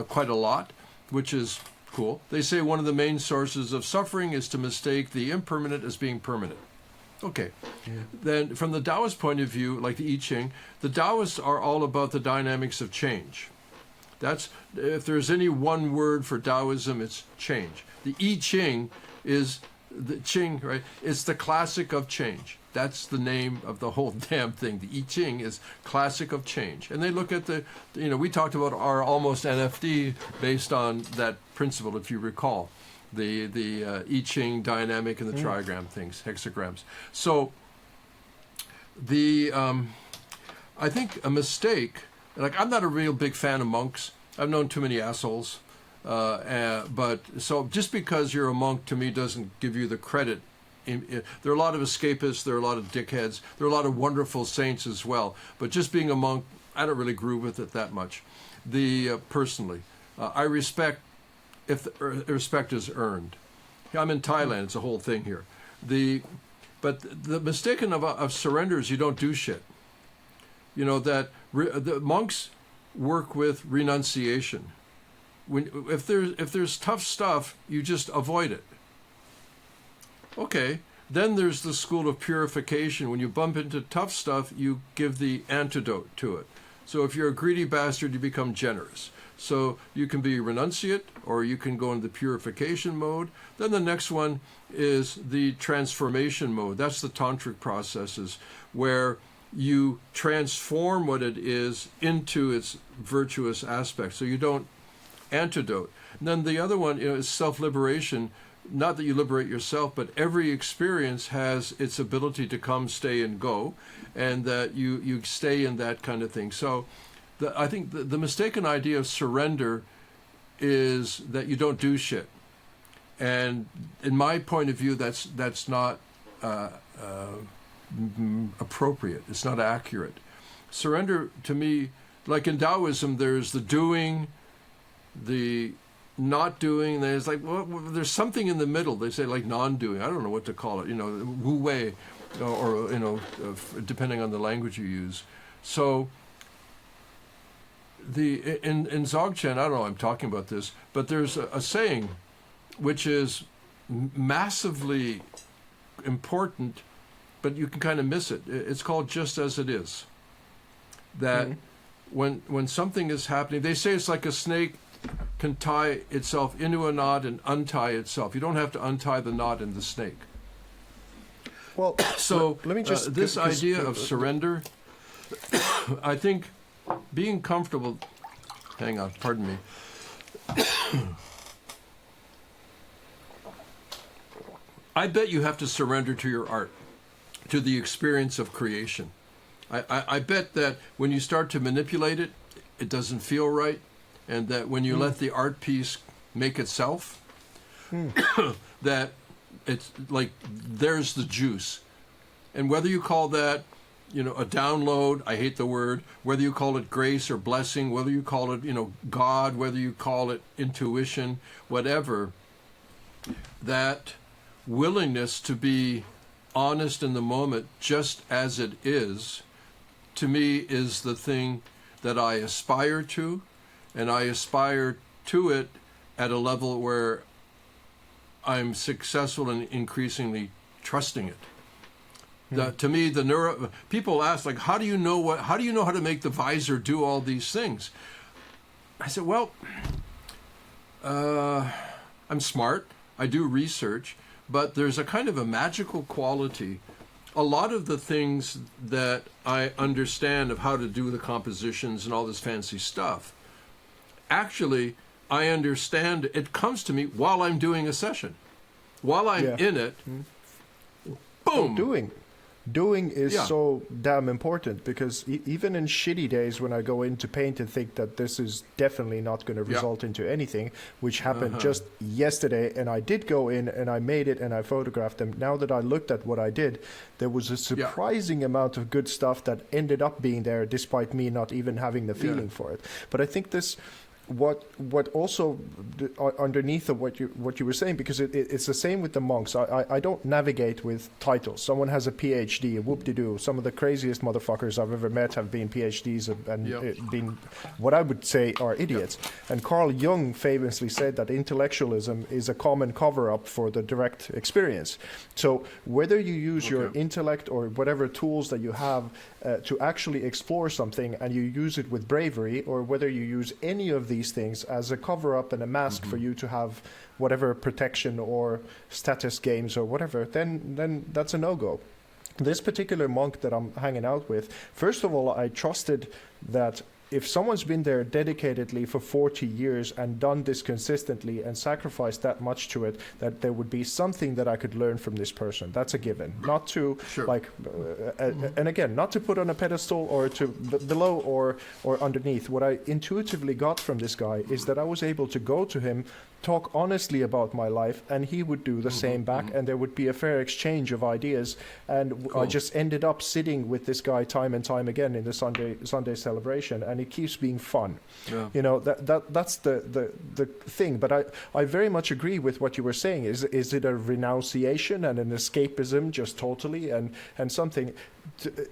quite a lot, which is cool. They say one of the main sources of suffering is to mistake the impermanent as being permanent. Okay. Yeah. Then from the Taoist point of view, like the I Ching, the Taoists are all about the dynamics of change. That's, if there's any one word for Taoism, it's change. The I Ching is the Ching, right? It's the classic of change. That's the name of the whole damn thing. The I Ching is classic of change. And they look at we talked about our almost NFT based on that principle, if you recall, the I Ching dynamic and the trigram things, hexagrams. So I think a mistake, like I'm not a real big fan of monks. I've known too many assholes. But so just because you're a monk to me doesn't give you the credit. There are a lot of escapists, there are a lot of dickheads, there are a lot of wonderful saints as well. But just being a monk, I don't really groove with it that much. Personally, I respect if the respect is earned. I'm in Thailand; it's a whole thing here. But the mistake of surrender is you don't do shit. You know that the monks work with renunciation. If there's tough stuff, you just avoid it. Okay, then there's the school of purification. When you bump into tough stuff, you give the antidote to it. So if you're a greedy bastard, you become generous. So you can be renunciate, or you can go into the purification mode. Then the next one is the transformation mode. That's the tantric processes, where you transform what it is into its virtuous aspect. So you don't antidote. And then the other one is self-liberation. Not that you liberate yourself, but every experience has its ability to come, stay, and go, and that you stay in that kind of thing. So I think the mistaken idea of surrender is that you don't do shit. And in my point of view, that's not appropriate. It's not accurate. Surrender, to me, like in Taoism, there's the doing, the not doing. There's like, well, there's something in the middle. They say like non-doing. I don't know what to call it. Wu Wei, or depending on the language you use. So in Dzogchen, I don't know. I'm talking about this, but there's a saying, which is massively important, but you can kind of miss it. It's called just as it is. That when something is happening, they say it's like a snake can tie itself into a knot and untie itself. You don't have to untie the knot in the snake. Well, so let me just this idea of surrender, I think being comfortable, hang on, pardon me. I bet you have to surrender to your art, to the experience of creation. I bet that when you start to manipulate it, it doesn't feel right, and that when you let the art piece make itself, that it's like there's the juice. And whether you call that, a download, I hate the word, whether you call it grace or blessing, whether you call it, God, whether you call it intuition, whatever, that willingness to be honest in the moment just as it is, to me, is the thing that I aspire to, and I aspire to it at a level where I'm successful in increasingly trusting it. To me, people ask, like, how do you know how to make the visor do all these things? I said, well, I'm smart. I do research, but there's a kind of a magical quality. A lot of the things that I understand of how to do the compositions and all this fancy stuff, actually, I understand it comes to me while I'm doing a session. While I'm in it, boom! Doing is so damn important, because even in shitty days when I go in to paint and think that this is definitely not going to result into anything, which happened just yesterday, and I did go in and I made it and I photographed them. Now that I looked at what I did, there was a surprising amount of good stuff that ended up being there despite me not even having the feeling for it. But I think this... What also underneath of what you were saying, because it's the same with the monks. I don't navigate with titles. Someone has a PhD, a whoop-de-doo. Some of the craziest motherfuckers I've ever met have been PhDs and been what I would say are idiots. And Carl Jung famously said that intellectualism is a common cover-up for the direct experience. So whether you use your intellect or whatever tools that you have to actually explore something, and you use it with bravery, or whether you use any of these things as a cover-up and a mask for you to have whatever protection or status gains or whatever, then that's a no-go. This particular monk that I'm hanging out with, first of all, I trusted that if someone's been there dedicatedly for 40 years and done this consistently and sacrificed that much to it, that there would be something that I could learn from this person. That's a given. Not to and again, not to put on a pedestal or to below or underneath. What I intuitively got from this guy is that I was able to go to him, talk honestly about my life, and he would do the same back, and there would be a fair exchange of ideas. And I just ended up sitting with this guy time and time again in the Sunday celebration, and it keeps being fun. That's the thing. But I very much agree with what you were saying. Is it a renunciation and an escapism, just totally, and something?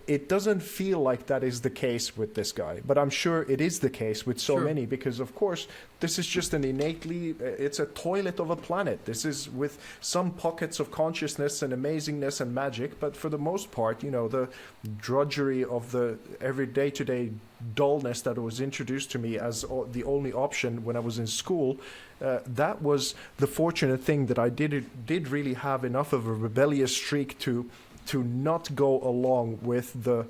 It doesn't feel like that is the case with this guy, but I'm sure it is the case with so many, because of course this is just an innately, it's a toilet of a planet. This is with some pockets of consciousness and amazingness and magic, but for the most part, the drudgery of the every day-to-day dullness that was introduced to me as the only option when I was in school, that was the fortunate thing, that I did really have enough of a rebellious streak to not go along with the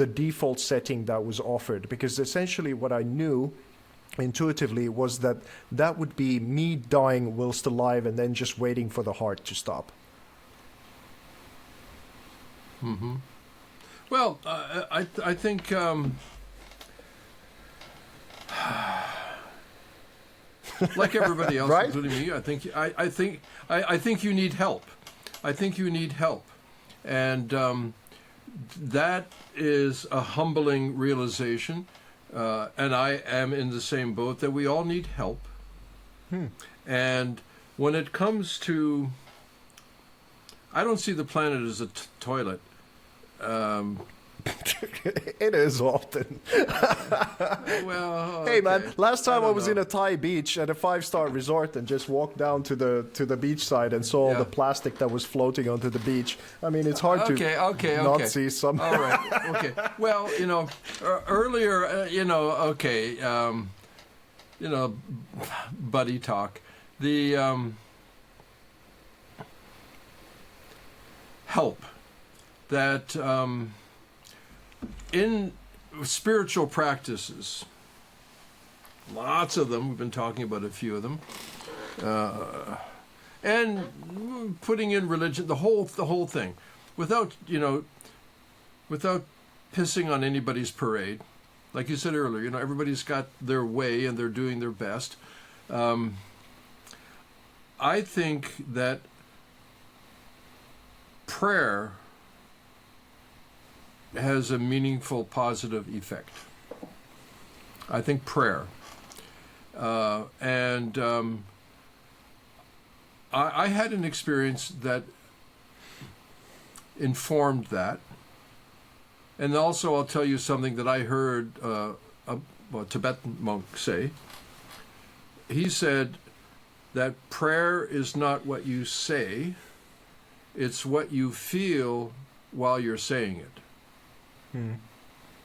default setting that was offered, because essentially what I knew intuitively was that would be me dying whilst alive and then just waiting for the heart to stop. Well, I think like everybody else, including me, I think you need help. I think you need help. And that is a humbling realization. And I am in the same boat that we all need help. And when it comes to, I don't see the planet as a toilet. It is often. Well, Hey man, last time I was know. in a Thai beach at a 5-star resort and just walked down to the beach side and saw all the plastic that was floating onto the beach. I mean, it's hard to not see some. All right. Okay. Well, earlier, buddy talk. The help that in spiritual practices, lots of them, we've been talking about a few of them, and putting in religion, the whole thing, without pissing on anybody's parade. Like you said earlier, everybody's got their way and they're doing their best. I think that prayer has a meaningful positive effect. I think prayer. I had an experience that informed that. And also I'll tell you something that I heard a Tibetan monk say. He said that prayer is not what you say, it's what you feel while you're saying it.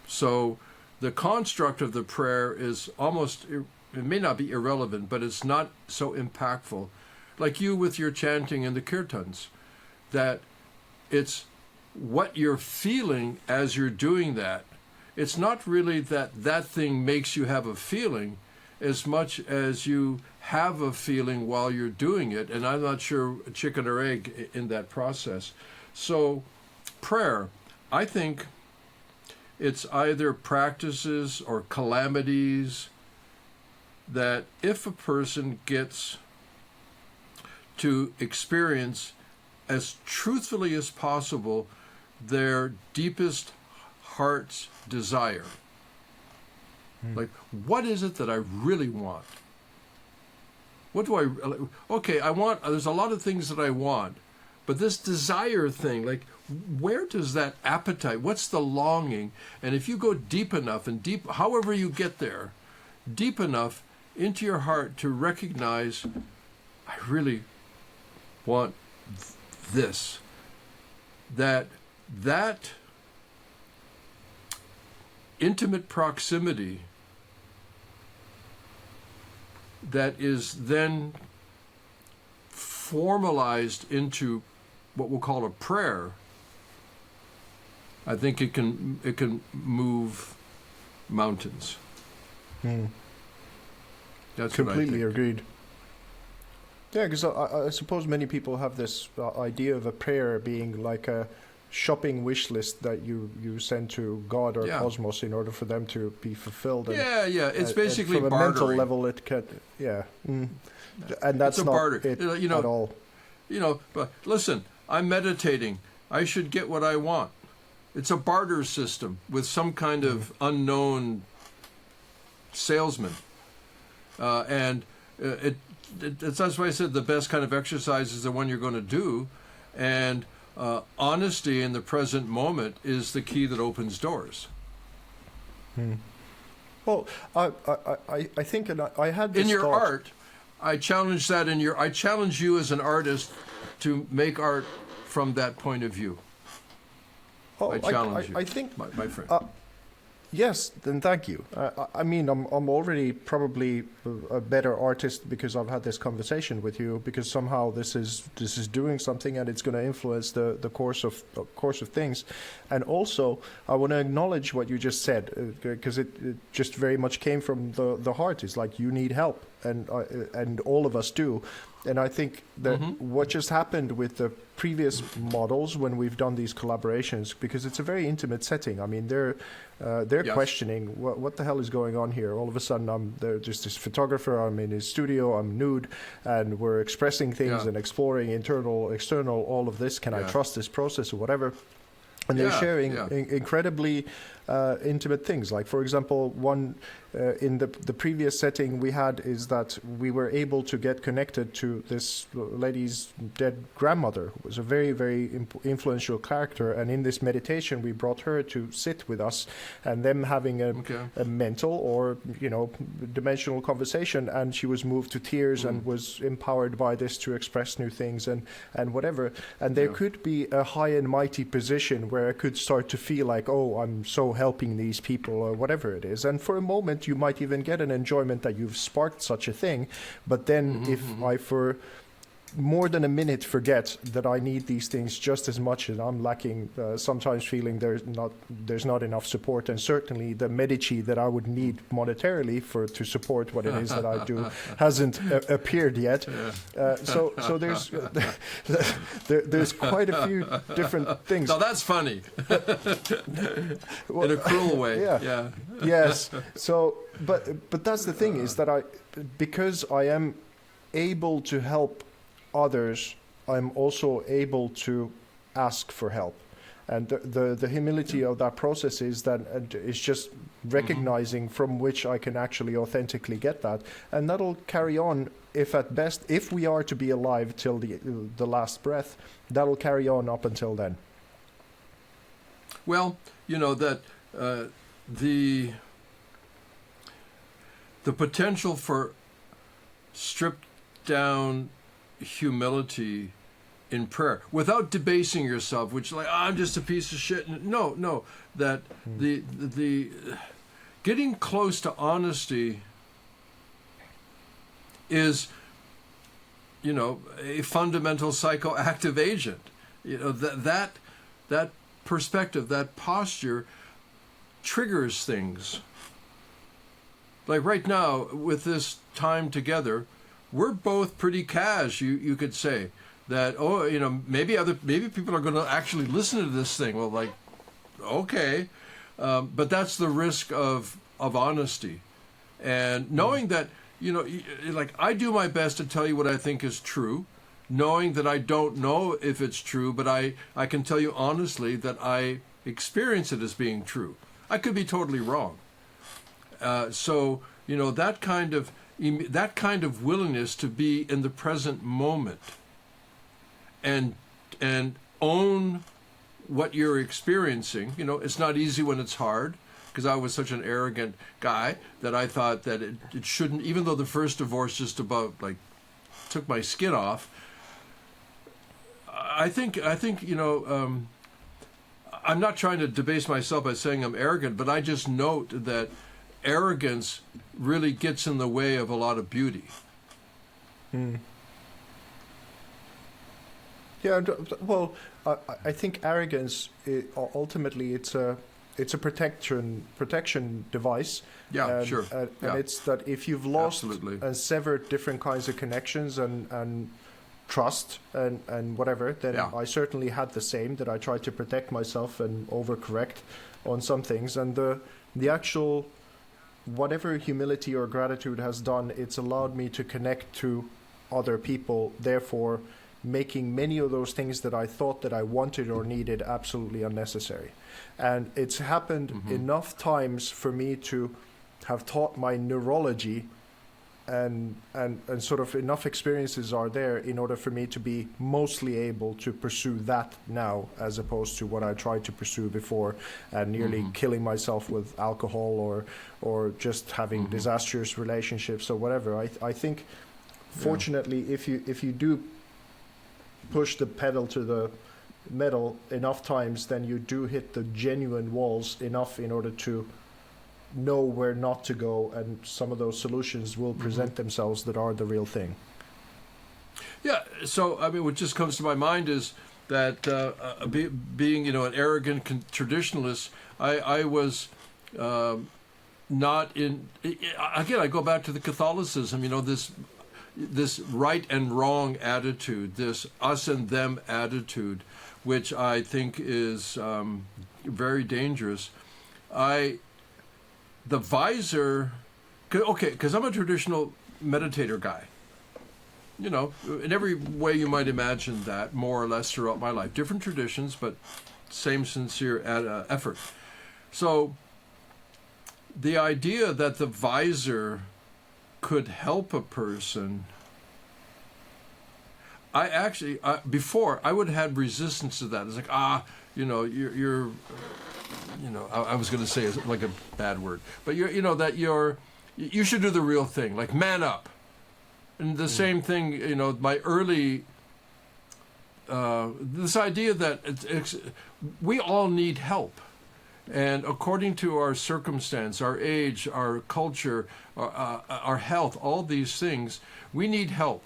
So the construct of the prayer is almost, it may not be irrelevant, but it's not so impactful. Like you with your chanting in the kirtans, that it's what you're feeling as you're doing that. It's not really that thing makes you have a feeling as much as you have a feeling while you're doing it. And I'm not sure chicken or egg in that process. So prayer, I think it's either practices or calamities that if a person gets to experience as truthfully as possible their deepest heart's desire. Like, what is it that I really want? What do there's a lot of things that I want, but this desire thing, like, where does that appetite, what's the longing? And if you go deep enough however you get there, deep enough into your heart to recognize, I really want this, that intimate proximity that is then formalized into what we'll call a prayer, I think it can move mountains. That's completely agreed. Yeah, because I suppose many people have this idea of a prayer being like a shopping wish list that you send to God or cosmos in order for them to be fulfilled. And, it's basically from a bartering. mental level. It can, and that's it's a not barter. it at all. But listen, I'm meditating. I should get what I want. It's a barter system with some kind of unknown salesman, and that's why I said the best kind of exercise is the one you're going to do, and honesty in the present moment is the key that opens doors. Well, I think, and I had this in your thought. art, I challenge that I challenge you as an artist to make art from that point of view. Oh, I challenge you. I think, my friend. Yes, then thank you. I mean, I'm already probably a better artist because I've had this conversation with you. Because somehow this is doing something, and it's going to influence the course of things. And also, I want to acknowledge what you just said because it just very much came from the heart. It's like you need help, and all of us do. And I think that what just happened with the previous models when we've done these collaborations, because it's a very intimate setting. I mean, they're questioning what the hell is going on here. All of a sudden, there's this photographer. I'm in his studio. I'm nude, and we're expressing things and exploring internal, external, all of this. Can I trust this process or whatever? And they're sharing incredibly intimate things. Like, for example, one in the previous setting we had is that we were able to get connected to this lady's dead grandmother, who was a very, very influential character. And in this meditation, we brought her to sit with us, and them having a mental or, dimensional conversation. And she was moved to tears and was empowered by this to express new things and whatever. And there could be a high and mighty position where I could start to feel like, oh, I'm so helping these people or whatever it is. And for a moment, you might even get an enjoyment that you've sparked such a thing. But then if I, for more than a minute, forget that I need these things just as much, and I'm lacking, sometimes feeling there's not enough support, and certainly the Medici that I would need monetarily to support what it is that I do hasn't appeared yet. So there's quite a few different things. No, that's funny. In a cruel way. Yeah. Yes. So, but that's the thing, is that because I am able to help others, I'm also able to ask for help. And the humility of that process is that it's just recognizing from which I can actually authentically get that. And that'll carry on, if we are to be alive till the last breath, that'll carry on up until then. Well, that the potential for stripped down humility in prayer without debasing yourself, which I'm just a piece of shit. No, that the getting close to honesty is, a fundamental psychoactive agent. That perspective, that posture triggers things. Like right now with this time together, we're both pretty cash, you could say. That, maybe people are going to actually listen to this thing. Well, okay. But that's the risk of honesty. And knowing that, I do my best to tell you what I think is true, knowing that I don't know if it's true, but I can tell you honestly that I experience it as being true. I could be totally wrong. So, that kind of willingness to be in the present moment and own what you're experiencing. It's not easy when it's hard, because I was such an arrogant guy that I thought that it shouldn't, even though the first divorce just about took my skin off. I think I'm not trying to debase myself by saying I'm arrogant, but I just note that arrogance really gets in the way of a lot of beauty. Yeah, well, I think arrogance, ultimately, it's a protection device. Yeah, sure. And it's that if you've lost and severed different kinds of connections and trust and whatever, then I certainly had the same, that I tried to protect myself and overcorrect on some things. And the actual, whatever humility or gratitude has done, it's allowed me to connect to other people, therefore making many of those things that I thought that I wanted or needed absolutely unnecessary. And it's happened enough times for me to have taught my neurology, and sort of enough experiences are there in order for me to be mostly able to pursue that now, as opposed to what I tried to pursue before and nearly killing myself with alcohol or just having disastrous relationships or whatever. I think, fortunately, if you do push the pedal to the metal enough times, then you do hit the genuine walls enough in order to know where not to go, and some of those solutions will present themselves that are the real thing. Yeah, so what just comes to my mind is that being an arrogant traditionalist, I was not in, again, I go back to the Catholicism, this right and wrong attitude, this us and them attitude, which I think is very dangerous. The visor, okay, because I'm a traditional meditator guy. In every way you might imagine that, more or less throughout my life. Different traditions, but same sincere effort. So the idea that the visor could help a person, before I would have had resistance to that. It's like, you're I was going to say it's like a bad word, but you should do the real thing, like man up. And the same thing, my early, this idea that we all need help. And according to our circumstance, our age, our culture, our health, all these things, we need help.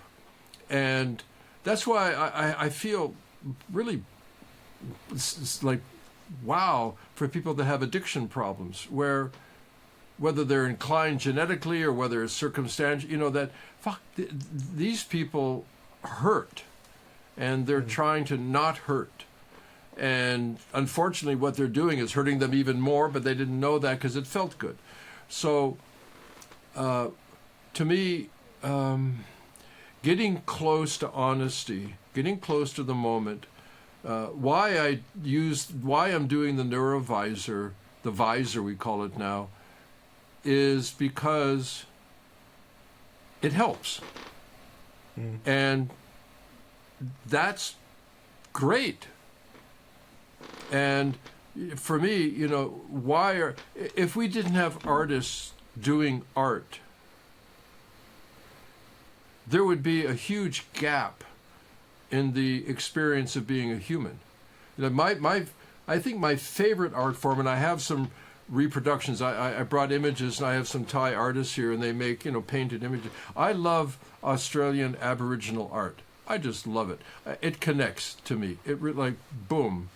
And that's why I feel really it's like, wow, for people that have addiction problems, whether they're inclined genetically or whether it's circumstantial, that these people hurt, and they're trying to not hurt. And unfortunately, what they're doing is hurting them even more, but they didn't know that because it felt good. So, to me, getting close to honesty, getting close to the moment, why I'm doing the NeuroVizr, the visor we call it now, is because it helps. And that's great. And for me, if we didn't have artists doing art, there would be a huge gap in the experience of being a human. I think my favorite art form, and I have some reproductions. I brought images, and I have some Thai artists here, and they make painted images. I love Australian Aboriginal art. I just love it. It connects to me. Boom.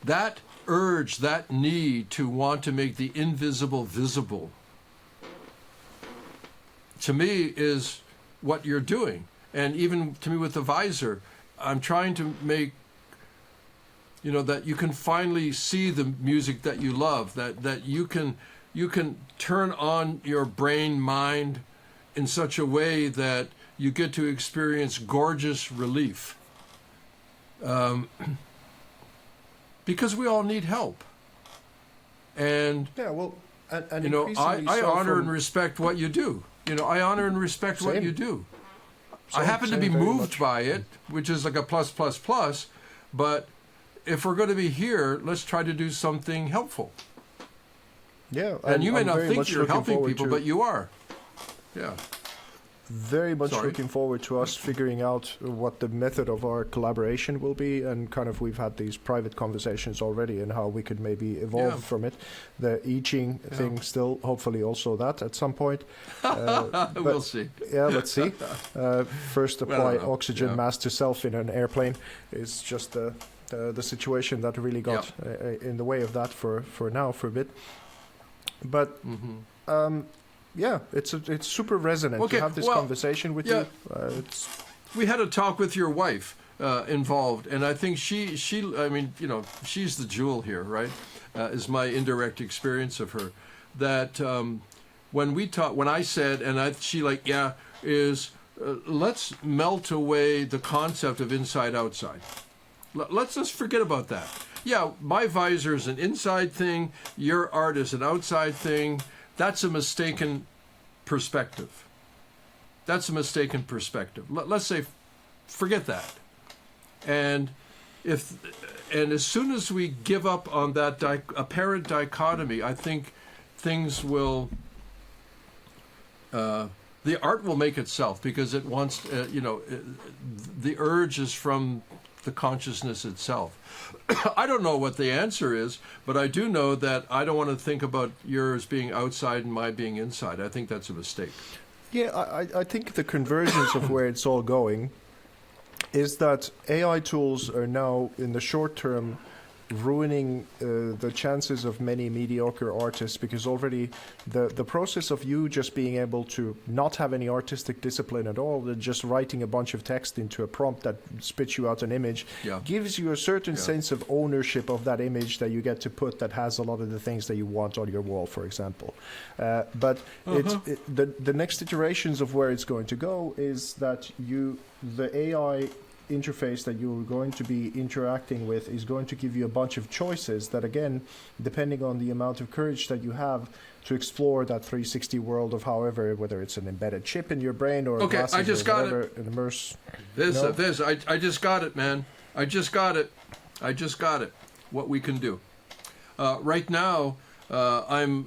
That urge, that need to want to make the invisible visible, to me, is what you're doing. And even to me with the visor, I'm trying to make, that you can finally see the music that you love, that you can turn on your brain, mind in such a way that you get to experience gorgeous relief. Because we all need help. And, and I honor and respect what you do. I honor and respect what you do. I happen to be moved by it, which is like a plus, but if we're going to be here, let's try to do something helpful. Yeah. And you may not think you're helping people, but you are. Yeah. Very much Sorry. looking forward to us figuring out what the method of our collaboration will be, and kind of we've had these private conversations already and how we could maybe evolve from it. The I Ching thing still, hopefully also that at some point. We'll see. Yeah, let's see. First apply oxygen mask to self in an airplane is just the situation that really got in the way of that for now, for a bit. But yeah, it's super resonant to have this conversation with you. We had a talk with your wife involved, and I think she's the jewel here, right? Is my indirect experience of her. That when I said, and she let's melt away the concept of inside outside. Let's just forget about that. Yeah, my visor is an inside thing. Your art is an outside thing. That's a mistaken perspective. Let's say, forget that. And as soon as we give up on that apparent dichotomy, I think things will. The art will make itself, because it wants. The urge is from the consciousness itself. I don't know what the answer is, but I do know that I don't want to think about yours being outside and my being inside. I think that's a mistake. Yeah, I think the convergence of where it's all going is that AI tools are now, in the short term, ruining the chances of many mediocre artists, because already the process of you just being able to not have any artistic discipline at all, just writing a bunch of text into a prompt that spits you out an image, gives you a certain sense of ownership of that image that you get to put, that has a lot of the things that you want on your wall, for example. But the next iterations of where it's going to go is that the AI interface that you're going to be interacting with is going to give you a bunch of choices that, again, depending on the amount of courage that you have to explore that 360 world of whether it's an embedded chip in your brain or glasses I just or got whatever, it. immerse. I just got it, man. I just got it. What we can do. Right now, I'm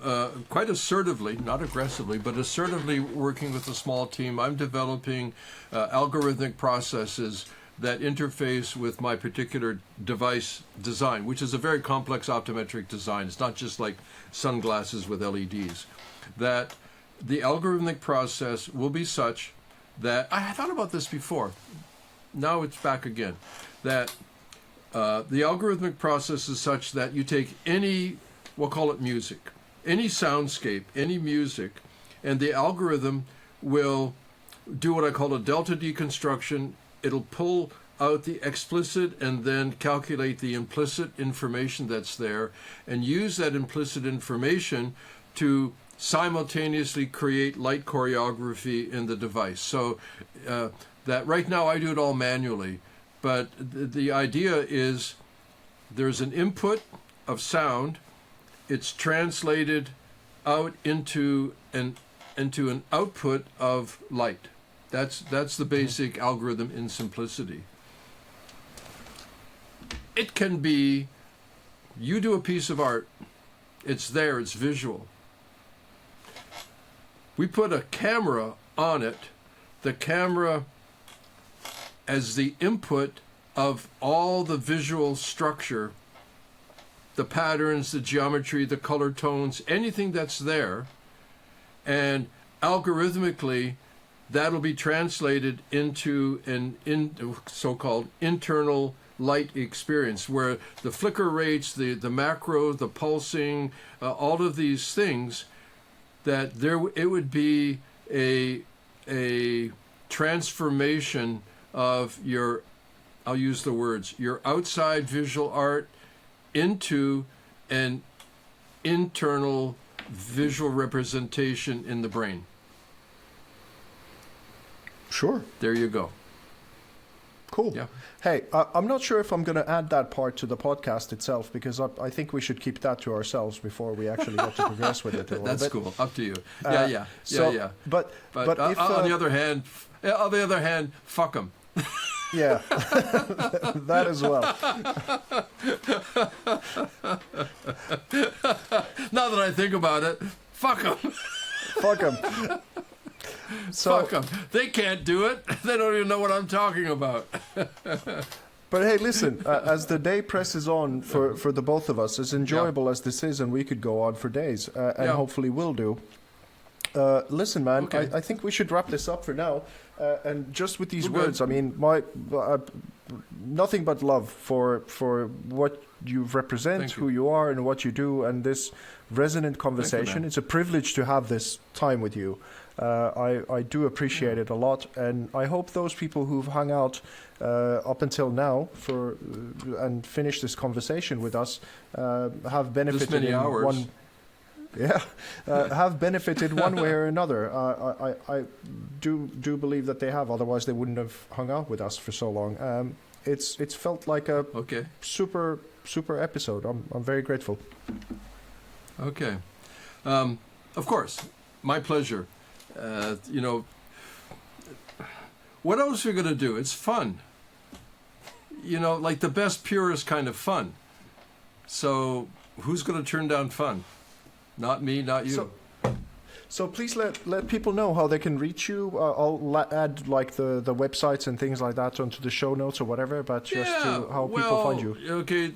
quite assertively, not aggressively, but assertively working with a small team. I'm developing algorithmic processes that interface with my particular device design, which is a very complex optometric design. It's not just like sunglasses with LEDs. That the algorithmic process will be such that, I thought about this before, now it's back again, that the algorithmic process is such that you take any, we'll call it music, any soundscape, any music, and the algorithm will do what I call a delta deconstruction. It'll pull out the explicit and then calculate the implicit information that's there and use that implicit information to simultaneously create light choreography in the device. So that right now I do it all manually, but the idea is there's an input of sound. It's translated out into an output of light. That's the basic algorithm in simplicity. It can be, you do a piece of art, it's there, it's visual. We put a camera on it, the camera as the input of all the visual structure, the patterns, the geometry, the color tones, anything that's there, and algorithmically that'll be translated into an so-called internal light experience, where the flicker rates, the macro, the pulsing, all of these things, that it would be a transformation of your, I'll use the words, your outside visual art into an internal visual representation in the brain. Sure. There you go. Cool. Yeah. Hey, I'm not sure if I'm going to add that part to the podcast itself, because I think we should keep that to ourselves before we actually get to progress with it a little That's bit. cool. Up to you. Yeah. But if, on the other hand, fuck them. Yeah, that as well. Now that I think about it, fuck them. Fuck them. Fuck them. They can't do it. They don't even know what I'm talking about. But hey, listen, as the day presses on for the both of us, as enjoyable as this is, and we could go on for days, and hopefully will do. Listen, man, Okay. I think we should wrap this up for now. And just with these words, I mean, nothing but love for what you represent, who you are, and what you do, and this resonant conversation. It's a privilege to have this time with you. I do appreciate it a lot, and I hope those people who've hung out up until now and finished this conversation with us have benefited this many hours. Have benefited one way or another. I do believe that they have. Otherwise, they wouldn't have hung out with us for so long. It's felt like a super episode. I'm very grateful. Okay, of course, my pleasure. What else are we going to do? It's fun. Like the best, purest kind of fun. So who's going to turn down fun? Not me, not you. So please let people know how they can reach you. I'll add like the websites and things like that onto the show notes or whatever, but just to how people find you. Okay,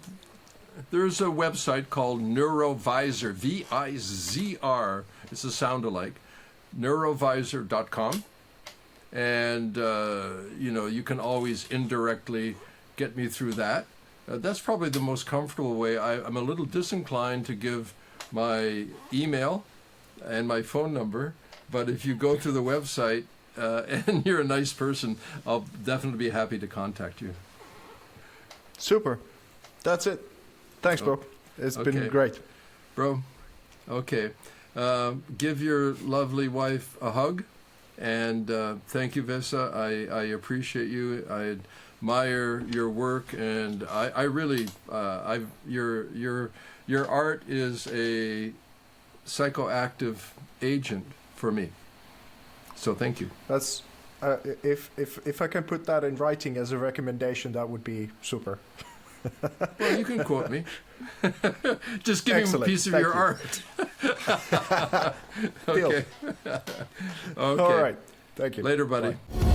there's a website called NeuroVizr, VIZR. It's a sound-alike, NeuroVizr.com. And, you can always indirectly get me through that. that's probably the most comfortable way. I'm a little disinclined to give my email and my phone number, but if you go to the website and you're a nice person, I'll definitely be happy to contact you. Super. That's it. Thanks, bro. It's been great. Bro, okay. Give your lovely wife a hug, and thank you, VESA. I appreciate you. I admire your work, and I really, your art is a psychoactive agent for me. So thank you. That's if I can put that in writing as a recommendation, that would be super. Well, you can quote me. Just give me a piece of your art. Okay. Okay. All right. Thank you. Later, buddy. Bye.